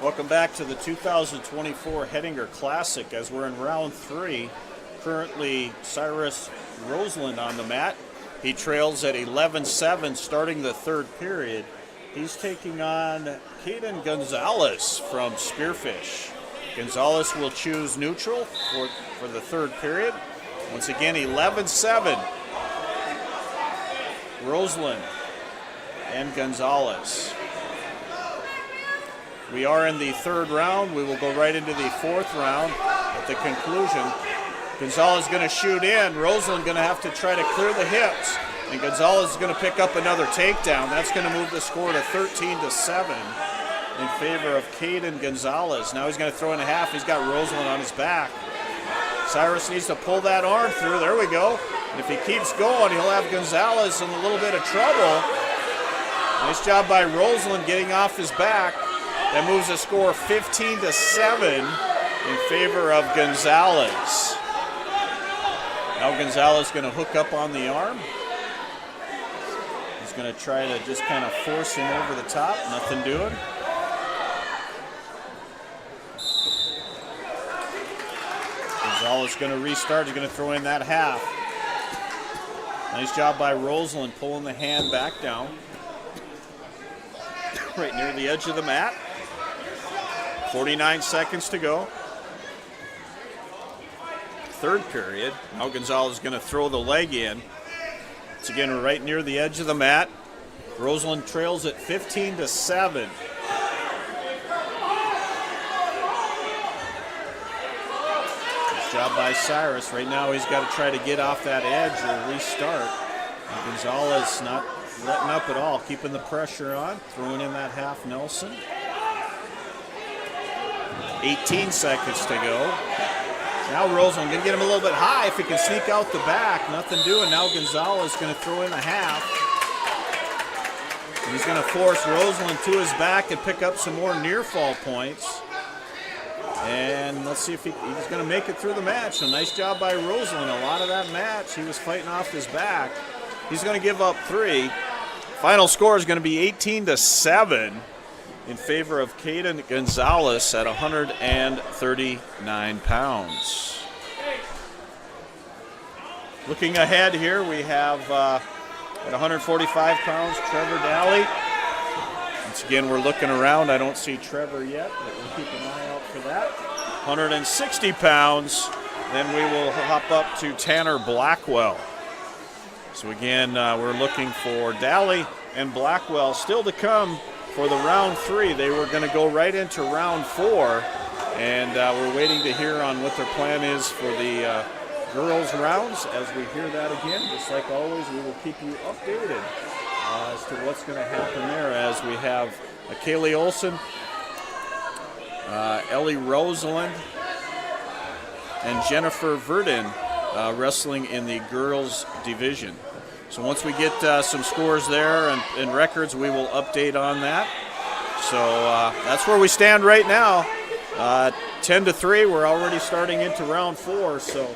Welcome back to the 2024 Hettinger Classic as we're in round 3. Currently Cyrus Roseland on the mat. He trails at 11-7 starting the third period. He's taking on Caden Gonzalez from Spearfish. Gonzalez will choose neutral for the third period. Once again, 11-7. Roseland and Gonzalez. We are in the third round. We will go right into the fourth round at the conclusion. Gonzalez is going to shoot in. Roseland going to have to try to clear the hips. And Gonzalez is going to pick up another takedown. That's going to move the score to 13-7 in favor of Caden Gonzalez. Now he's going to throw in a half. He's got Roseland on his back. Cyrus needs to pull that arm through. There we go. And if he keeps going, he'll have Gonzalez in a little bit of trouble. Nice job by Roseland getting off his back. That moves the score 15-7 in favor of Gonzalez. Now Gonzalez going to hook up on the arm. He's going to try to just kind of force him over the top. Nothing doing. Gonzalez going to restart. He's going to throw in that half. Nice job by Roseland pulling the hand back down. Right near the edge of the mat. 49 seconds to go. Third period. Now Gonzalez is going to throw the leg in. Once again, we're right near the edge of the mat. Roseland trails at 15-7. Nice job by Cyrus. Right now he's got to try to get off that edge or restart. And Gonzalez not letting up at all, keeping the pressure on, throwing in that half Nelson. 18 seconds to go. Now Roseland going to get him a little bit high if he can sneak out the back. Nothing doing. Now Gonzalez going to throw in a half. And he's going to force Roseland to his back and pick up some more near fall points. And let's see if he's going to make it through the match. So nice job by Roseland. A lot of that match, he was fighting off his back. He's going to give up 3. Final score is going to be 18-7 in favor of Caden Gonzalez at 139 pounds. Looking ahead here, we have at 145 pounds, Trevor Daly. Once again, we're looking around. I don't see Trevor yet, but we'll keep an eye out for that. 160 pounds, then we will hop up to Tanner Blackwell. So again, we're looking for Daly and Blackwell still to come for the round 3. They were going to go right into round 4, and we're waiting to hear on what their plan is for the girls' rounds. As we hear that again, just like always, we will keep you updated as to what's going to happen there, as we have Kaylee Olson, Ellie Roseland, and Jennifer Verdin wrestling in the girls' division. So once we get some scores there and records, we will update on that. So that's where we stand right now. 10-3, we're already starting into round 4. So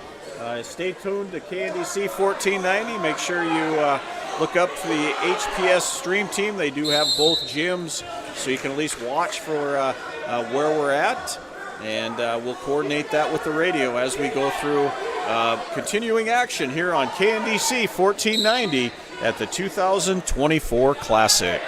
stay tuned to KNDC 1490. Make sure you look up for the HPS stream team. They do have both gyms, so you can at least watch for where we're at. And we'll coordinate that with the radio as we go through continuing action here on KNDC 1490 at the 2024 Classic.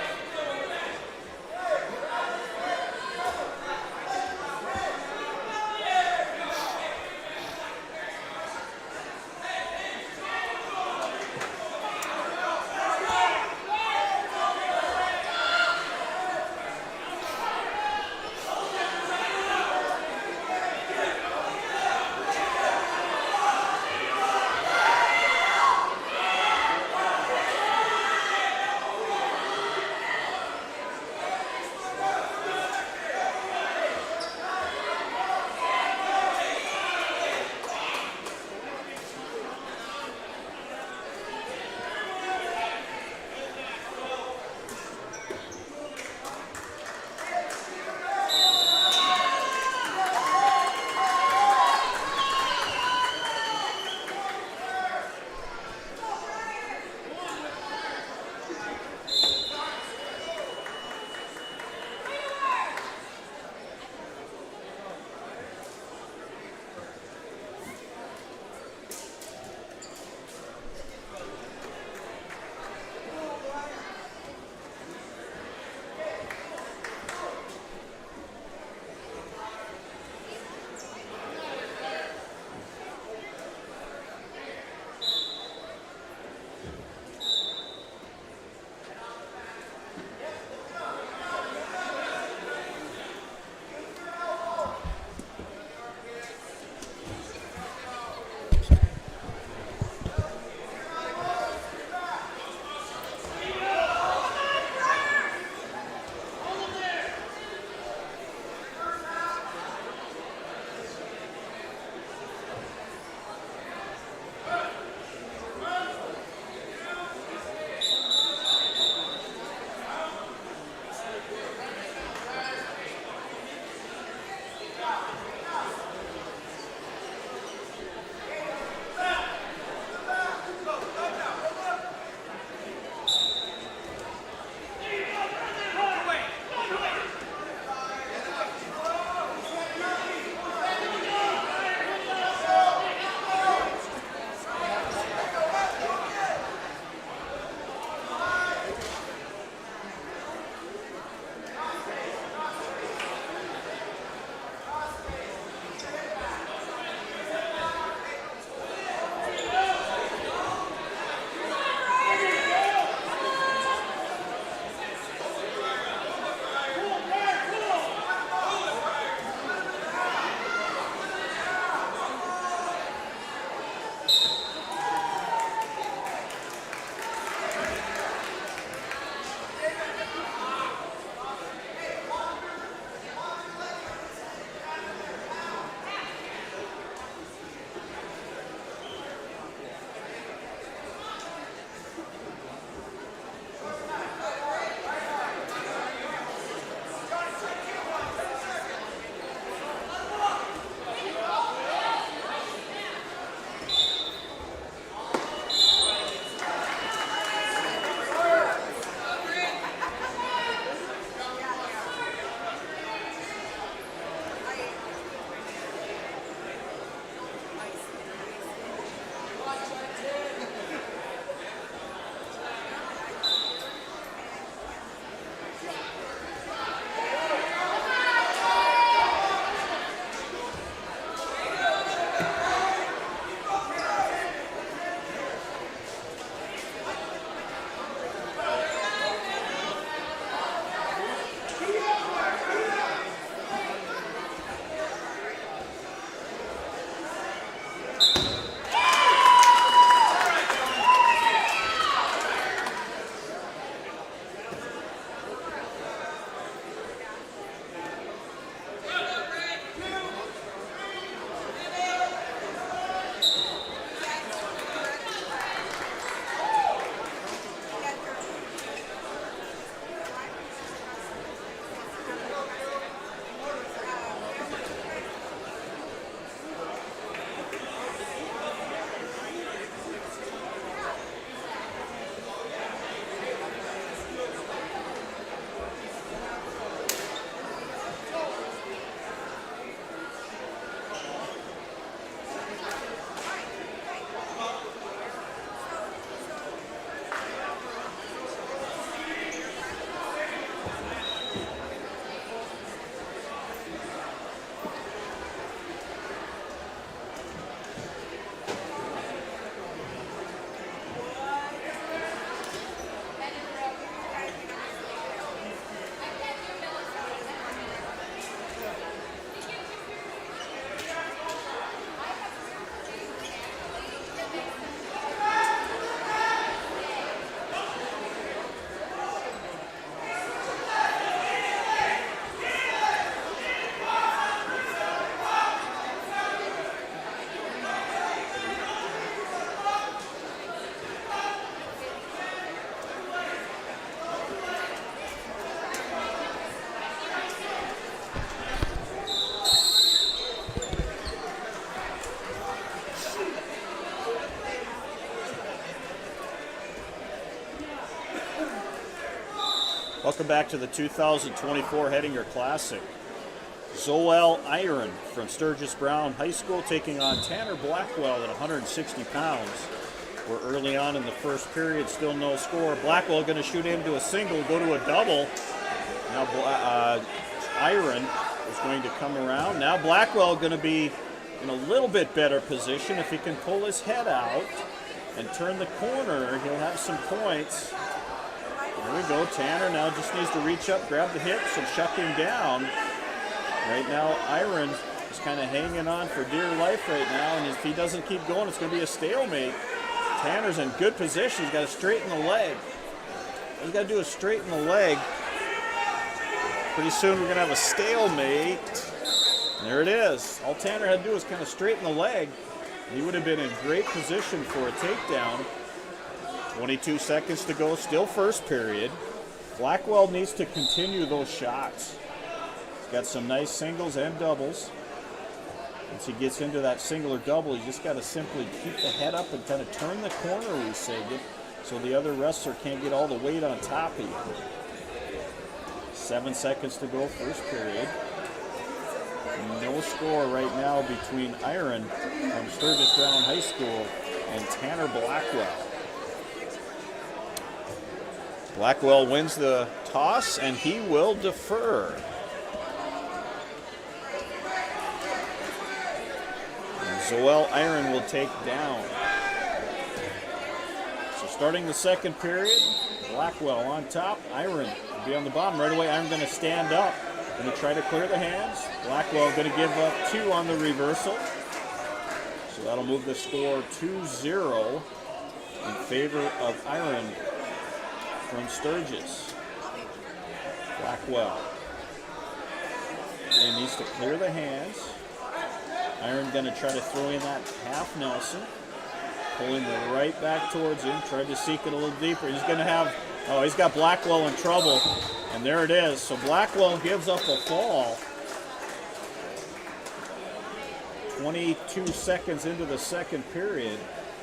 back to the 2024 Hettinger Classic. Zoel Iron from Sturgis Brown High School taking on Tanner Blackwell at 160 pounds. We're early on in the first period, still no score. Blackwell going to shoot into a single, go to a double. Now Iron is going to come around. Now Blackwell going to be in a little bit better position. If he can pull his head out and turn the corner, he'll have some points. There we go. Tanner now just needs to reach up, grab the hips, and shut him down. Right now, Iron is kind of hanging on for dear life right now, and if he doesn't keep going, it's going to be a stalemate. Tanner's in good position. He's got to straighten the leg. All he's got to do is straighten the leg. Pretty soon we're going to have a stalemate. There it is. All Tanner had to do was kind of straighten the leg. He would have been in great position for a takedown. 22 seconds to go, still first period. Blackwell needs to continue those shots. He's got some nice singles and doubles. Once he gets into that single or double, you just got to simply keep the head up and kind of turn the corner, we say, so the other wrestler can't get all the weight on top of you. 7 seconds to go, first period. No score right now between Iron from Sturgis Brown High School and Tanner Blackwell. Blackwell wins the toss, and he will defer. And Zoel Iron will take down. So starting the second period, Blackwell on top, Iron will be on the bottom. Right away, Iron going to stand up. Going to try to clear the hands. Blackwell going to give up 2 on the reversal. So that'll move the score 2-0 in favor of Iron from Sturgis. Blackwell. He needs to clear the hands. Iron going to try to throw in that half Nelson. Pulling the right back towards him. Tried to seek it a little deeper. He's going to have, he's got Blackwell in trouble. And there it is. So Blackwell gives up a fall. 22 seconds into the second period.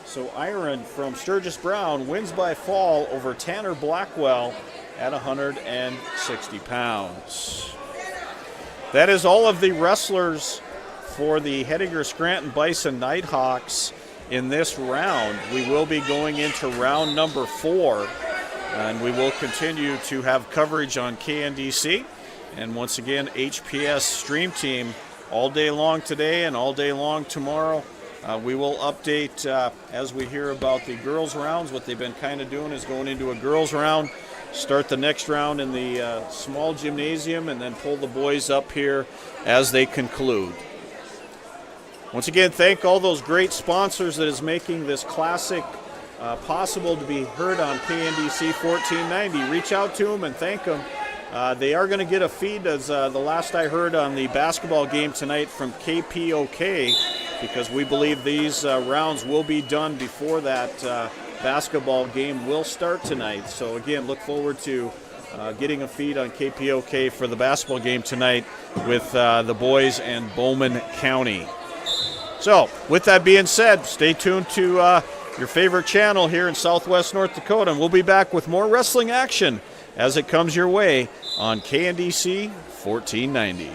So Iron from Sturgis Brown wins by fall over Tanner Blackwell at 160 pounds. That is all of the wrestlers for the Hettinger Scranton Bison Nighthawks in this round. We will be going into round number 4. And we will continue to have coverage on KNDC. And once again, HPS Stream Team all day long today and all day long tomorrow. We will update as we hear about the girls' rounds. What they've been kind of doing is going into a girls' round, start the next round in the small gymnasium, and then pull the boys up here as they conclude. Once again, thank all those great sponsors that is making this classic possible to be heard on KNDC 1490. Reach out to them and thank them. They are going to get a feed, as the last I heard, on the basketball game tonight from KPOK, because we believe these rounds will be done before that basketball game will start tonight. So again, look forward to getting a feed on KPOK for the basketball game tonight with the boys and Bowman County. So with that being said, stay tuned to your favorite channel here in Southwest North Dakota, and we'll be back with more wrestling action as it comes your way on KNDC 1490.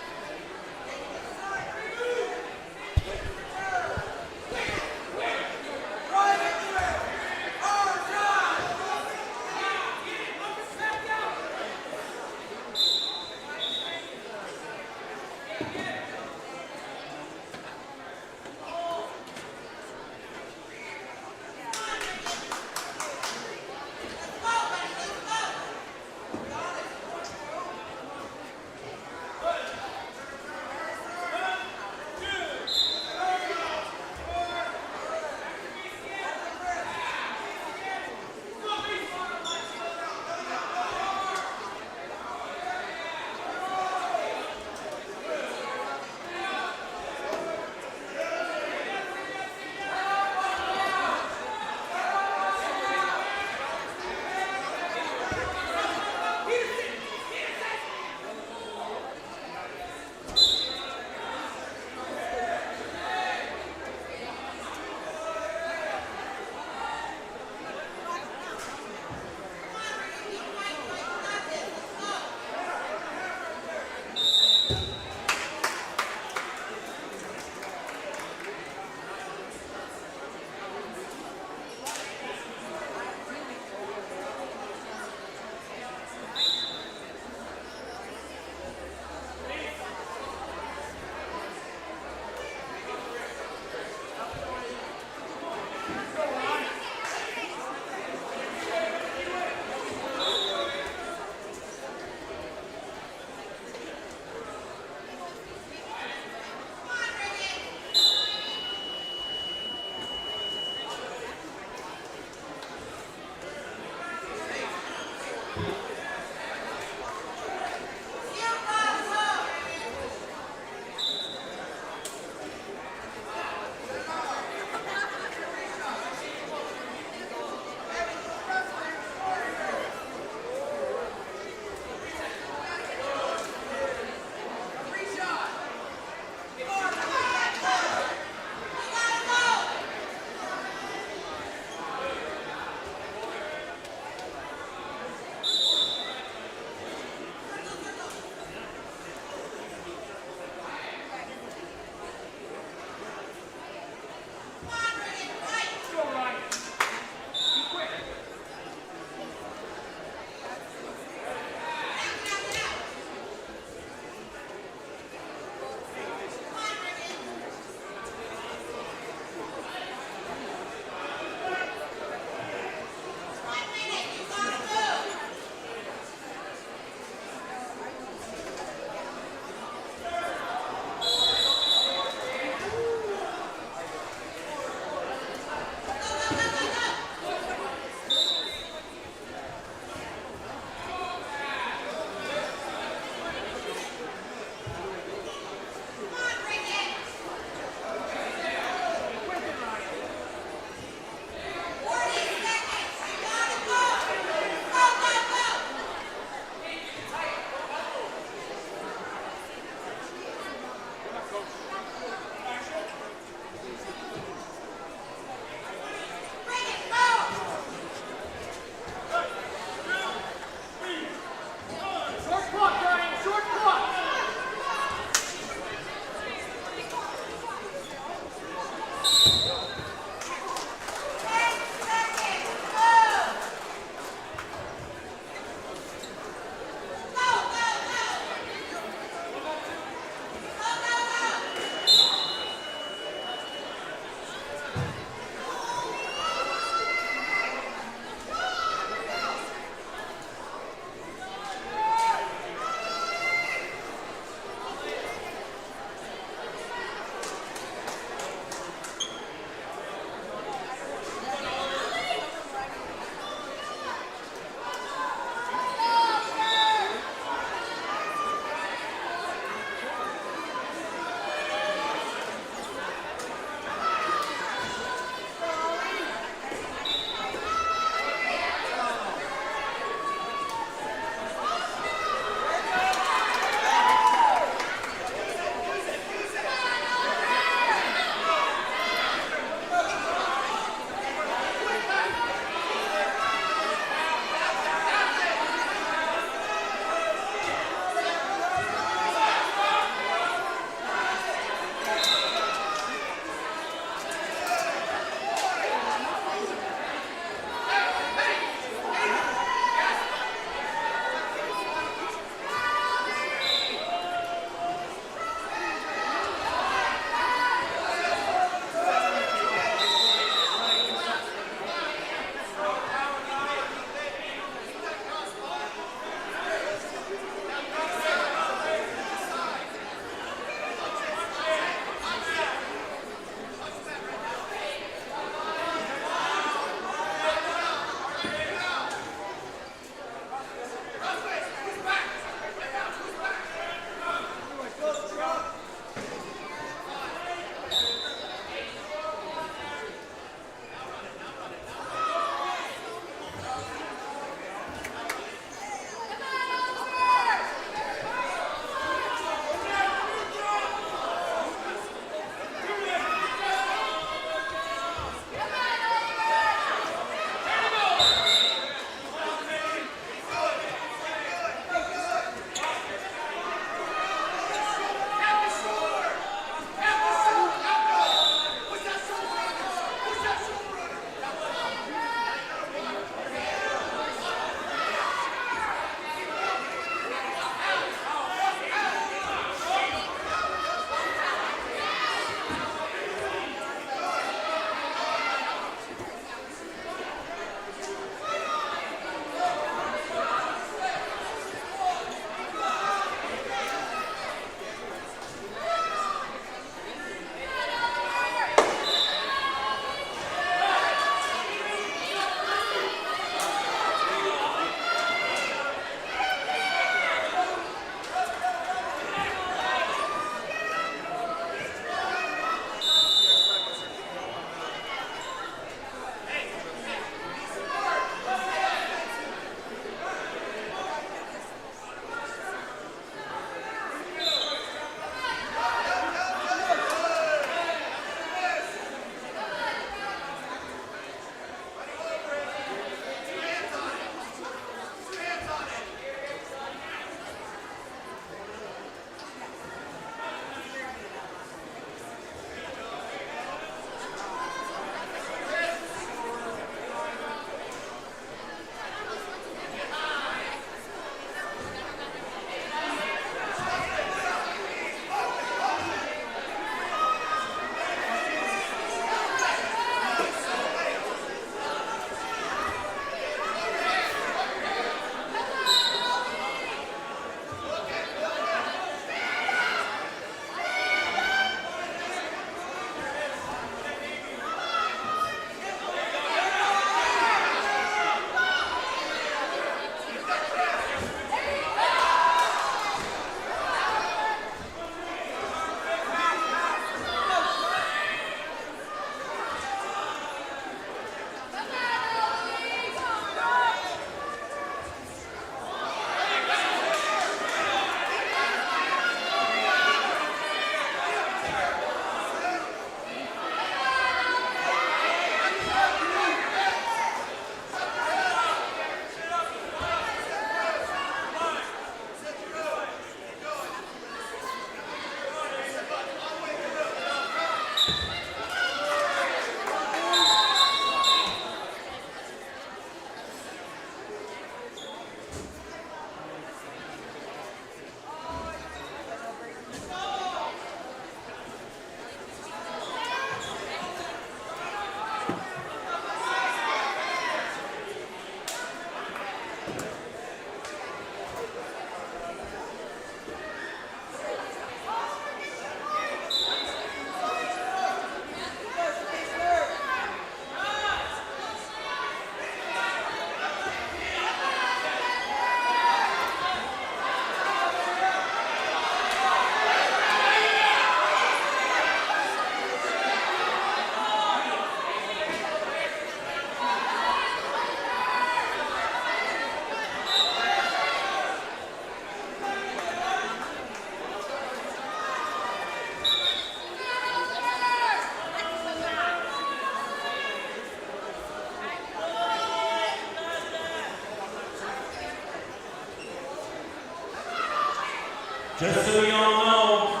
Just so you all know,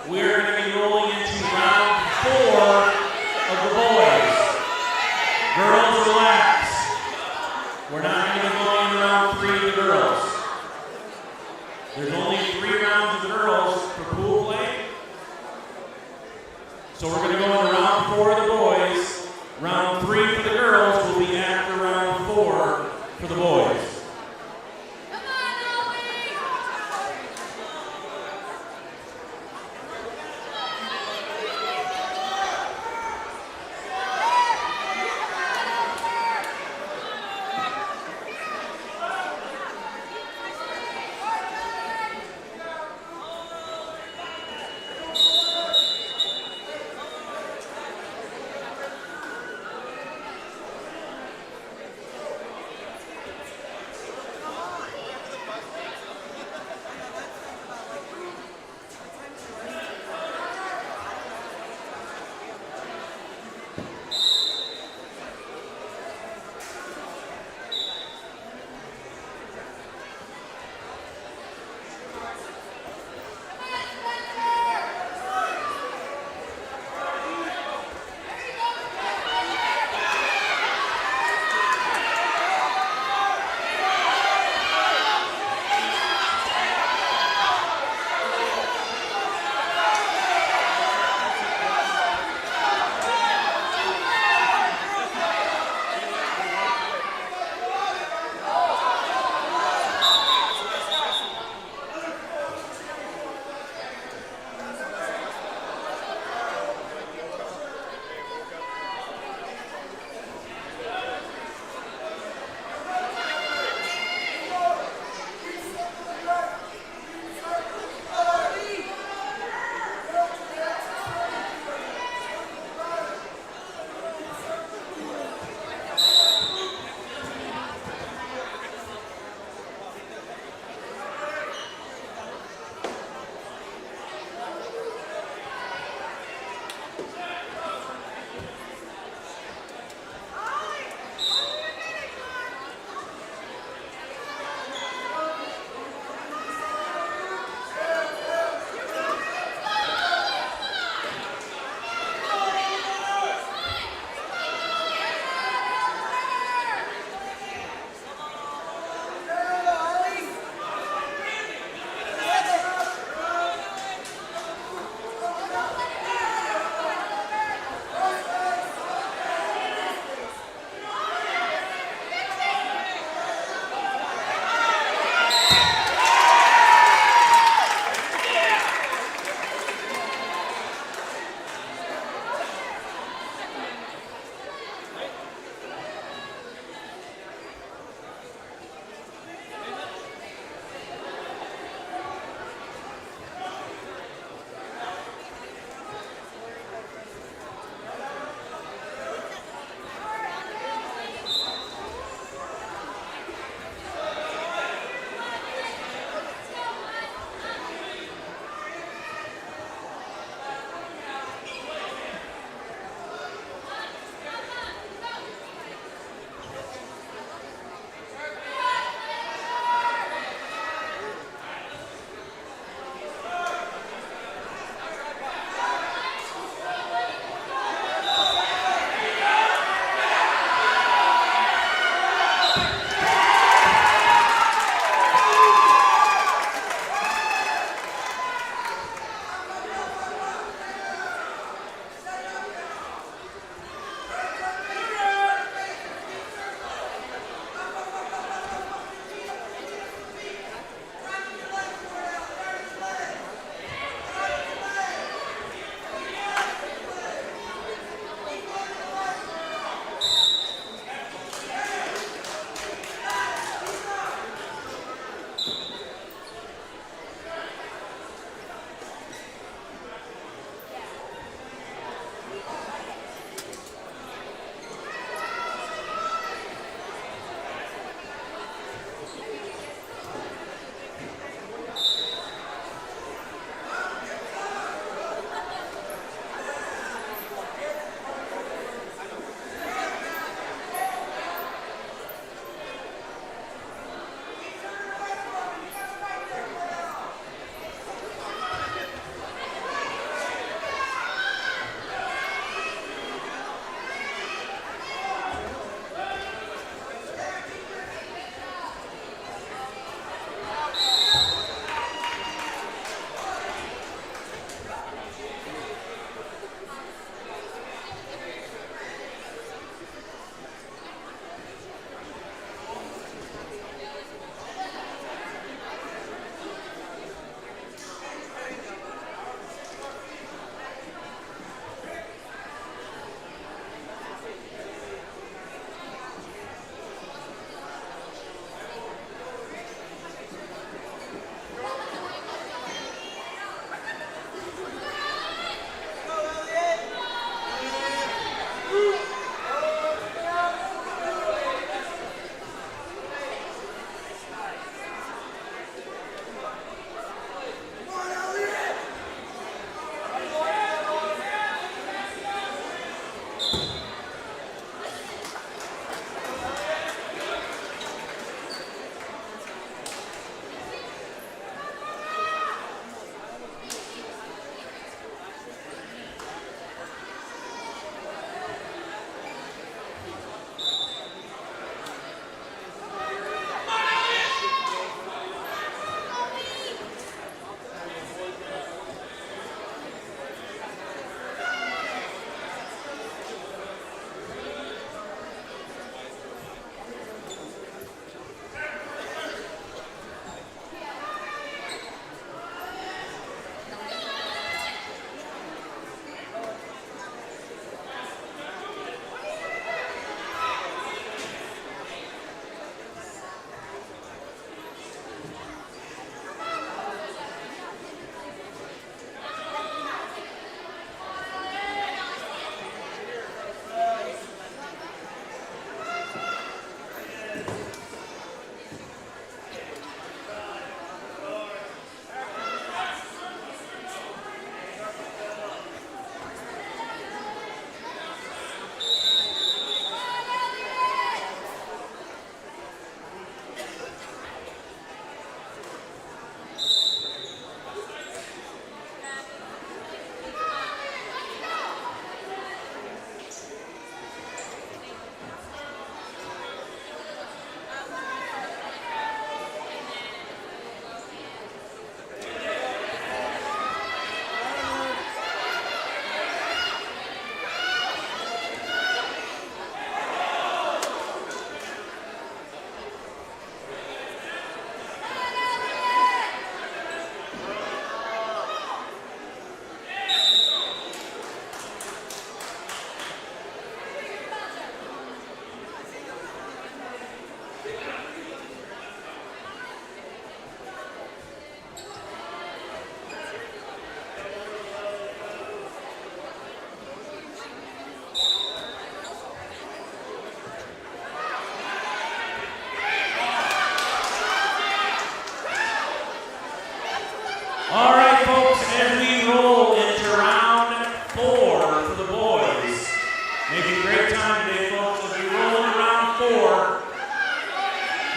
we're going to be rolling into round 4 of the boys. Girls, relax. We're not going to be going into round 3 of the girls. There's only 3 rounds of the girls for pool play. So we're going to go into round 4 of the boys. Round 3 for the girls will be after round 4 for the boys.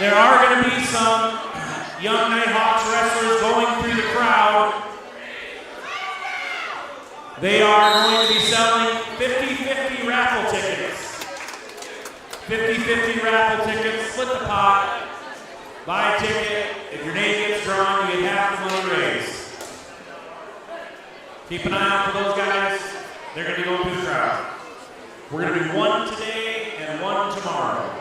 There are going to be some young Nighthawks wrestlers going through the crowd. They are going to be selling 50-50 raffle tickets. 50-50 raffle tickets, split the pot, buy a ticket. If your name gets drawn, you get half the money raised. Keep an eye out for those guys. They're going to be going through the crowd. We're going to do one today and one tomorrow.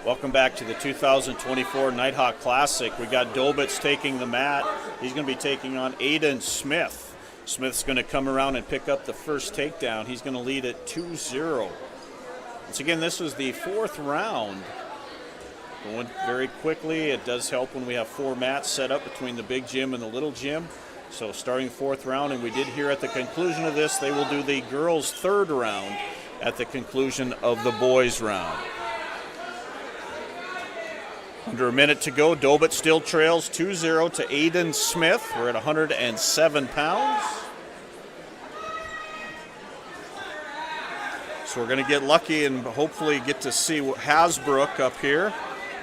Welcome back to the 2024 Nighthawk Classic. We got Dobitz taking the mat. He's going to be taking on Aiden Smith. Smith's going to come around and pick up the first takedown. He's going to lead it 2-0. Once again, this was the fourth round. Going very quickly. It does help when we have four mats set up between the big gym and the little gym. So starting the fourth round, and we did hear at the conclusion of this, they will do the girls' third round at the conclusion of the boys' round. Under a minute to go. Dobitz still trails 2-0 to Aiden Smith. We're at 107 pounds. So we're going to get lucky and hopefully get to see Hasbrook up here.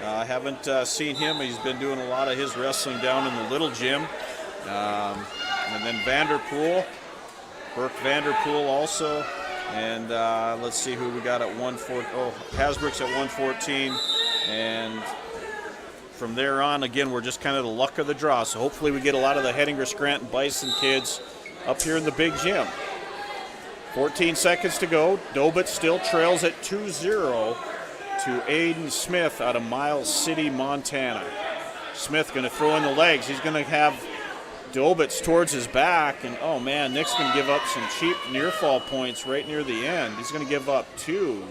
I haven't seen him. He's been doing a lot of his wrestling down in the little gym. And then Vanderpool. Burke Vanderpool also. And let's see who we got at 114. Oh, Hasbrook's at 114. And from there on, again, we're just kind of the luck of the draw. So hopefully we get a lot of the Hettinger Scranton Bison kids up here in the big gym. 14 seconds to go. Dobitz still trails at 2-0 to Aiden Smith out of Miles City, Montana. Smith going to throw in the legs. He's going to have Dobitz towards his back. And, oh, man, Nick's going to give up some cheap near fall points right near the end. He's going to give up 2.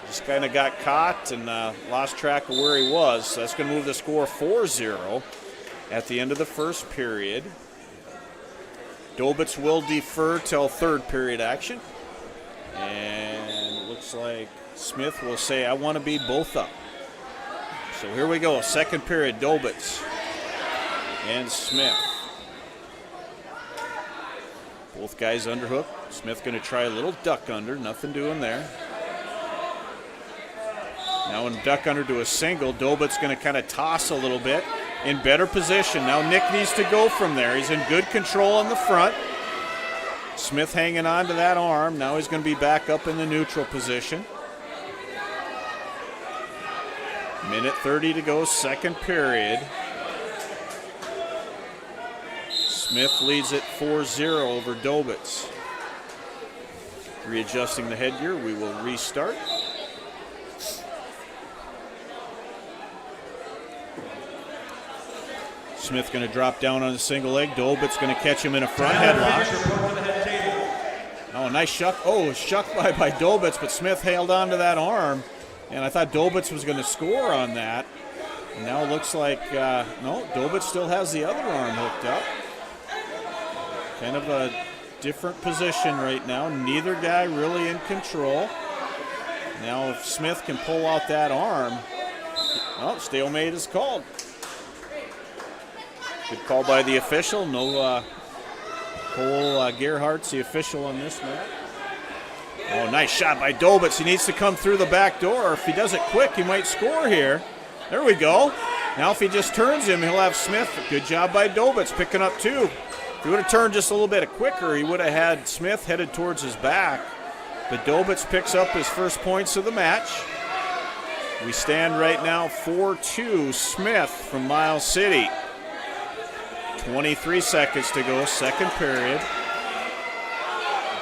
Just kind of got caught and lost track of where he was. So that's going to move the score 4-0 at the end of the first period. Dobitz will defer till third period action. And it looks like Smith will say, I want to be both up. So here we go, second period, Dobitz and Smith. Both guys underhook. Smith going to try a little duck under, nothing doing there. Now in duck under to a single, Dobitz going to kind of toss a little bit. In better position. Now Nick needs to go from there. He's in good control on the front. Smith hanging on to that arm. Now he's going to be back up in the neutral position. Minute 30 to go, second period. Smith leads it 4-0 over Dobitz. Readjusting the headgear, we will restart. Smith going to drop down on a single leg. Dolbitz going to catch him in a front headlock. Oh, nice shuck. Oh, shuck by Dolbitz, but Smith held on to that arm. And I thought Dolbitz was going to score on that. And now it looks like, no, Dolbitz still has the other arm hooked up. Kind of a different position right now. Neither guy really in control. Now if Smith can pull out that arm, well, stalemate is called. Good call by the official. No, Cole Gerhardt's the official on this match. Oh, nice shot by Dolbitz. He needs to come through the back door. If he does it quick, he might score here. There we go. Now if he just turns him, he'll have Smith. Good job by Dolbitz picking up 2. If he would have turned just a little bit quicker, he would have had Smith headed towards his back. But Dolbitz picks up his first points of the match. We stand right now 4-2 Smith from Miles City. 23 seconds to go, second period.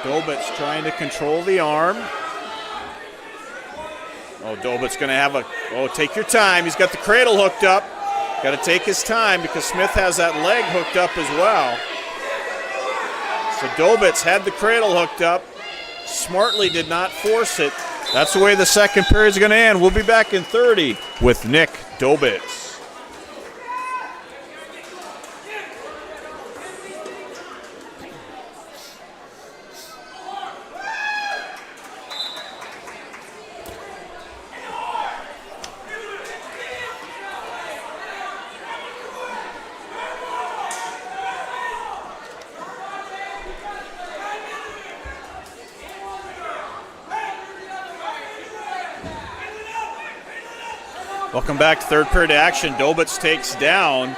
Dolbitz trying to control the arm. Oh, Dolbitz going to have a, oh, take your time. He's got the cradle hooked up. Got to take his time because Smith has that leg hooked up as well. So Dolbitz had the cradle hooked up. Smartly did not force it. That's the way the second period is going to end. We'll be back in 30 with Nick Dolbitz. Welcome back to third period action. Dolbitz takes down.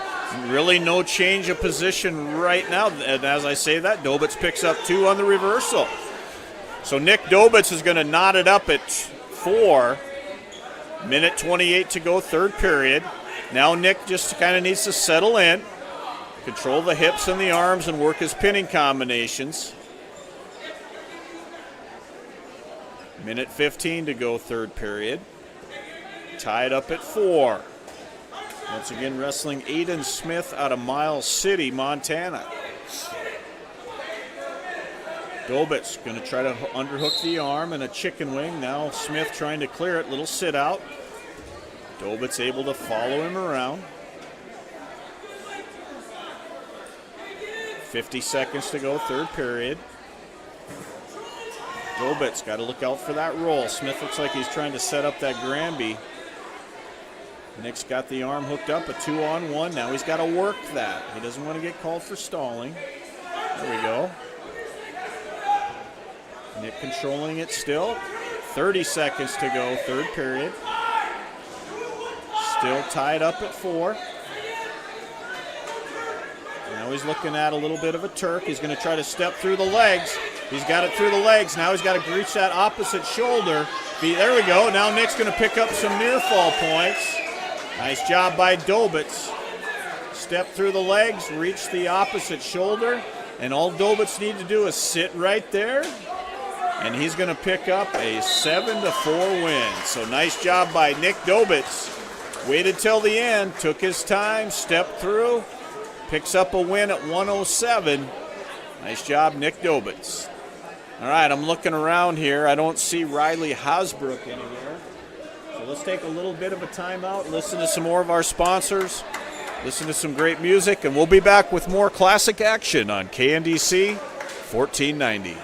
Really no change of position right now. And as I say that, Dolbitz picks up 2 on the reversal. So Nick Dolbitz is going to knot it up at 4. Minute 28 to go, third period. Now Nick just kind of needs to settle in, control the hips and the arms, and work his pinning combinations. Minute 15 to go, third period. Tied up at 4. Once again, wrestling Aiden Smith out of Miles City, Montana. Dolbitz going to try to underhook the arm and a chicken wing. Now Smith trying to clear it. Little sit out. Dolbitz able to follow him around. 50 seconds to go, third period. Dolbitz got to look out for that roll. Smith looks like he's trying to set up that Granby. Nick's got the arm hooked up, a 2-on-1. Now he's got to work that. He doesn't want to get called for stalling. There we go. Nick controlling it still. 30 seconds to go, third period. Still tied up at 4. Now he's looking at a little bit of a Turk. He's going to try to step through the legs. He's got it through the legs. Now he's got to reach that opposite shoulder. There we go. Now Nick's going to pick up some near fall points. Nice job by Dolbitz. Step through the legs, reach the opposite shoulder, and all Dolbitz needs to do is sit right there, and he's going to pick up a 7-4 win. So nice job by Nick Dolbitz. Waited till the end, took his time, stepped through, picks up a win at 107. Nice job, Nick Dolbitz. All right, I'm looking around here. I don't see Riley Hasbrook anywhere. So let's take a little bit of a timeout, listen to some more of our sponsors, listen to some great music, and we'll be back with more classic action on KNDC 1490.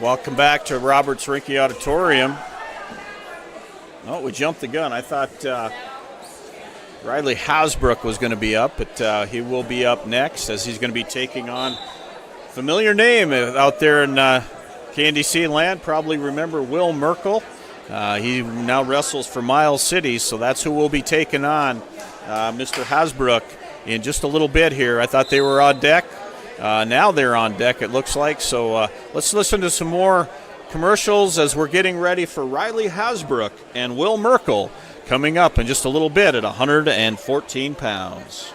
Welcome back to Roberts Rinke Auditorium. Oh, we jumped the gun. I thought Riley Hasbrook was going to be up, but he will be up next as he's going to be taking on familiar name out there in KNDC land. Probably remember Will Merkel. He now wrestles for Miles City, so that's who we'll be taking on, Mr. Hasbrook, in just a little bit here. I thought they were on deck. Now they're on deck, it looks like. So let's listen to some more commercials as we're getting ready for Riley Hasbrook and Will Merkel coming up in just a little bit at 114 pounds.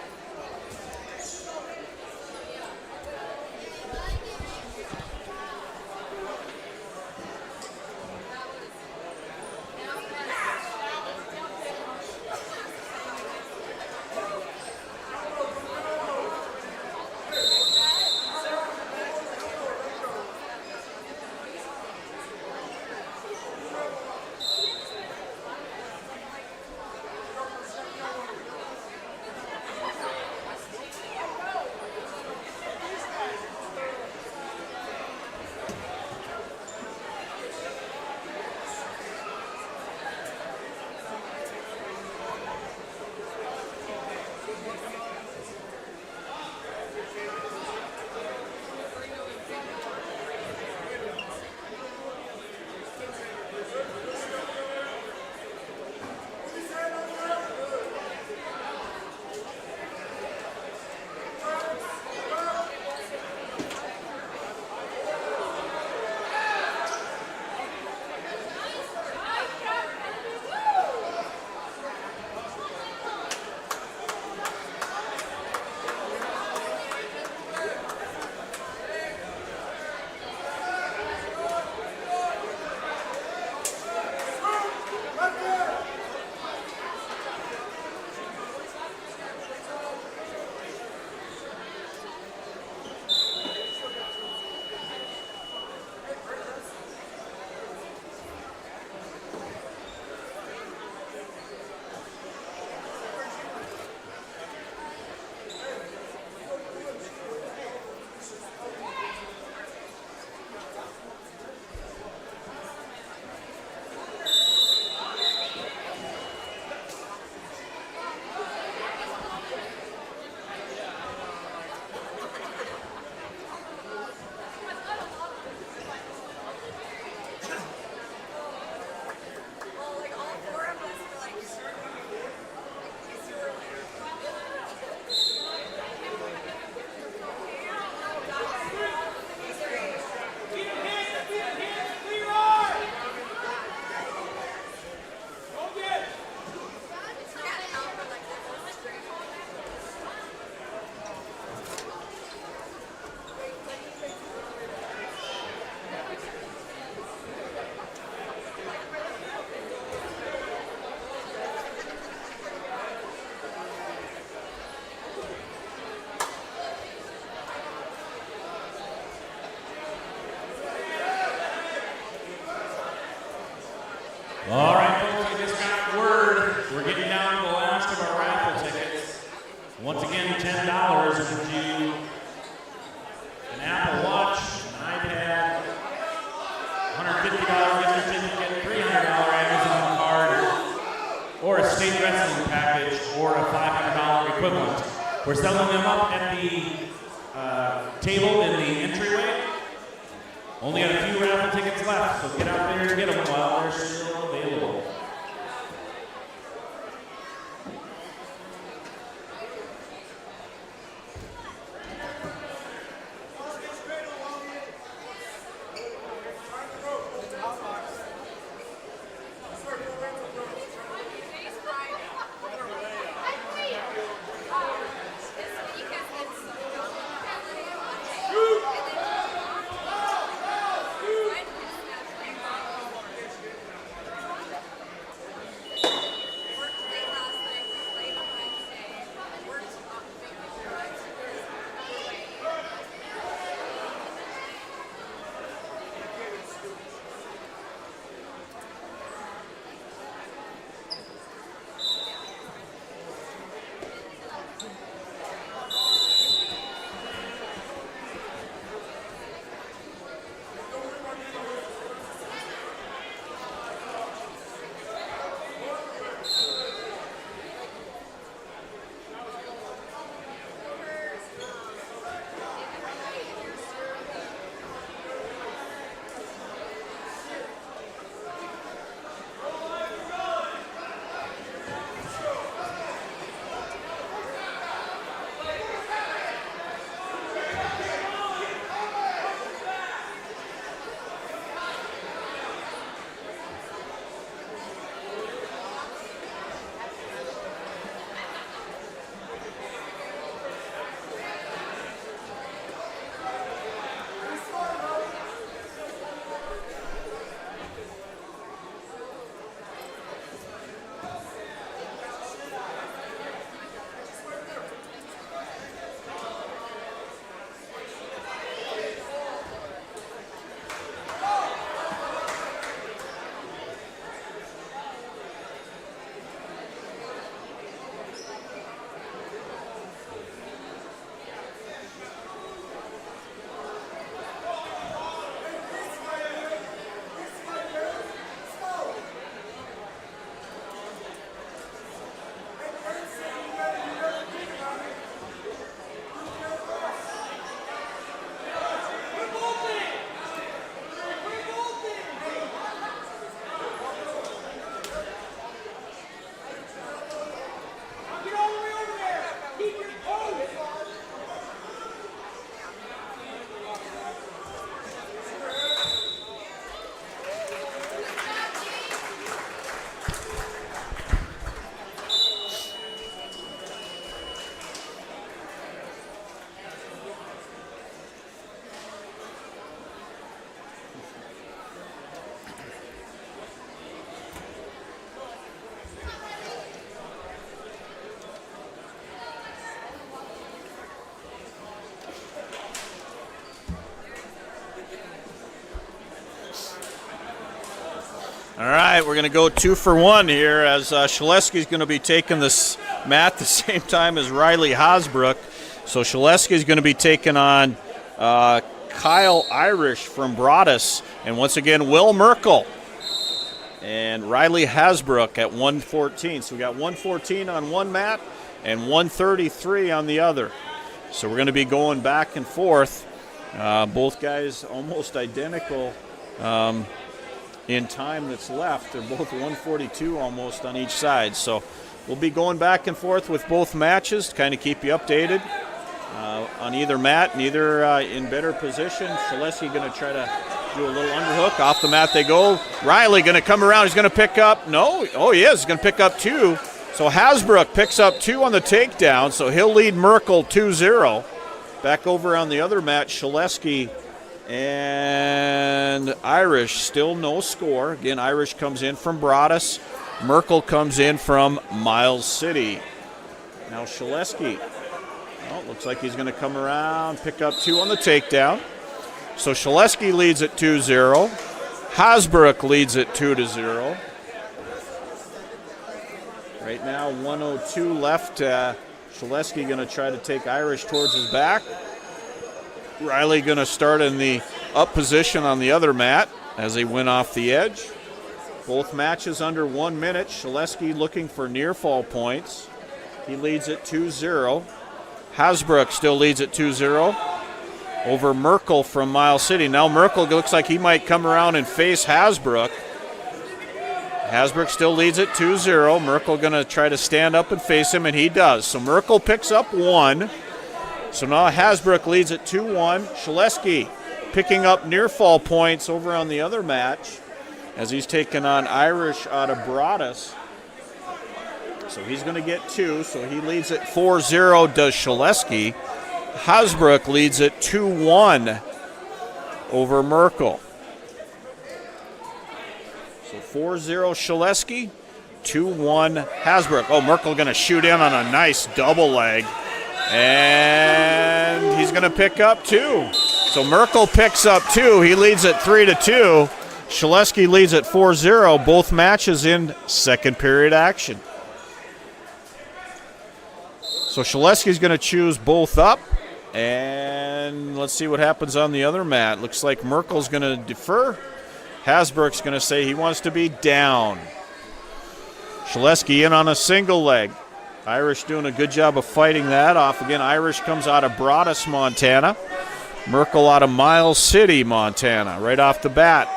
All right, folks, we just got word. We're getting down to the last of our raffle tickets. Once again, $10 gives you an Apple Watch, an iPad, $150 gift certificate, $300 Amazon card, or a state wrestling package, or a $500 equivalent. We're selling them up at the table in the entryway. Only got a few raffle tickets left, so get out there and get them while they're still available. All right, we're going to go 2 for 1 here as Shaleski's going to be taking this mat the same time as Riley Hasbrook. So Shaleski's going to be taking on Kyle Irish from Broadus. And once again, Will Merkel and Riley Hasbrook at 114. So we got 114 on one mat and 133 on the other. So we're going to be going back and forth. Both guys almost identical in time that's left. They're both 142 almost on each side. So we'll be going back and forth with both matches to kind of keep you updated on either mat, neither in better position. Shaleski going to try to do a little underhook. Off the mat they go. Riley going to come around. He's going to pick up. No. Oh, he is. He's going to pick up 2. So Hasbrook picks up 2 on the takedown. So he'll lead Merkel 2-0. Back over on the other mat, Shaleski and Irish. Still no score. Again, Irish comes in from Broadus. Merkel comes in from Miles City. Now Shaleski. Oh, looks like he's going to come around, pick up 2 on the takedown. So Shaleski leads at 2-0. Hasbrook leads at 2-0. Right now, 102 left. Shaleski going to try to take Irish towards his back. Riley going to start in the up position on the other mat as he went off the edge. Both matches under 1 minute. Shaleski looking for near fall points. He leads at 2-0. Hasbrook still leads at 2-0 over Merkel from Miles City. Now Merkel looks like he might come around and face Hasbrook. Hasbrook still leads at 2-0. Merkel going to try to stand up and face him, and he does. So Merkel picks up 1. So now Hasbrook leads at 2-1. Shaleski picking up near fall points over on the other match as he's taking on Irish out of Broadus. So he's going to get 2. So he leads at 4-0, does Shaleski. Hasbrook leads at 2-1 over Merkel. So 4-0 Shaleski, 2-1 Hasbrook. Oh, Merkel going to shoot in on a nice double leg. And he's going to pick up 2. So Merkel picks up 2. He leads at 3-2. Shaleski leads at 4-0. Both matches in second period action. So Shaleski's going to choose both up. And let's see what happens on the other mat. Looks like Merkel's going to defer. Hasbrook's going to say he wants to be down. Shaleski in on a single leg. Irish doing a good job of fighting that off. Again, Irish comes out of Broadus, Montana. Merkel out of Miles City, Montana, right off the bat.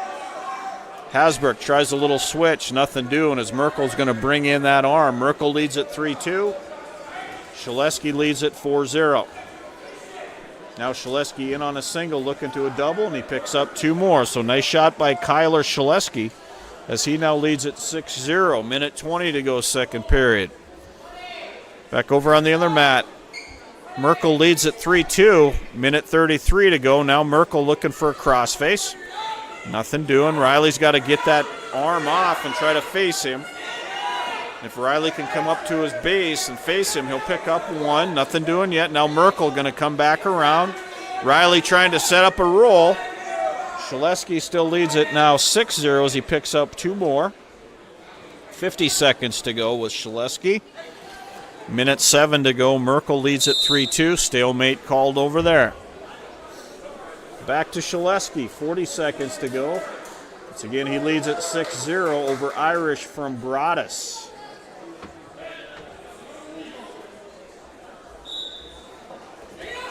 Hasbrook tries a little switch, nothing doing as Merkel's going to bring in that arm. Merkel leads at 3-2. Shaleski leads at 4-0. Now Shaleski in on a single, looking to a double, and he picks up 2 more. So nice shot by Kyler Shaleski as he now leads at 6-0. Minute 20 to go second period. Back over on the other mat. Merkel leads at 3-2. Minute 33 to go. Now Merkel looking for a crossface. Nothing doing. Riley's got to get that arm off and try to face him. If Riley can come up to his base and face him, he'll pick up 1. Nothing doing yet. Now Merkel going to come back around. Riley trying to set up a roll. Shaleski still leads it now 6-0 as he picks up 2 more. 50 seconds to go with Shaleski. Minute 7 to go. Merkel leads at 3-2. Stalemate called over there. Back to Shaleski. 40 seconds to go. Once again, he leads at 6-0 over Irish from Broadus.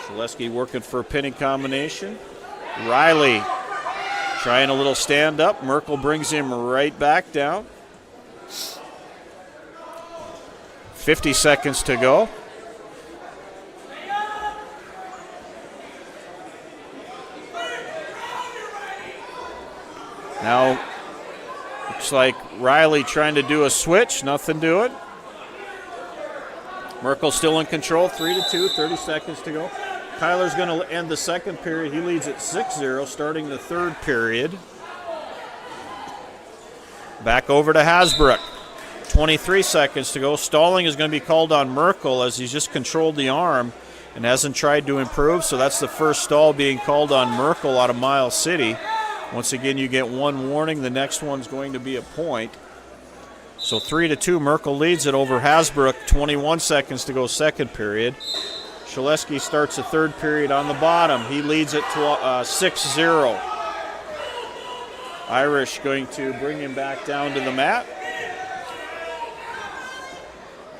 Shaleski working for a pinning combination. Riley trying a little stand up. Merkel brings him right back down. 50 seconds to go. Now, looks like Riley trying to do a switch. Nothing doing. Merkel still in control. 3-2, 30 seconds to go. Kyler's going to end the second period. He leads at 6-0, starting the third period. Back over to Hasbrook. 23 seconds to go. Stalling is going to be called on Merkel as he's just controlled the arm and hasn't tried to improve. So that's the first stall being called on Merkel out of Miles City. Once again, you get one warning. The next one's going to be a point. So 3-2, Merkel leads it over Hasbrook. 21 seconds to go second period. Shaleski starts the third period on the bottom. He leads it to 6-0. Irish going to bring him back down to the mat.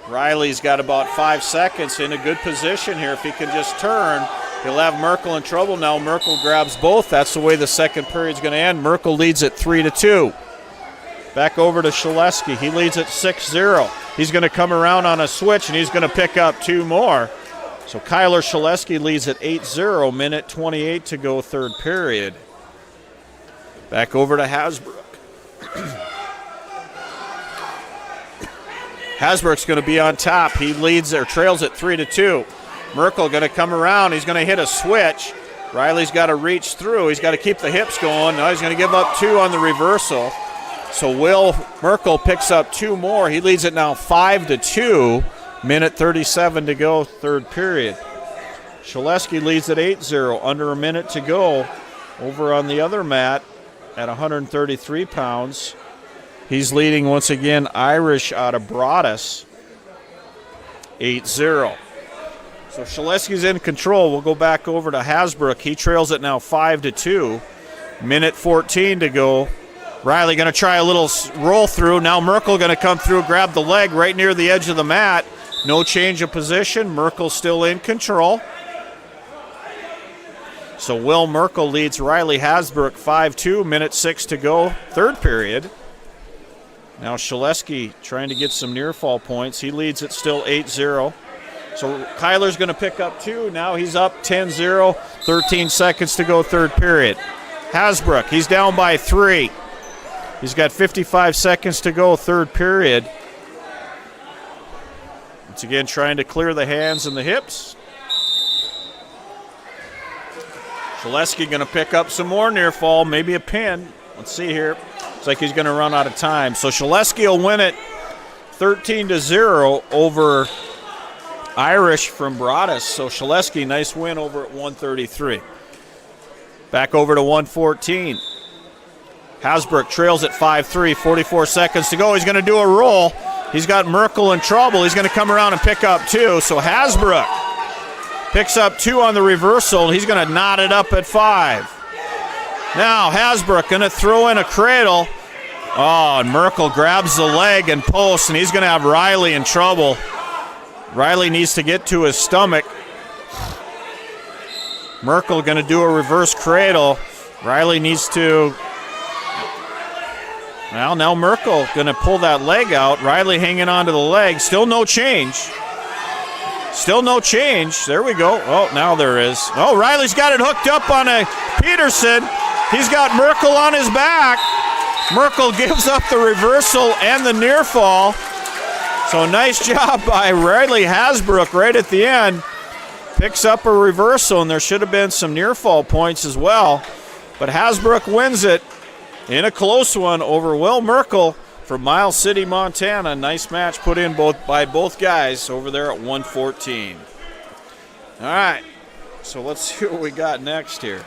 Riley's got about 5 seconds in a good position here. If he can just turn, he'll have Merkel in trouble. Now Merkel grabs both. That's the way the second period's going to end. Merkel leads at 3-2. Back over to Shaleski. He leads at 6-0. He's going to come around on a switch, and he's going to pick up 2 more. So Kyler Shaleski leads at 8-0, minute 28 to go third period. Back over to Hasbrook. Hasbrook's going to be on top. He leads or trails at 3-2. Merkel going to come around. He's going to hit a switch. Riley's got to reach through. He's got to keep the hips going. Now he's going to give up 2 on the reversal. So Will Merkel picks up 2 more. He leads it now 5-2. Minute 37 to go, third period. Shaleski leads at 8-0. Under a minute to go. Over on the other mat at 133 pounds. He's leading once again Irish out of Broadus. 8-0. So Shaleski's in control. We'll go back over to Hasbrook. He trails it now 5-2. Minute 14 to go. Riley going to try a little roll through. Now Merkel going to come through, grab the leg right near the edge of the mat. No change of position. Merkel still in control. So Will Merkel leads Riley Hasbrook 5-2. Minute 6 to go. Third period. Now Shaleski trying to get some near fall points. He leads it still 8-0. So Kyler's going to pick up 2. Now he's up 10-0. 13 seconds to go third period. Hasbrook, he's down by 3. He's got 55 seconds to go third period. Once again, trying to clear the hands and the hips. Shaleski going to pick up some more near fall, maybe a pin. Let's see here. Looks like he's going to run out of time. So Shaleski will win it 13-0 over Irish from Broadus. So Shaleski, nice win over at 133. Back over to 114. Hasbrook trails at 5-3, 44 seconds to go. He's going to do a roll. He's got Merkel in trouble. He's going to come around and pick up 2. So Hasbrook picks up 2 on the reversal. He's going to knot it up at 5. Now Hasbrook going to throw in a cradle. Oh, and Merkel grabs the leg and posts, and he's going to have Riley in trouble. Riley needs to get to his stomach. Merkel going to do a reverse cradle. Riley needs to... Well, now Merkel going to pull that leg out. Riley hanging on to the leg. Still no change. Still no change. There we go. Oh, now there is. Oh, Riley's got it hooked up on a Peterson. He's got Merkel on his back. Merkel gives up the reversal and the near fall. So nice job by Riley Hasbrook right at the end. Picks up a reversal, and there should have been some near fall points as well. But Hasbrook wins it in a close one over Will Merkel from Miles City, Montana. Nice match put in by both guys over there at 114. All right, so let's see what we got next here.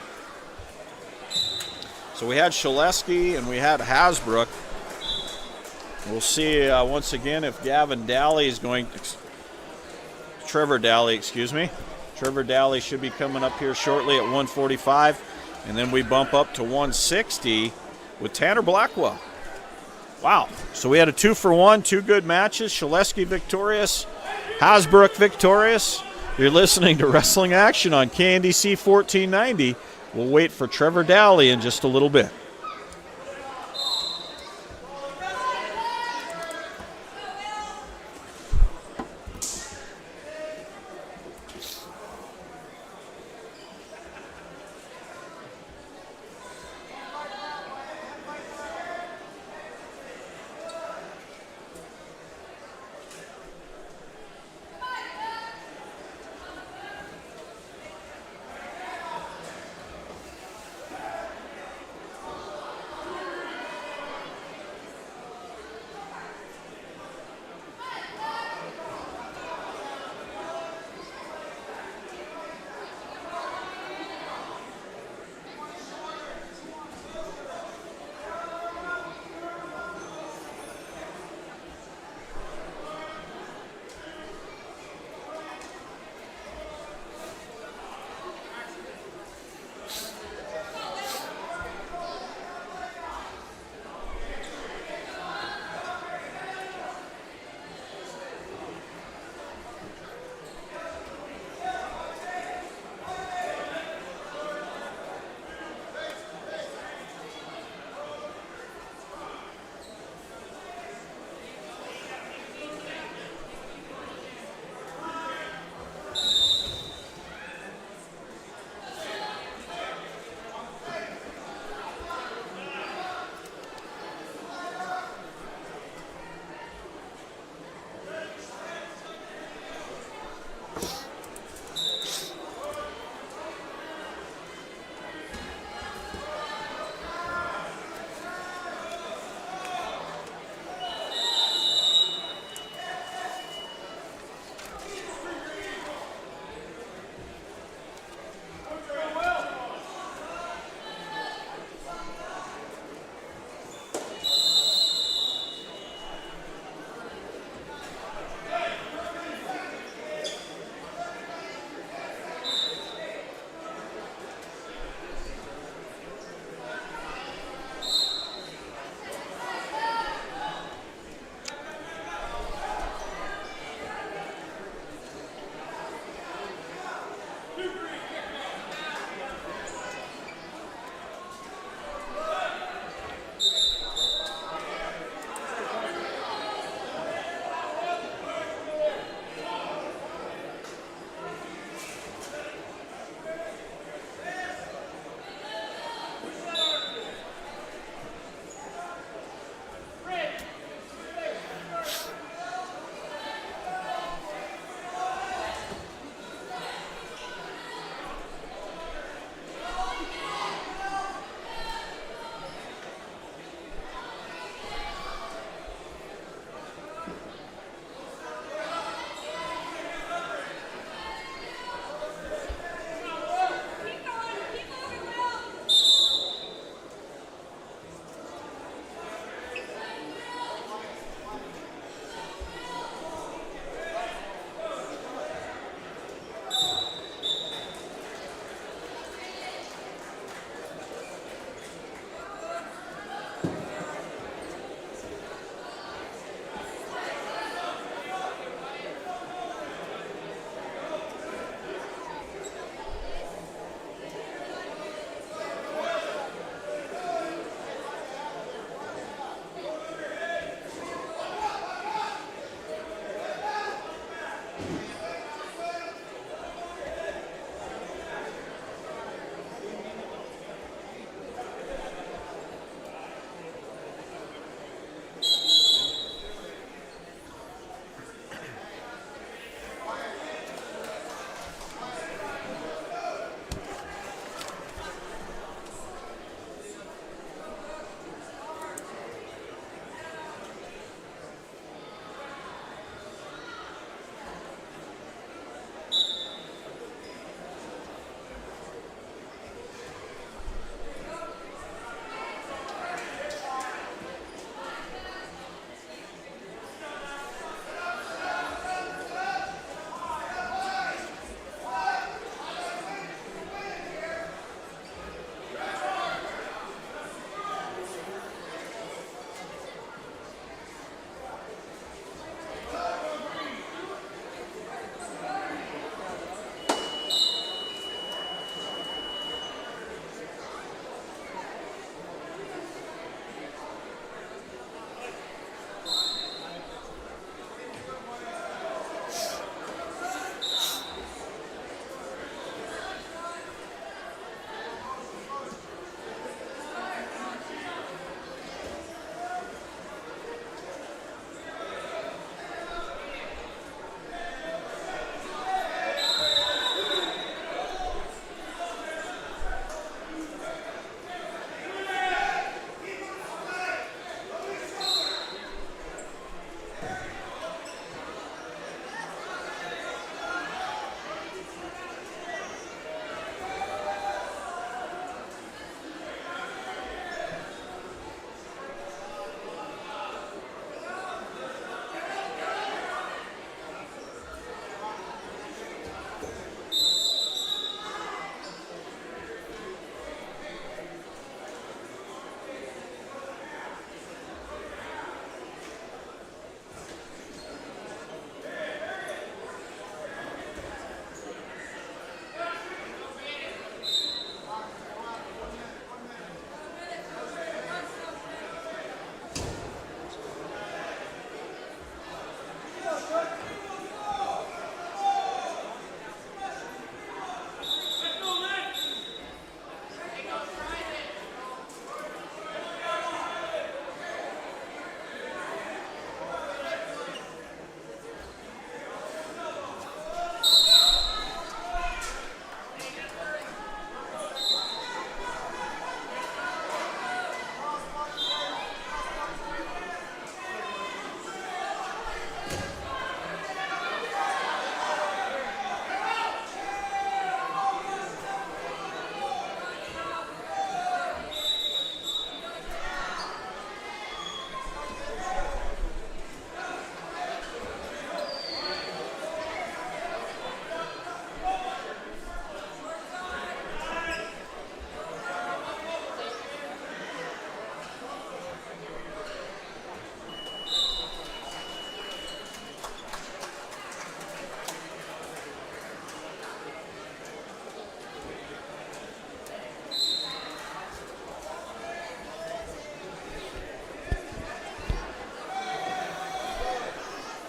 So we had Shaleski and we had Hasbrook. We'll see once again if Gavin Daly is going to... Trevor Daly, excuse me. Trevor Daly should be coming up here shortly at 145. And then we bump up to 160 with Tanner Blackwell. Wow. So we had a 2-for-1, 2 good matches. Shaleski victorious, Hasbrook victorious. You're listening to Wrestling Action on KNDC 1490. We'll wait for Trevor Daly in just a little bit.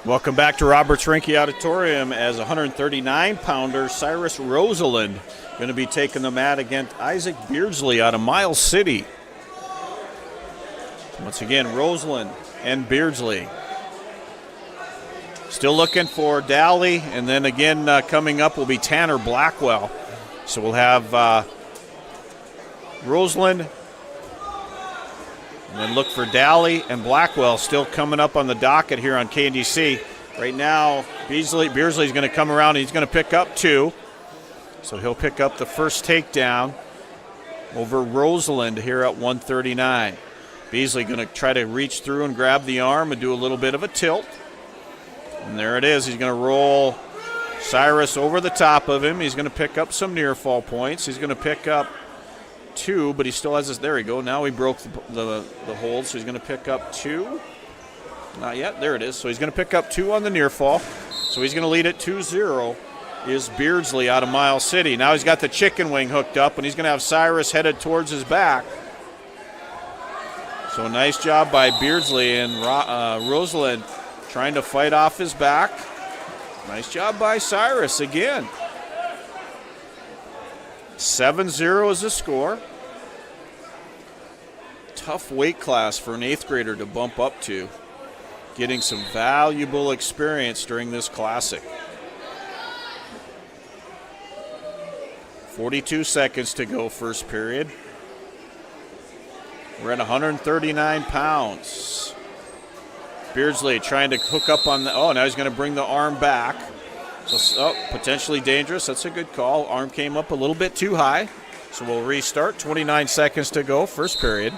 Welcome back to Roberts Rinke Auditorium as 139-pounder Cyrus Rosalind going to be taking the mat against Isaac Beardsley out of Miles City. Once again, Rosalind and Beardsley. Still looking for Daly, and then again coming up will be Tanner Blackwell. So we'll have Rosalind, and then look for Daly and Blackwell still coming up on the docket here on KNDC. Right now, Beardsley's going to come around and he's going to pick up 2. So he'll pick up the first takedown over Rosalind here at 139. Beasley going to try to reach through and grab the arm and do a little bit of a tilt. And there it is. He's going to roll Cyrus over the top of him. He's going to pick up some near fall points. He's going to pick up 2, but he still has this. There we go. Now he broke the hold, so he's going to pick up 2. Not yet. There it is. So he's going to pick up 2 on the near fall. So he's going to lead it 2-0 is Beardsley out of Miles City. Now he's got the chicken wing hooked up, and he's going to have Cyrus headed towards his back. So nice job by Beardsley, and Rosalind trying to fight off his back. Nice job by Cyrus again. 7-0 is the score. Tough weight class for an 8th grader to bump up to. Getting some valuable experience during this classic. 42 seconds to go first period. We're at 139 pounds. Beardsley trying to hook up on the, now he's going to bring the arm back. So, potentially dangerous. That's a good call. Arm came up a little bit too high. So we'll restart. 29 seconds to go, first period.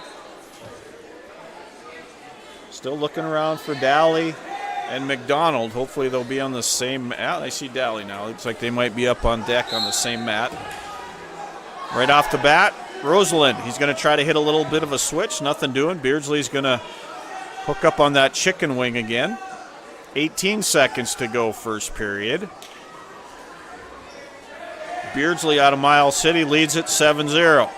Still looking around for Daly and McDonald. Hopefully they'll be on the same mat. I see Daly now. Looks like they might be up on deck on the same mat. Right off the bat, Rosalind. He's going to try to hit a little bit of a switch. Nothing doing. Beardsley's going to hook up on that chicken wing again. 18 seconds to go first period. Beardsley out of Miles City leads it 7-0.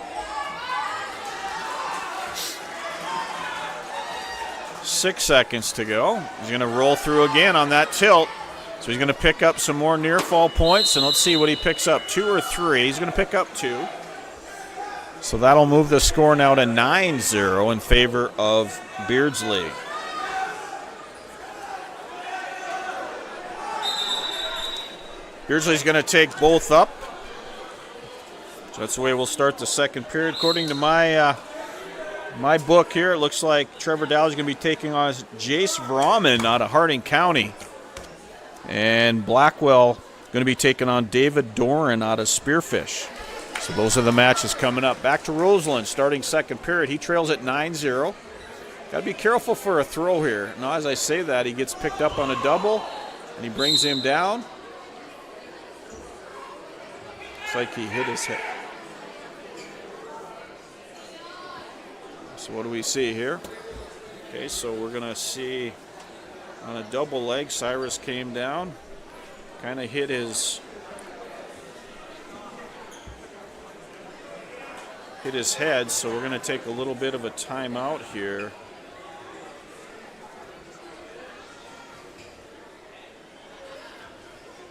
6 seconds to go. He's going to roll through again on that tilt. So he's going to pick up some more near fall points, and let's see what he picks up, 2 or 3. He's going to pick up 2. So that'll move the score now to 9-0 in favor of Beardsley. Beardsley's going to take both up. So that's the way we'll start the second period. According to my book here, it looks like Trevor Dow's going to be taking on Jace Vrahman out of Harding County. And Blackwell going to be taking on David Doran out of Spearfish. So those are the matches coming up. Back to Rosalind starting second period. He trails at 9-0. Got to be careful for a throw here. Now, as I say that, he gets picked up on a double, and he brings him down. Looks like he hit his head. So what do we see here? Okay, so we're going to see on a double leg, Cyrus came down, kind of hit his head, so we're going to take a little bit of a timeout here.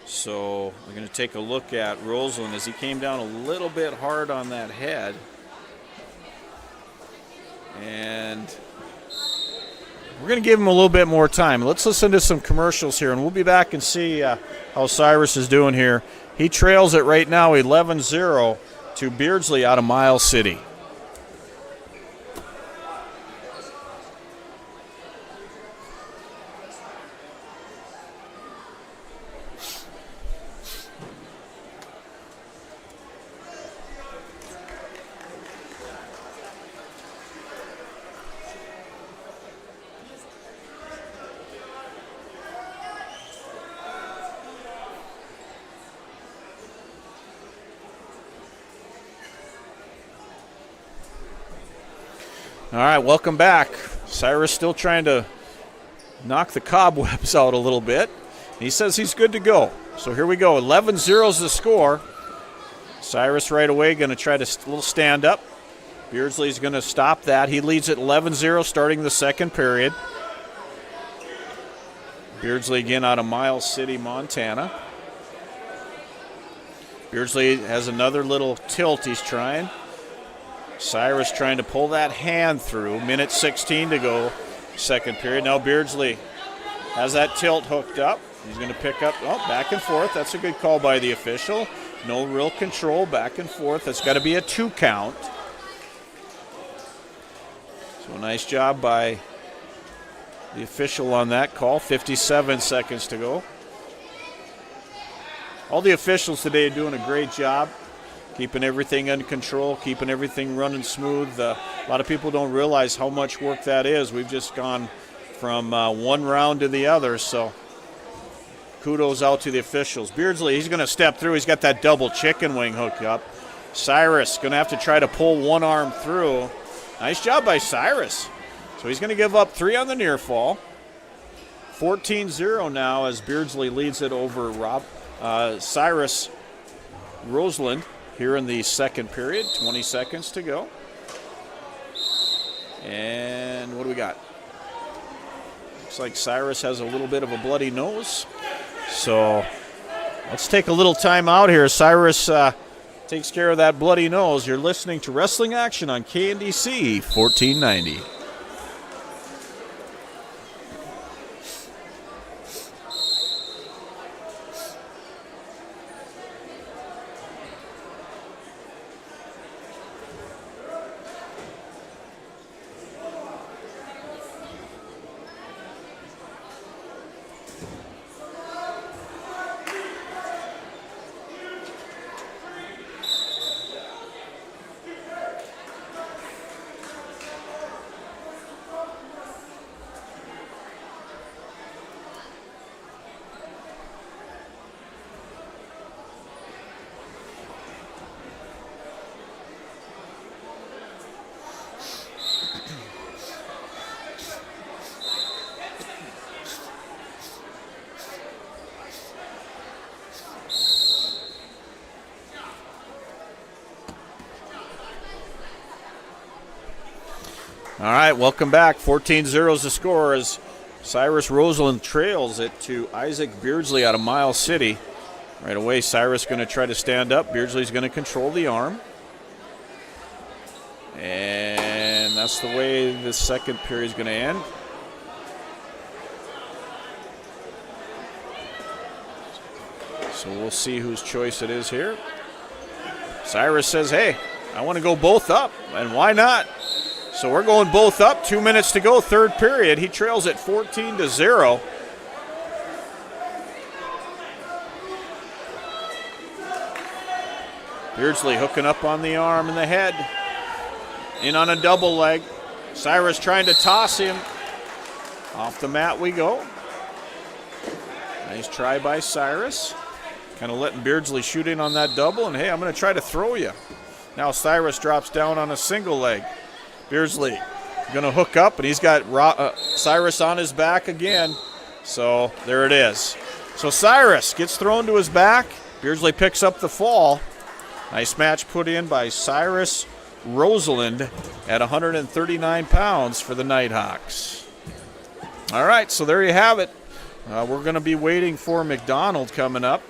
So we're going to take a look at Rosalind as he came down a little bit hard on that head. And we're going to give him a little bit more time. Let's listen to some commercials here, and we'll be back and see how Cyrus is doing here. He trails it right now 11-0 to Beardsley out of Miles City. All right, welcome back. Cyrus still trying to knock the cobwebs out a little bit. He says he's good to go. So here we go. 11-0 is the score. Cyrus right away going to try to little stand up. Beardsley's going to stop that. He leads at 11-0 starting the second period. Beardsley again out of Miles City, Montana. Beardsley has another little tilt he's trying. Cyrus trying to pull that hand through. Minute 16 to go, second period. Now Beardsley has that tilt hooked up. He's going to pick up, back and forth. That's a good call by the official. No real control, back and forth. That's got to be a 2 count. So a nice job by the official on that call. 57 seconds to go. All the officials today are doing a great job, keeping everything under control, keeping everything running smooth. A lot of people don't realize how much work that is. We've just gone from one round to the other, so kudos out to the officials. Beardsley, he's going to step through. He's got that double chicken wing hook up. Cyrus going to have to try to pull one arm through. Nice job by Cyrus. So he's going to give up 3 on the near fall. 14-0 now as Beardsley leads it over Cyrus Roseland here in the second period. 20 seconds to go. And what do we got? Looks like Cyrus has a little bit of a bloody nose. So let's take a little time out here. Cyrus takes care of that bloody nose. You're listening to Wrestling Action on KNDC 1490. All right, welcome back. 14-0 is the score as Cyrus Roseland trails it to Isaac Beardsley out of Miles City. Right away, Cyrus going to try to stand up. Beardsley's going to control the arm. And that's the way the second period is going to end. So we'll see whose choice it is here. Cyrus says, hey, I want to go both up, and why not? So we're going both up. 2 minutes to go, third period. He trails at 14-0. Beardsley hooking up on the arm and the head. In on a double leg. Cyrus trying to toss him. Off the mat we go. Nice try by Cyrus. Kind of letting Beardsley shoot in on that double. And hey, I'm going to try to throw you. Now Cyrus drops down on a single leg. Beardsley going to hook up, and he's got Cyrus on his back again. So there it is. So Cyrus gets thrown to his back. Beardsley picks up the fall. Nice match put in by Cyrus Roseland at 139 pounds for the Nighthawks. All right, so there you have it. We're going to be waiting for McDonald coming up.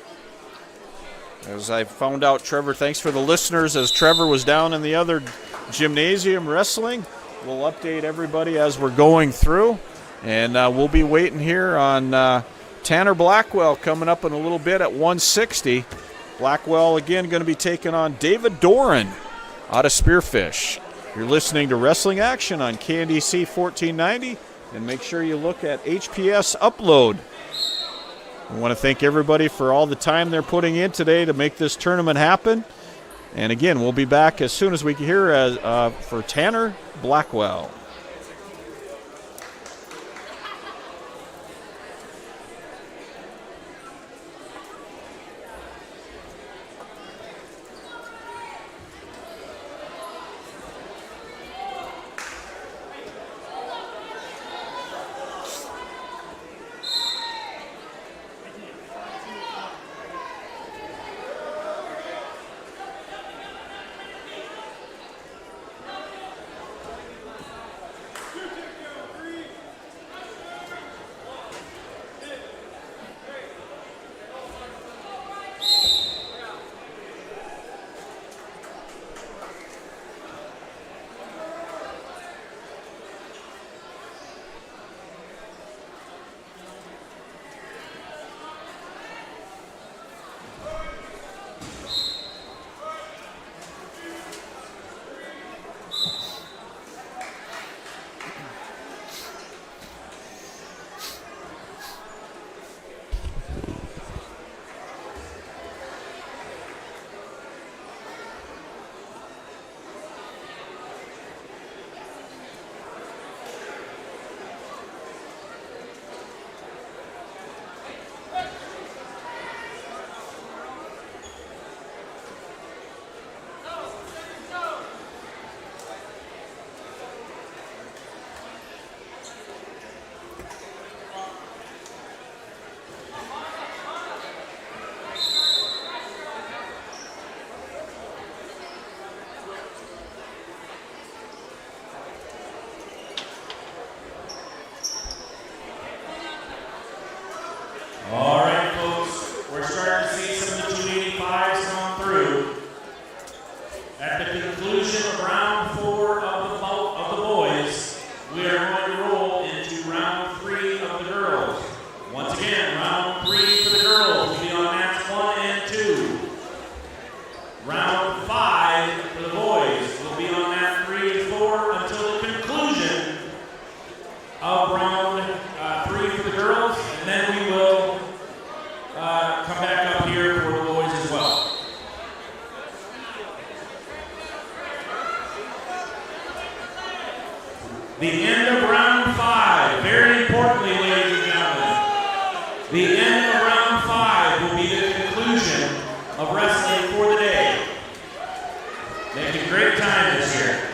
As I found out, Trevor, thanks for the listeners, as Trevor was down in the other gymnasium wrestling. We'll update everybody as we're going through, and we'll be waiting here on Tanner Blackwell coming up in a little bit at 160. Blackwell again going to be taking on David Doran out of Spearfish. You're listening to Wrestling Action on KNDC 1490, and make sure you look at HPS Upload. I want to thank everybody for all the time they're putting in today to make this tournament happen. And again, we'll be back as soon as we can hear for Tanner Blackwell. conclusion of round 4 of the boys, we are going to roll into round 3 of the girls. Once again, round 3 for the girls will be on mats 1 and 2. Round 5 for the boys will be on mat 3 and 4 until the conclusion of round 3 for the girls, and then we will come back up here for the boys as well. The end of round 5, very importantly, ladies and gentlemen, the end of round 5 will be the conclusion of wrestling for the day. Making great time this year.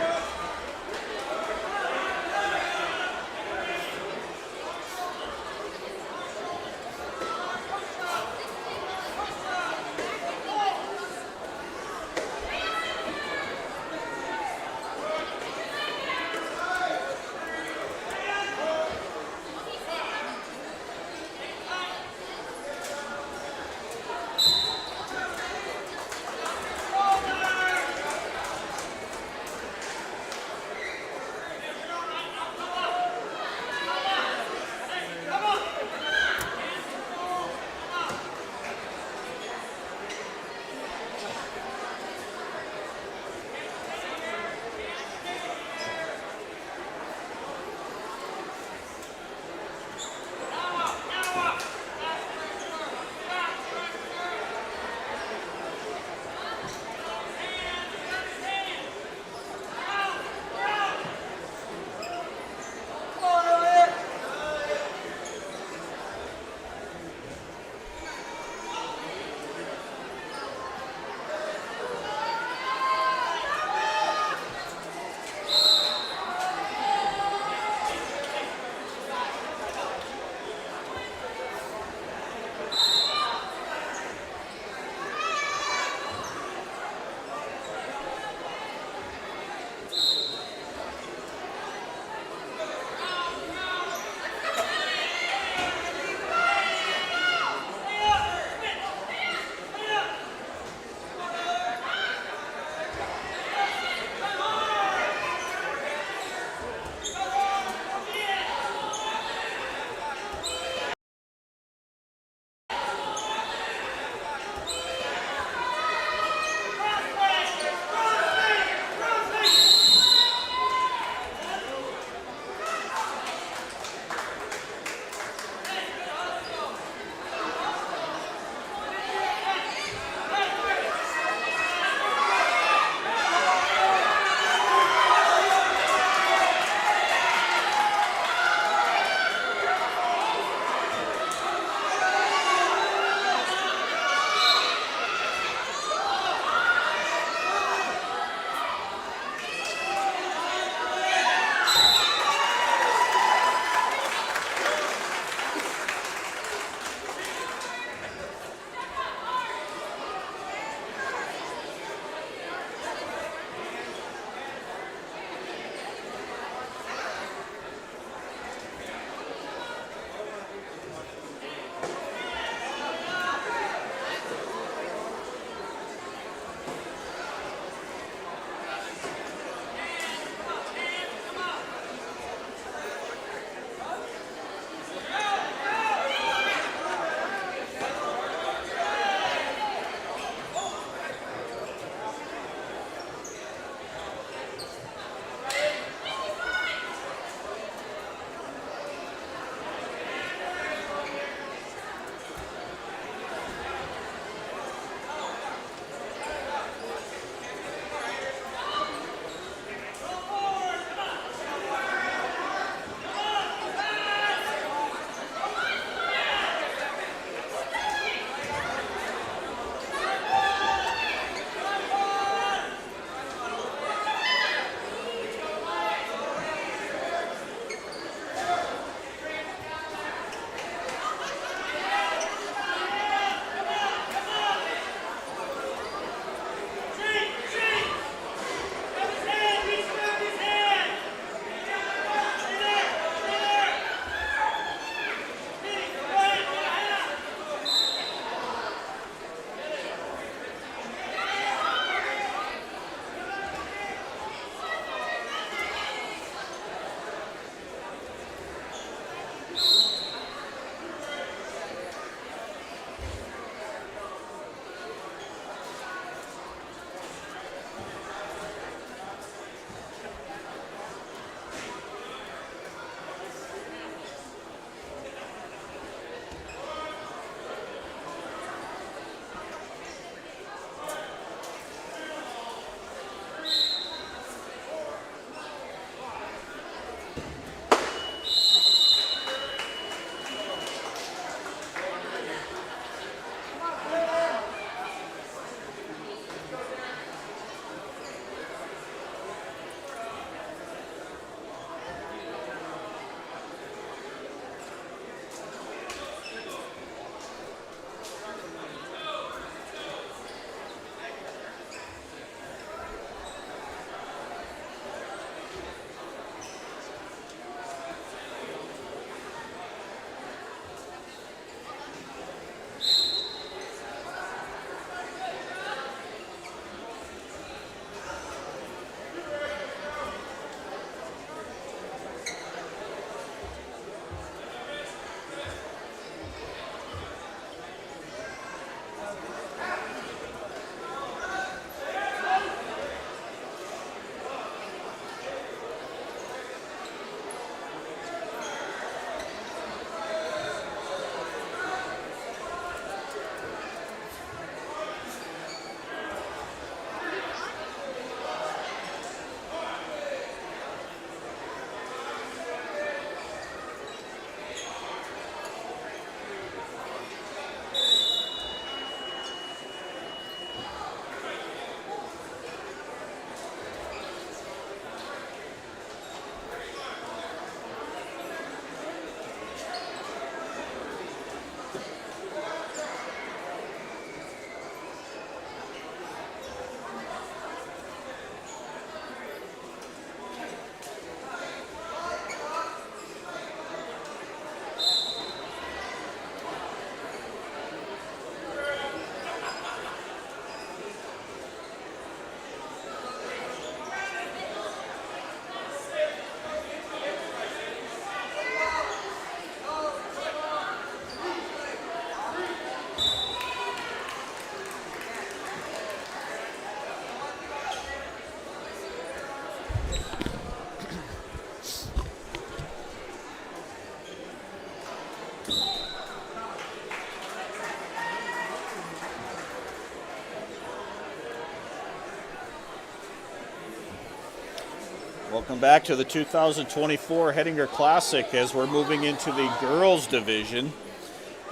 Welcome back to the 2024 Hettinger Classic as we're moving into the girls division.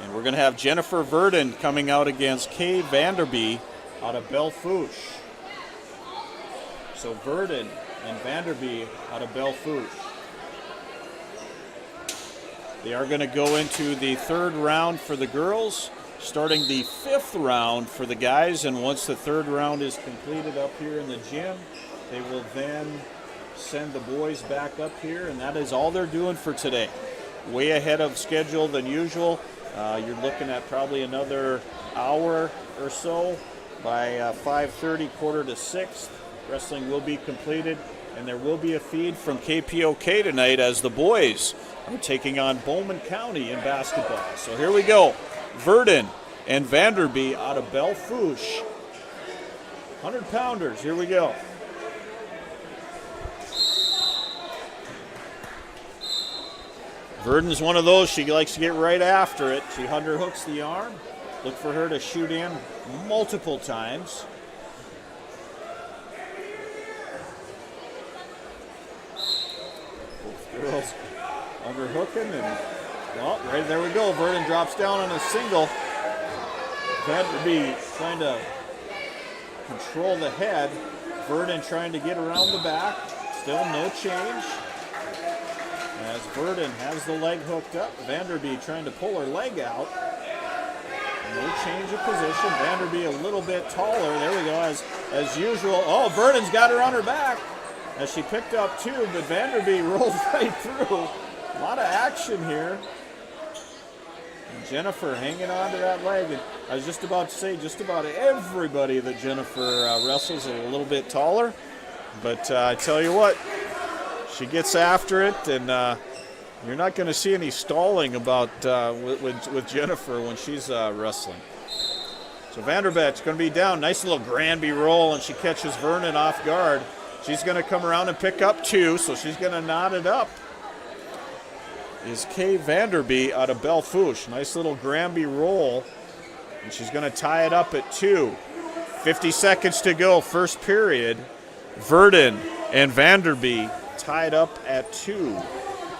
And we're going to have Jennifer Verdon coming out against Kay Vanderby out of Bellefouche. So Verdon and Vanderby out of Bellefouche. They are going to go into the third round for the girls, starting the fifth round for the guys. And once the third round is completed up here in the gym, they will then send the boys back up here, and that is all they're doing for today. Way ahead of schedule than usual. You're looking at probably another hour or so. By 5:30, 5:45. Wrestling will be completed, and there will be a feed from KPOK tonight as the boys are taking on Bowman County in basketball. So here we go. Verdon and Vanderby out of Bellefouche. 100-pounders, here we go. Verdon's one of those, she likes to get right after it. She underhooks the arm. Look for her to shoot in multiple times. Both girls underhooking, and well, right there we go. Verdon drops down on a single. Vanderby trying to control the head. Verdon trying to get around the back. Still no change. As Verdon has the leg hooked up, Vanderby trying to pull her leg out. No change of position. Vanderby a little bit taller. There we go, as usual. Oh, Verdon's got her on her back as she picked up two, but Vanderby rolled right through. A lot of action here. And Jennifer hanging on to that leg. And I was just about to say, just about everybody that Jennifer wrestles is a little bit taller. But I tell you what, she gets after it, and you're not going to see any stalling about with Jennifer when she's wrestling. So Vanderbeck's going to be down. Nice little Granby roll, and she catches Vernon off guard. She's going to come around and pick up two, so she's going to knot it up. Is Kay Vanderby out of Bellefouche. Nice little Granby roll, and she's going to tie it up at 2. 50 seconds to go, first period. Verdon and Vanderby tied up at 2.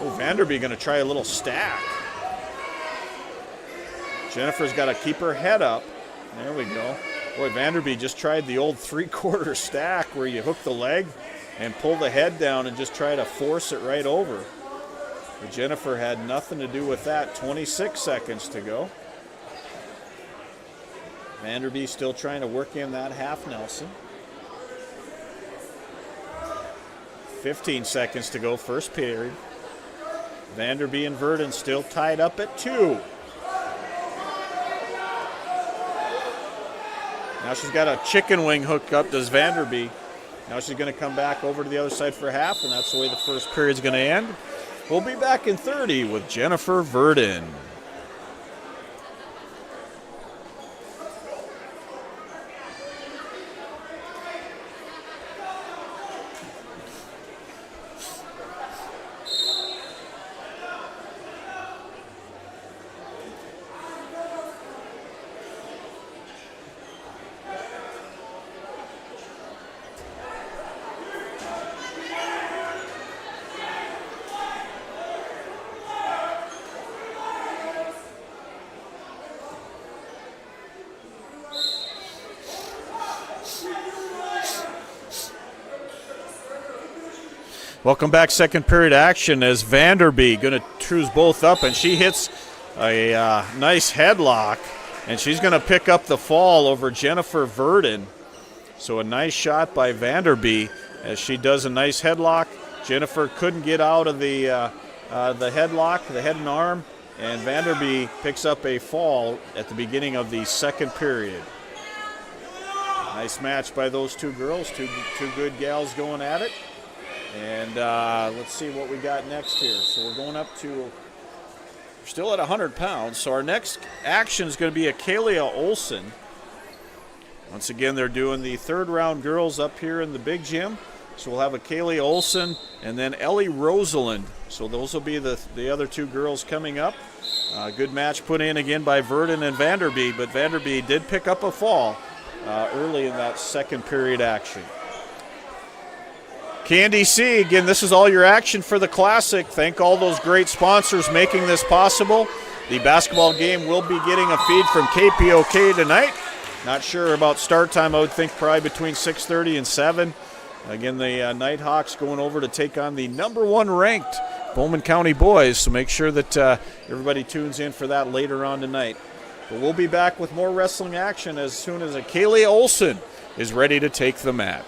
Oh, Vanderby going to try a little stack. Jennifer's got to keep her head up. There we go. Boy, Vanderby just tried the old 3/4 stack where you hook the leg and pull the head down and just try to force it right over. But Jennifer had nothing to do with that. 26 seconds to go. Vanderby still trying to work in that half Nelson. 15 seconds to go, first period. Vanderby and Verdon still tied up at 2. Now she's got a chicken wing hook up, does Vanderby. Now she's going to come back over to the other side for half, and that's the way the first period's going to end. We'll be back in 30 with Jennifer Verdon. Welcome back, second period action as Vanderby going to trues both up, and she hits a nice headlock, and she's going to pick up the fall over Jennifer Verdon. So a nice shot by Vanderby as she does a nice headlock. Jennifer couldn't get out of the headlock, the head and arm, and Vanderby picks up a fall at the beginning of the second period. Nice match by those two girls, two good gals going at it. And let's see what we got next here. So we're going up to, we're still at 100 pounds. So our next action is going to be a Kalia Olson. Once again, they're doing the third round girls up here in the big gym. So we'll have a Kaylee Olson and then Ellie Rosalind. So those will be the other two girls coming up. Good match put in again by Verdon and Vanderby, but Vanderby did pick up a fall early in that second period action. KNDC, again, this is all your action for the Classic. Thank all those great sponsors making this possible. The basketball game will be getting a feed from KPOK tonight. Not sure about start time. I would think probably between 6:30 and 7. Again, the Nighthawks going over to take on the number 1 ranked Bowman County boys. So make sure that everybody tunes in for that later on tonight. But we'll be back with more wrestling action as soon as Kaylee Olson is ready to take the mat.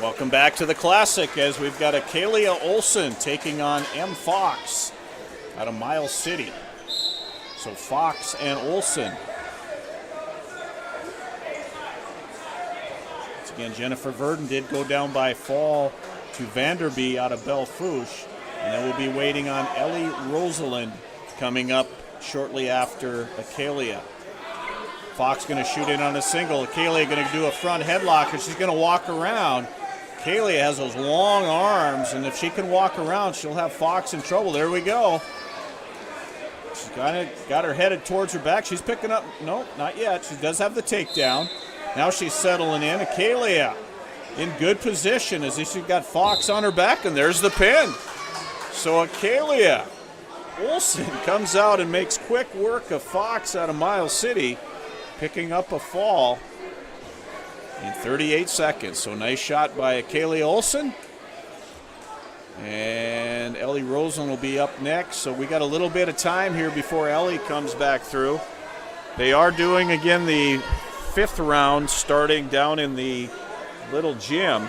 Welcome back to the Classic as we've got Akalia Olson taking on M. Fox out of Miles City. So Fox and Olson. Once again, Jennifer Verdon did go down by fall to Vanderby out of Belle-Fourche. And then we'll be waiting on Ellie Rosalind coming up shortly after Akalia. Fox going to shoot in on a single. Akalia going to do a front headlock, and she's going to walk around. Akalia has those long arms, and if she can walk around, she'll have Fox in trouble. There we go. She's got her headed towards her back. She's picking up. Nope, not yet. She does have the takedown. Now she's settling in. Akalia in good position as she's got Fox on her back, and there's the pin. So Akalia Olson comes out and makes quick work of Fox out of Miles City, picking up a fall in 38 seconds. So nice shot by Akalia Olson. And Ellie Rosen will be up next. So we got a little bit of time here before Ellie comes back through. They are doing, again, the 5th round starting down in the little gym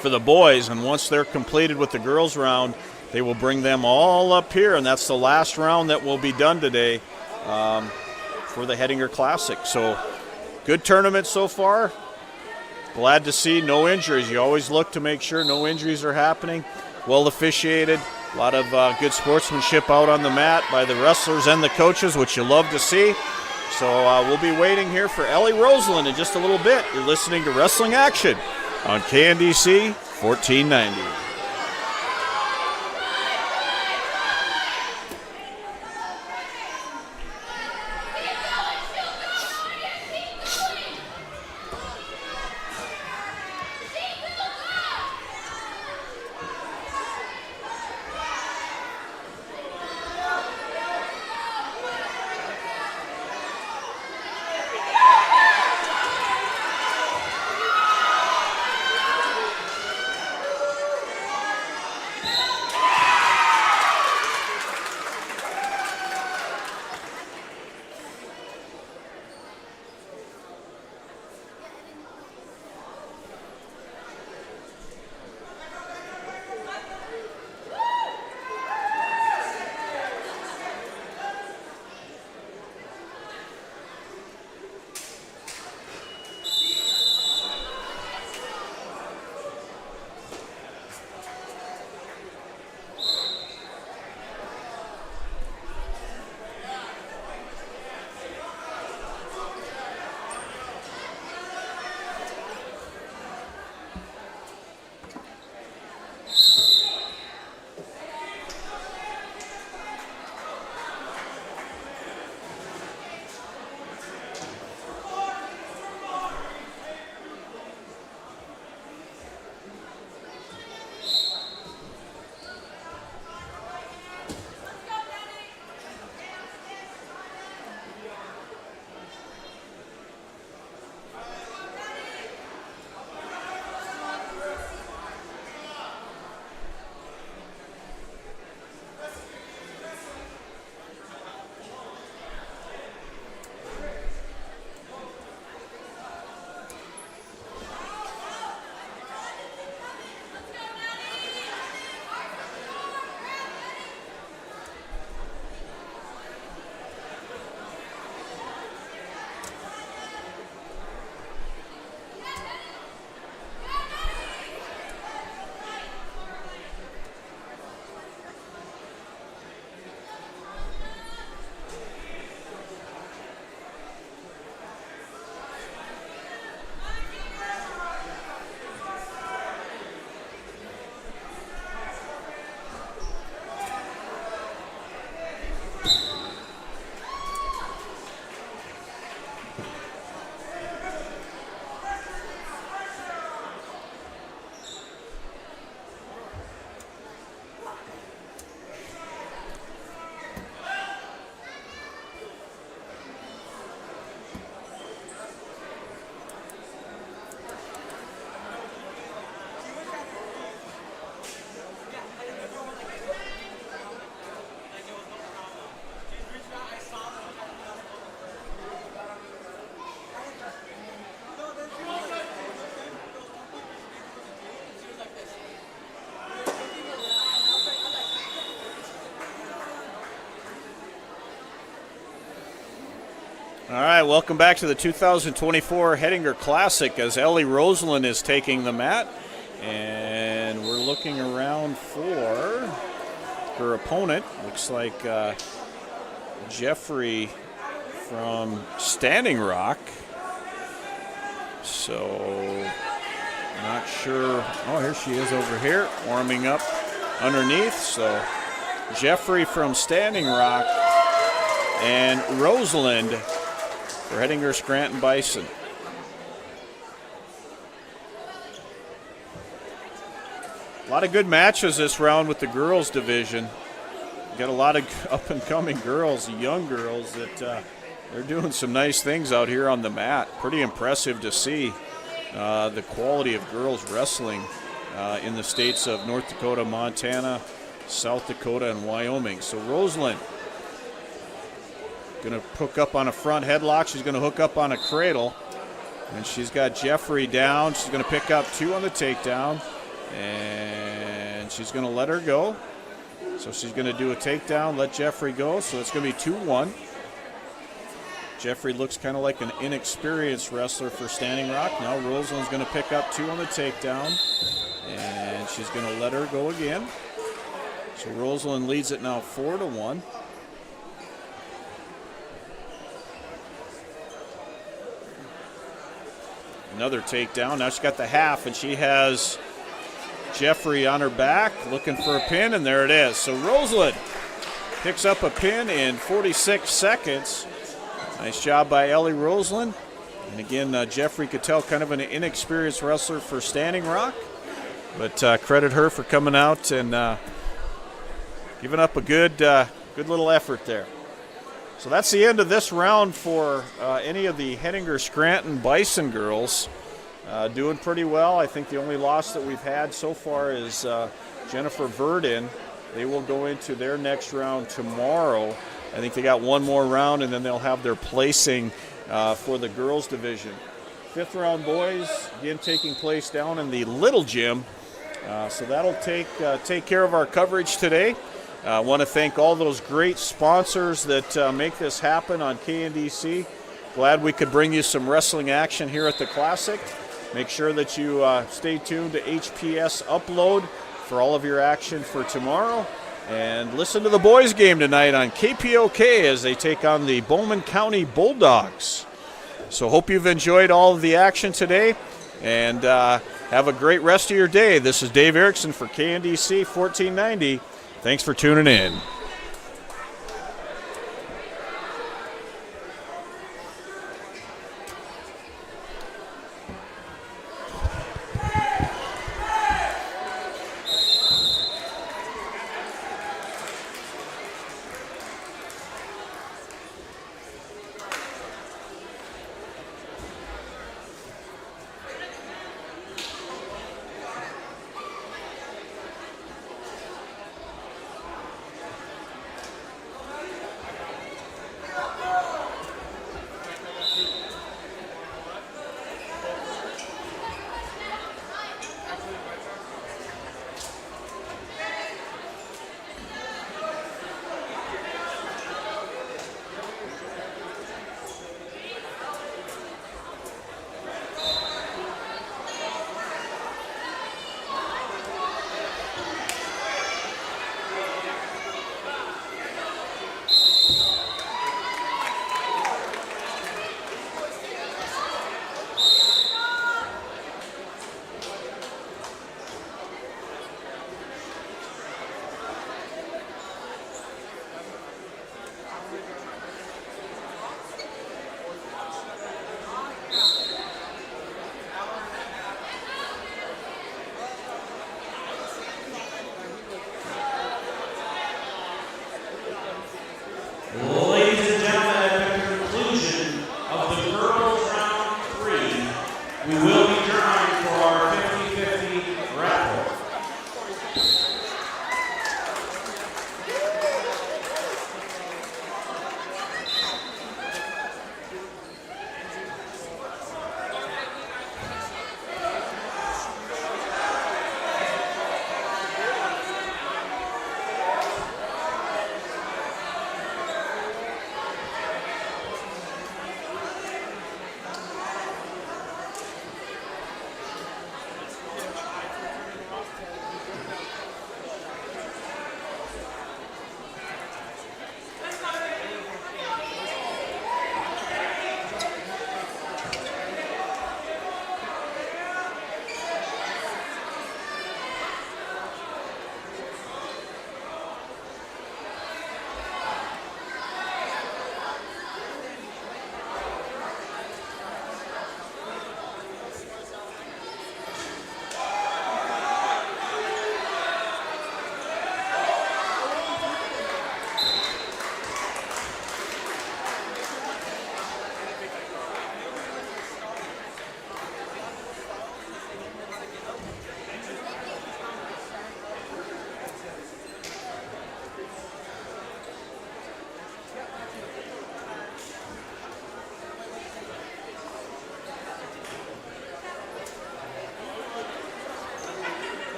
for the boys. And once they're completed with the girls round, they will bring them all up here. And that's the last round that will be done today for the Hettinger Classic. So good tournament so far. Glad to see no injuries. You always look to make sure no injuries are happening. Well officiated. A lot of good sportsmanship out on the mat by the wrestlers and the coaches, which you love to see. So we'll be waiting here for Ellie Rosalind in just a little bit. You're listening to Wrestling Action on KNDC 1490. All right, welcome back to the 2024 Hettinger Classic as Ellie Roseland is taking the mat. And we're looking around for her opponent. Looks like Jeffrey from Standing Rock. So, not sure. Oh, here she is over here, warming up underneath. So, Jeffrey from Standing Rock and Roseland for Hettinger Scranton Bison. A lot of good matches this round with the girls division. Got a lot of up-and-coming girls, young girls that they're doing some nice things out here on the mat. Pretty impressive to see the quality of girls wrestling in the states of North Dakota, Montana, South Dakota, and Wyoming. So Roseland going to hook up on a front headlock. She's going to hook up on a cradle. And she's got Jeffrey down. She's going to pick up 2 on the takedown. And she's going to let her go. So she's going to do a takedown, let Jeffrey go. So it's going to be 2-1. Jeffrey looks kind of like an inexperienced wrestler for Standing Rock. Now Roseland's going to pick up 2 on the takedown. And she's going to let her go again. So Roseland leads it now 4-1. Another takedown. Now she's got the half, and she has Jeffrey on her back, looking for a pin, and there it is. So Roseland picks up a pin in 46 seconds. Nice job by Ellie Roseland. And again, Jeffrey could tell kind of an inexperienced wrestler for Standing Rock, but credit her for coming out and giving up a good little effort there. So that's the end of this round for any of the Hettinger Scranton Bison girls. Doing pretty well. I think the only loss that we've had so far is Jennifer Verdin. They will go into their next round tomorrow. I think they got one more round, and then they'll have their placing for the girls division. 5th round boys, again, taking place down in the Little Gym. So that'll take care of our coverage today. I want to thank all those great sponsors that make this happen on KNDC. Glad we could bring you some wrestling action here at the Classic. Make sure that you stay tuned to HPS Upload for all of your action for tomorrow. And listen to the boys' game tonight on KPOK as they take on the Bowman County Bulldogs. So hope you've enjoyed all of the action today, and have a great rest of your day. This is Dave Erickson for KNDC 1490. Thanks for tuning in.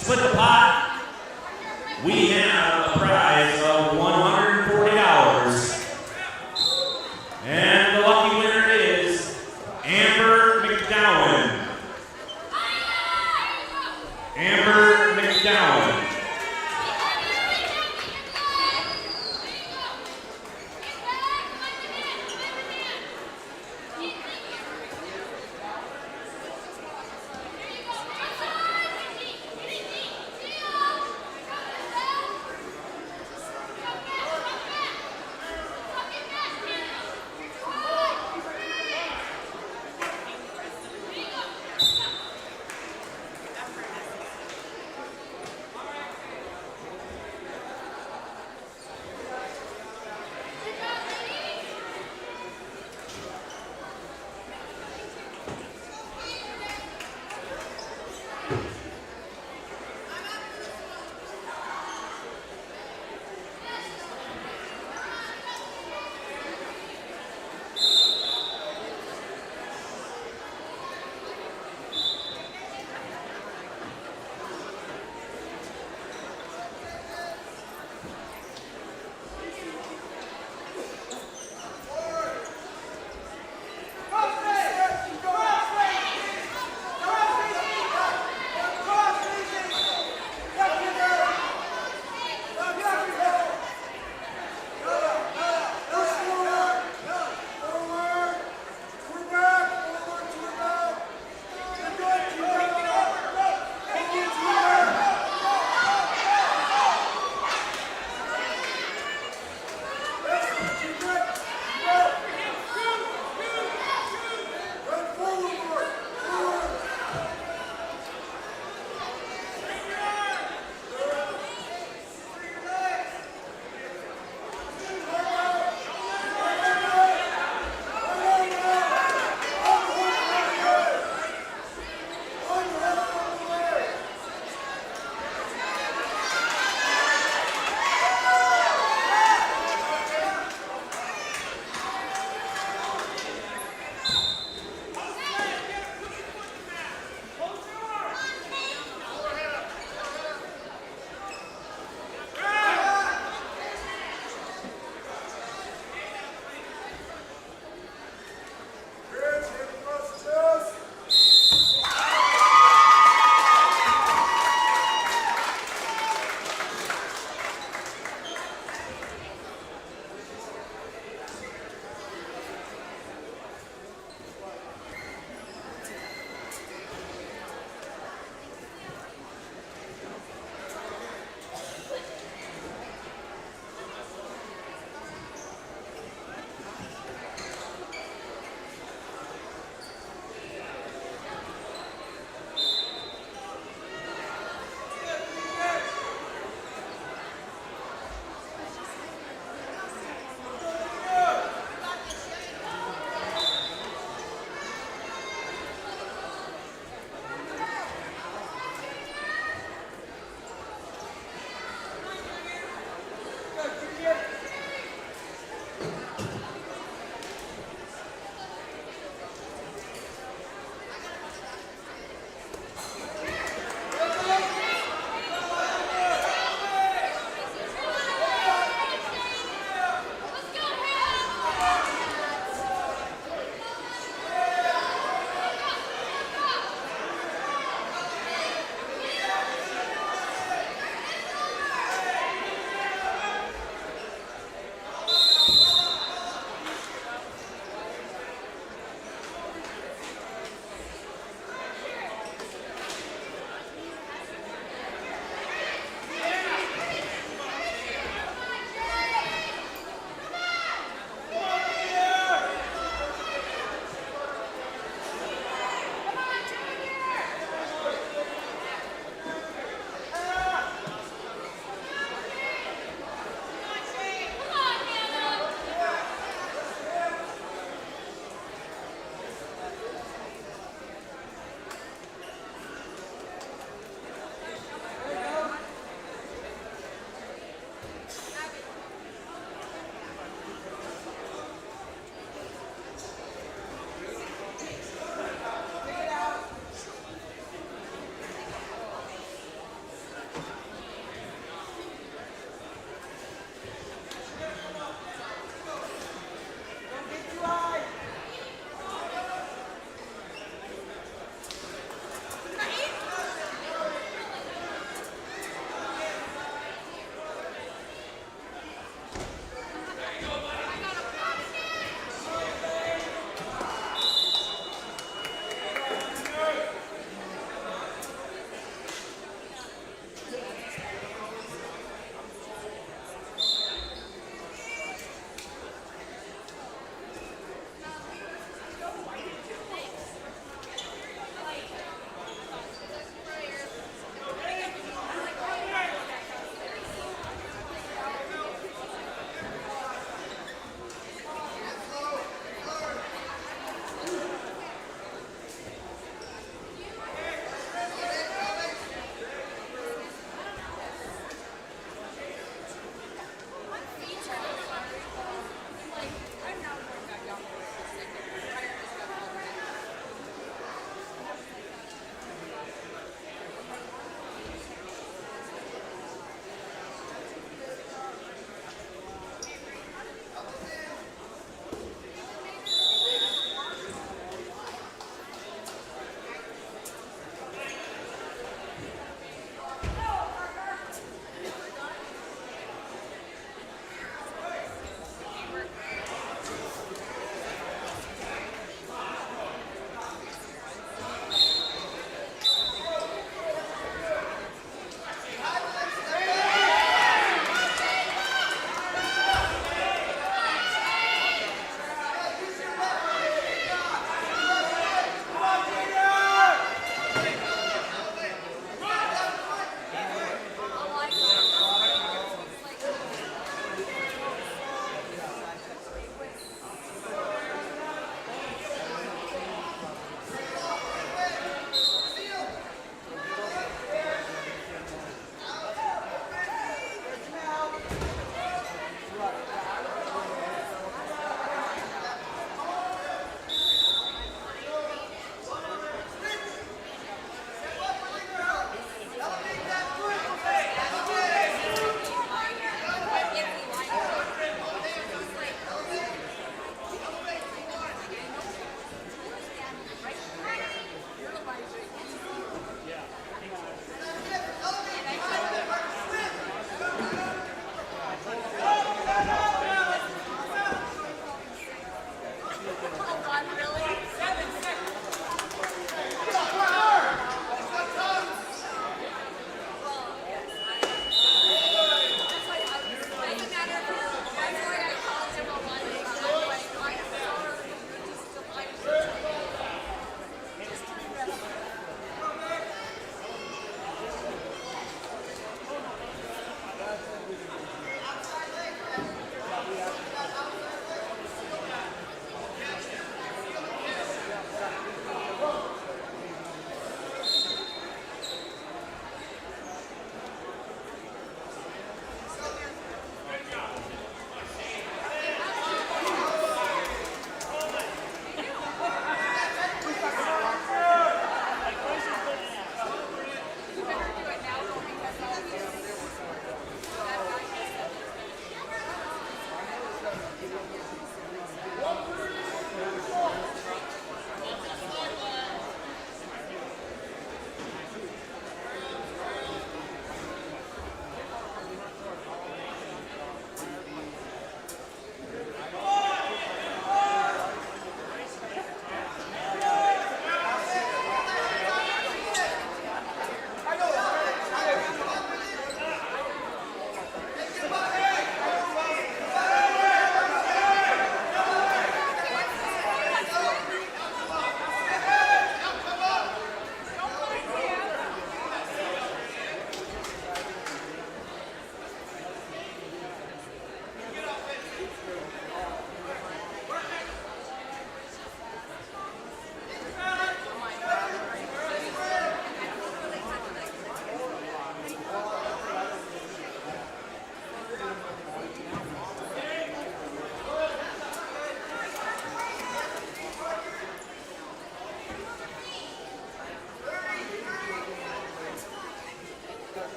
split the pot. We have a prize of $140. And the lucky winner is Amber McDowell. Amber McDowell.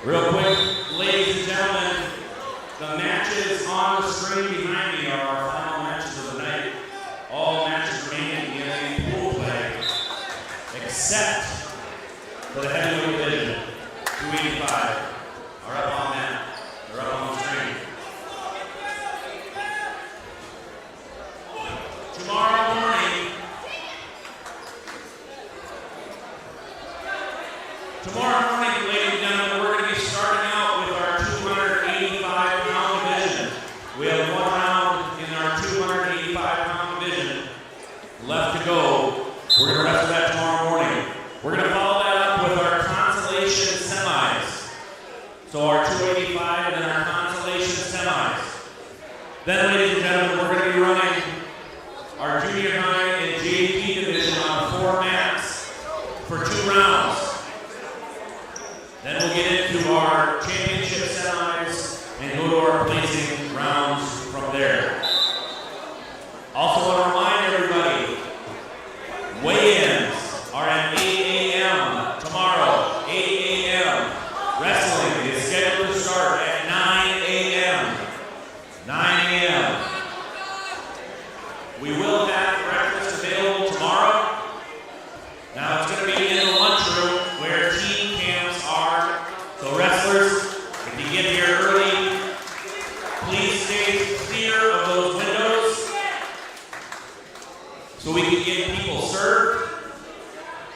Real quick, ladies and gentlemen, the matches on the screen behind me are our final matches of the night. All matches remaining in the pool play, except for the heavyweight division, 285. Are up on that. They're up on the screen. Tomorrow morning, ladies and gentlemen, we're going to be starting out with our 285-pound division. We have one round in our 285-pound division left to go. We're going to wrestle that tomorrow morning. We're going to follow that up with our consolation semis. So our 285 and then our consolation semis. Then, ladies and gentlemen, we're going to be running our junior high and JP division on 4 mats for 2 rounds. Then we'll get into our championship semis and go to our placing rounds from there. Also want to remind everybody, weigh-ins are at 8 a.m. tomorrow, 8 a.m. Wrestling is scheduled to start at 9 a.m. 9 a.m. We will have breakfast available tomorrow. Now it's going to be in the lunchroom where team camps are. So wrestlers, if you get here early, please stay clear of those windows so we can get people served.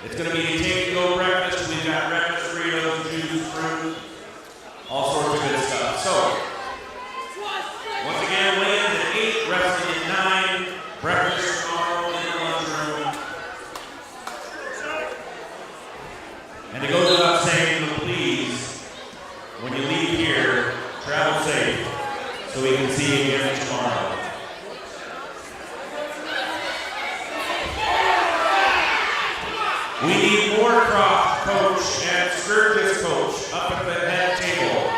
It's going to be a take-and-go breakfast. We've got breakfast burritos, juice, fruit, all sorts of good stuff. So, once again, weigh-ins at 8, wrestling at 9, breakfast tomorrow in the lunchroom. And it goes without saying, please, when you leave here, travel safe so we can see you again tomorrow. We need Moorcroft coach and Sturgis coach up at the head table.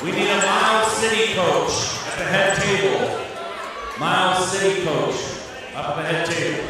We need a Miles City coach at the head table. Miles City coach up at the head table.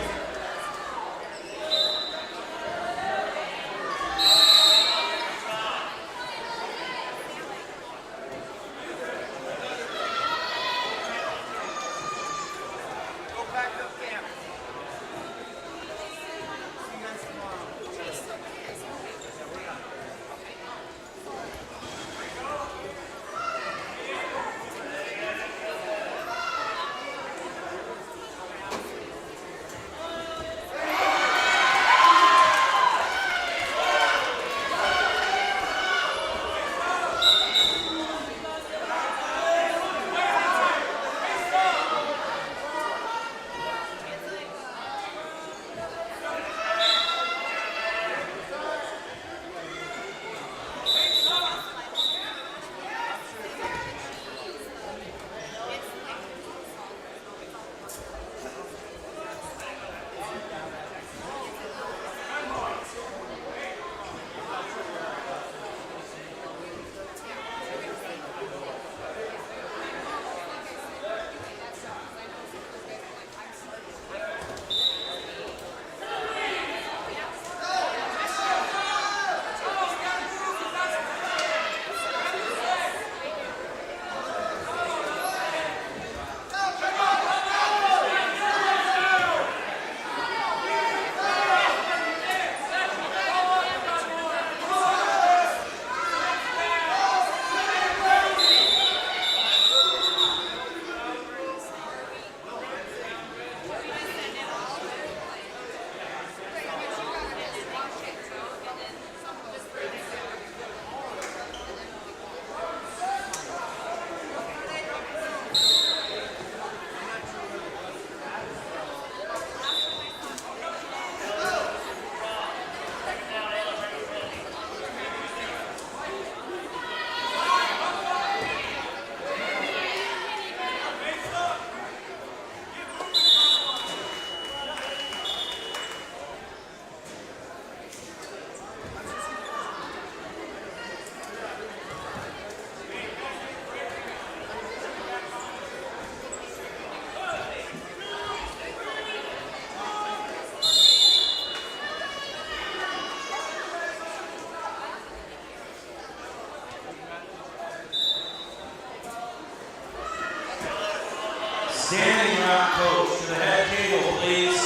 Standing rock coach to the head table, please.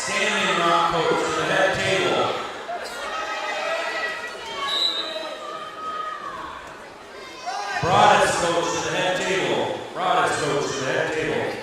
Standing rock coach to the head table. Broadest coach to the head table. Broadest coach to the head table.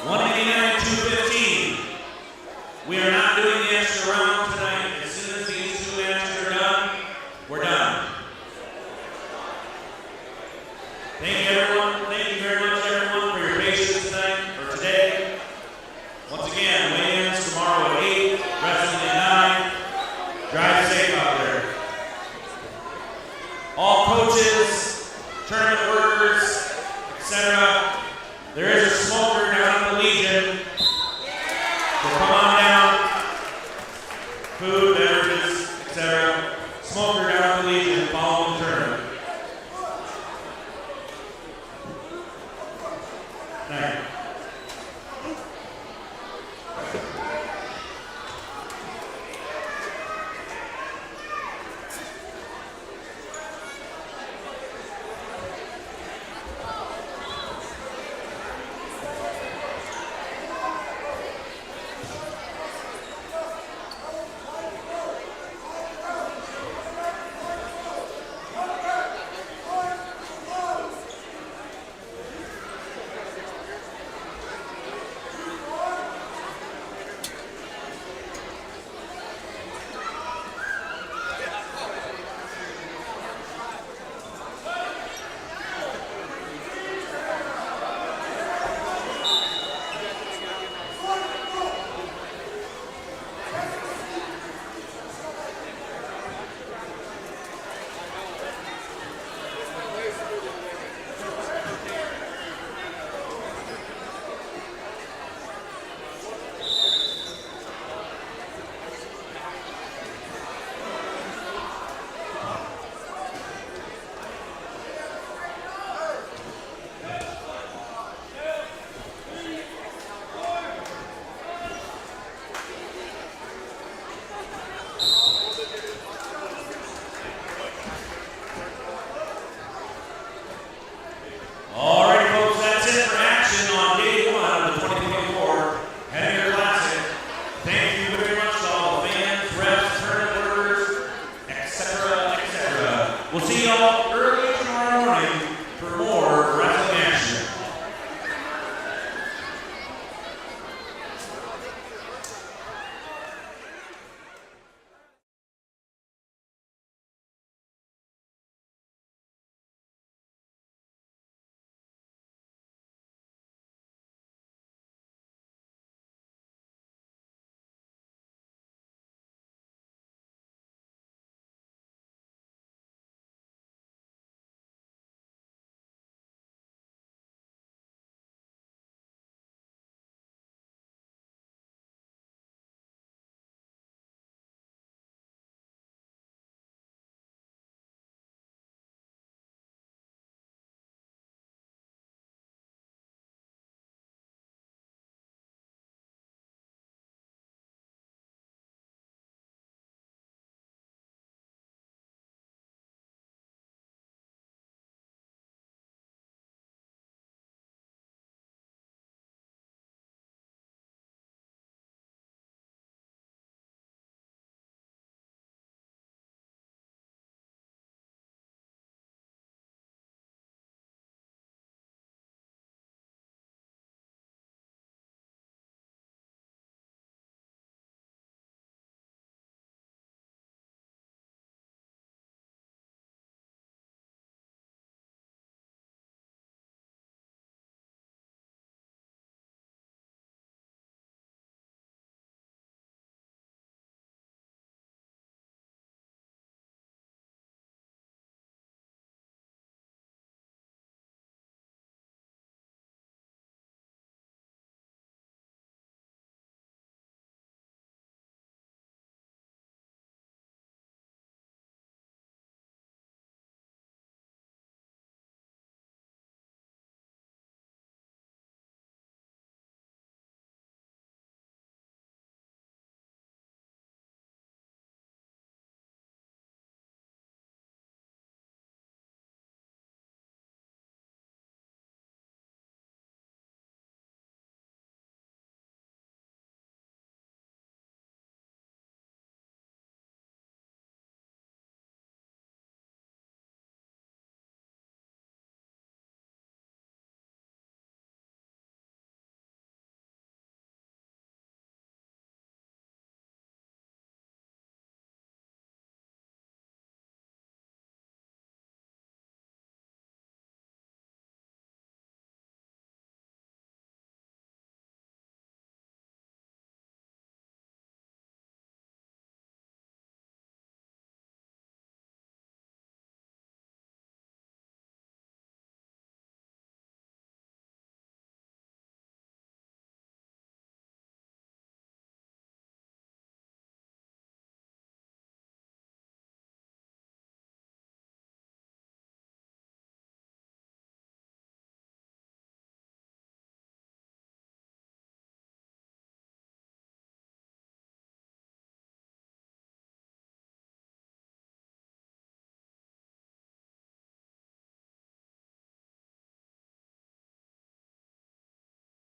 189, 215. We are not doing the extra round tonight. As soon as these two matches are done, we're done. Thank you, everyone. Thank you very much, everyone, for your patience tonight, or today. Once again, weigh-ins tomorrow at 8, wrestling at 9. Drive safe out there. All coaches, tournament workers, etc. There is a smoker down at the Legion. So come on down. Food, beverages, etc. Smoker down at the Legion following the tournament. Night.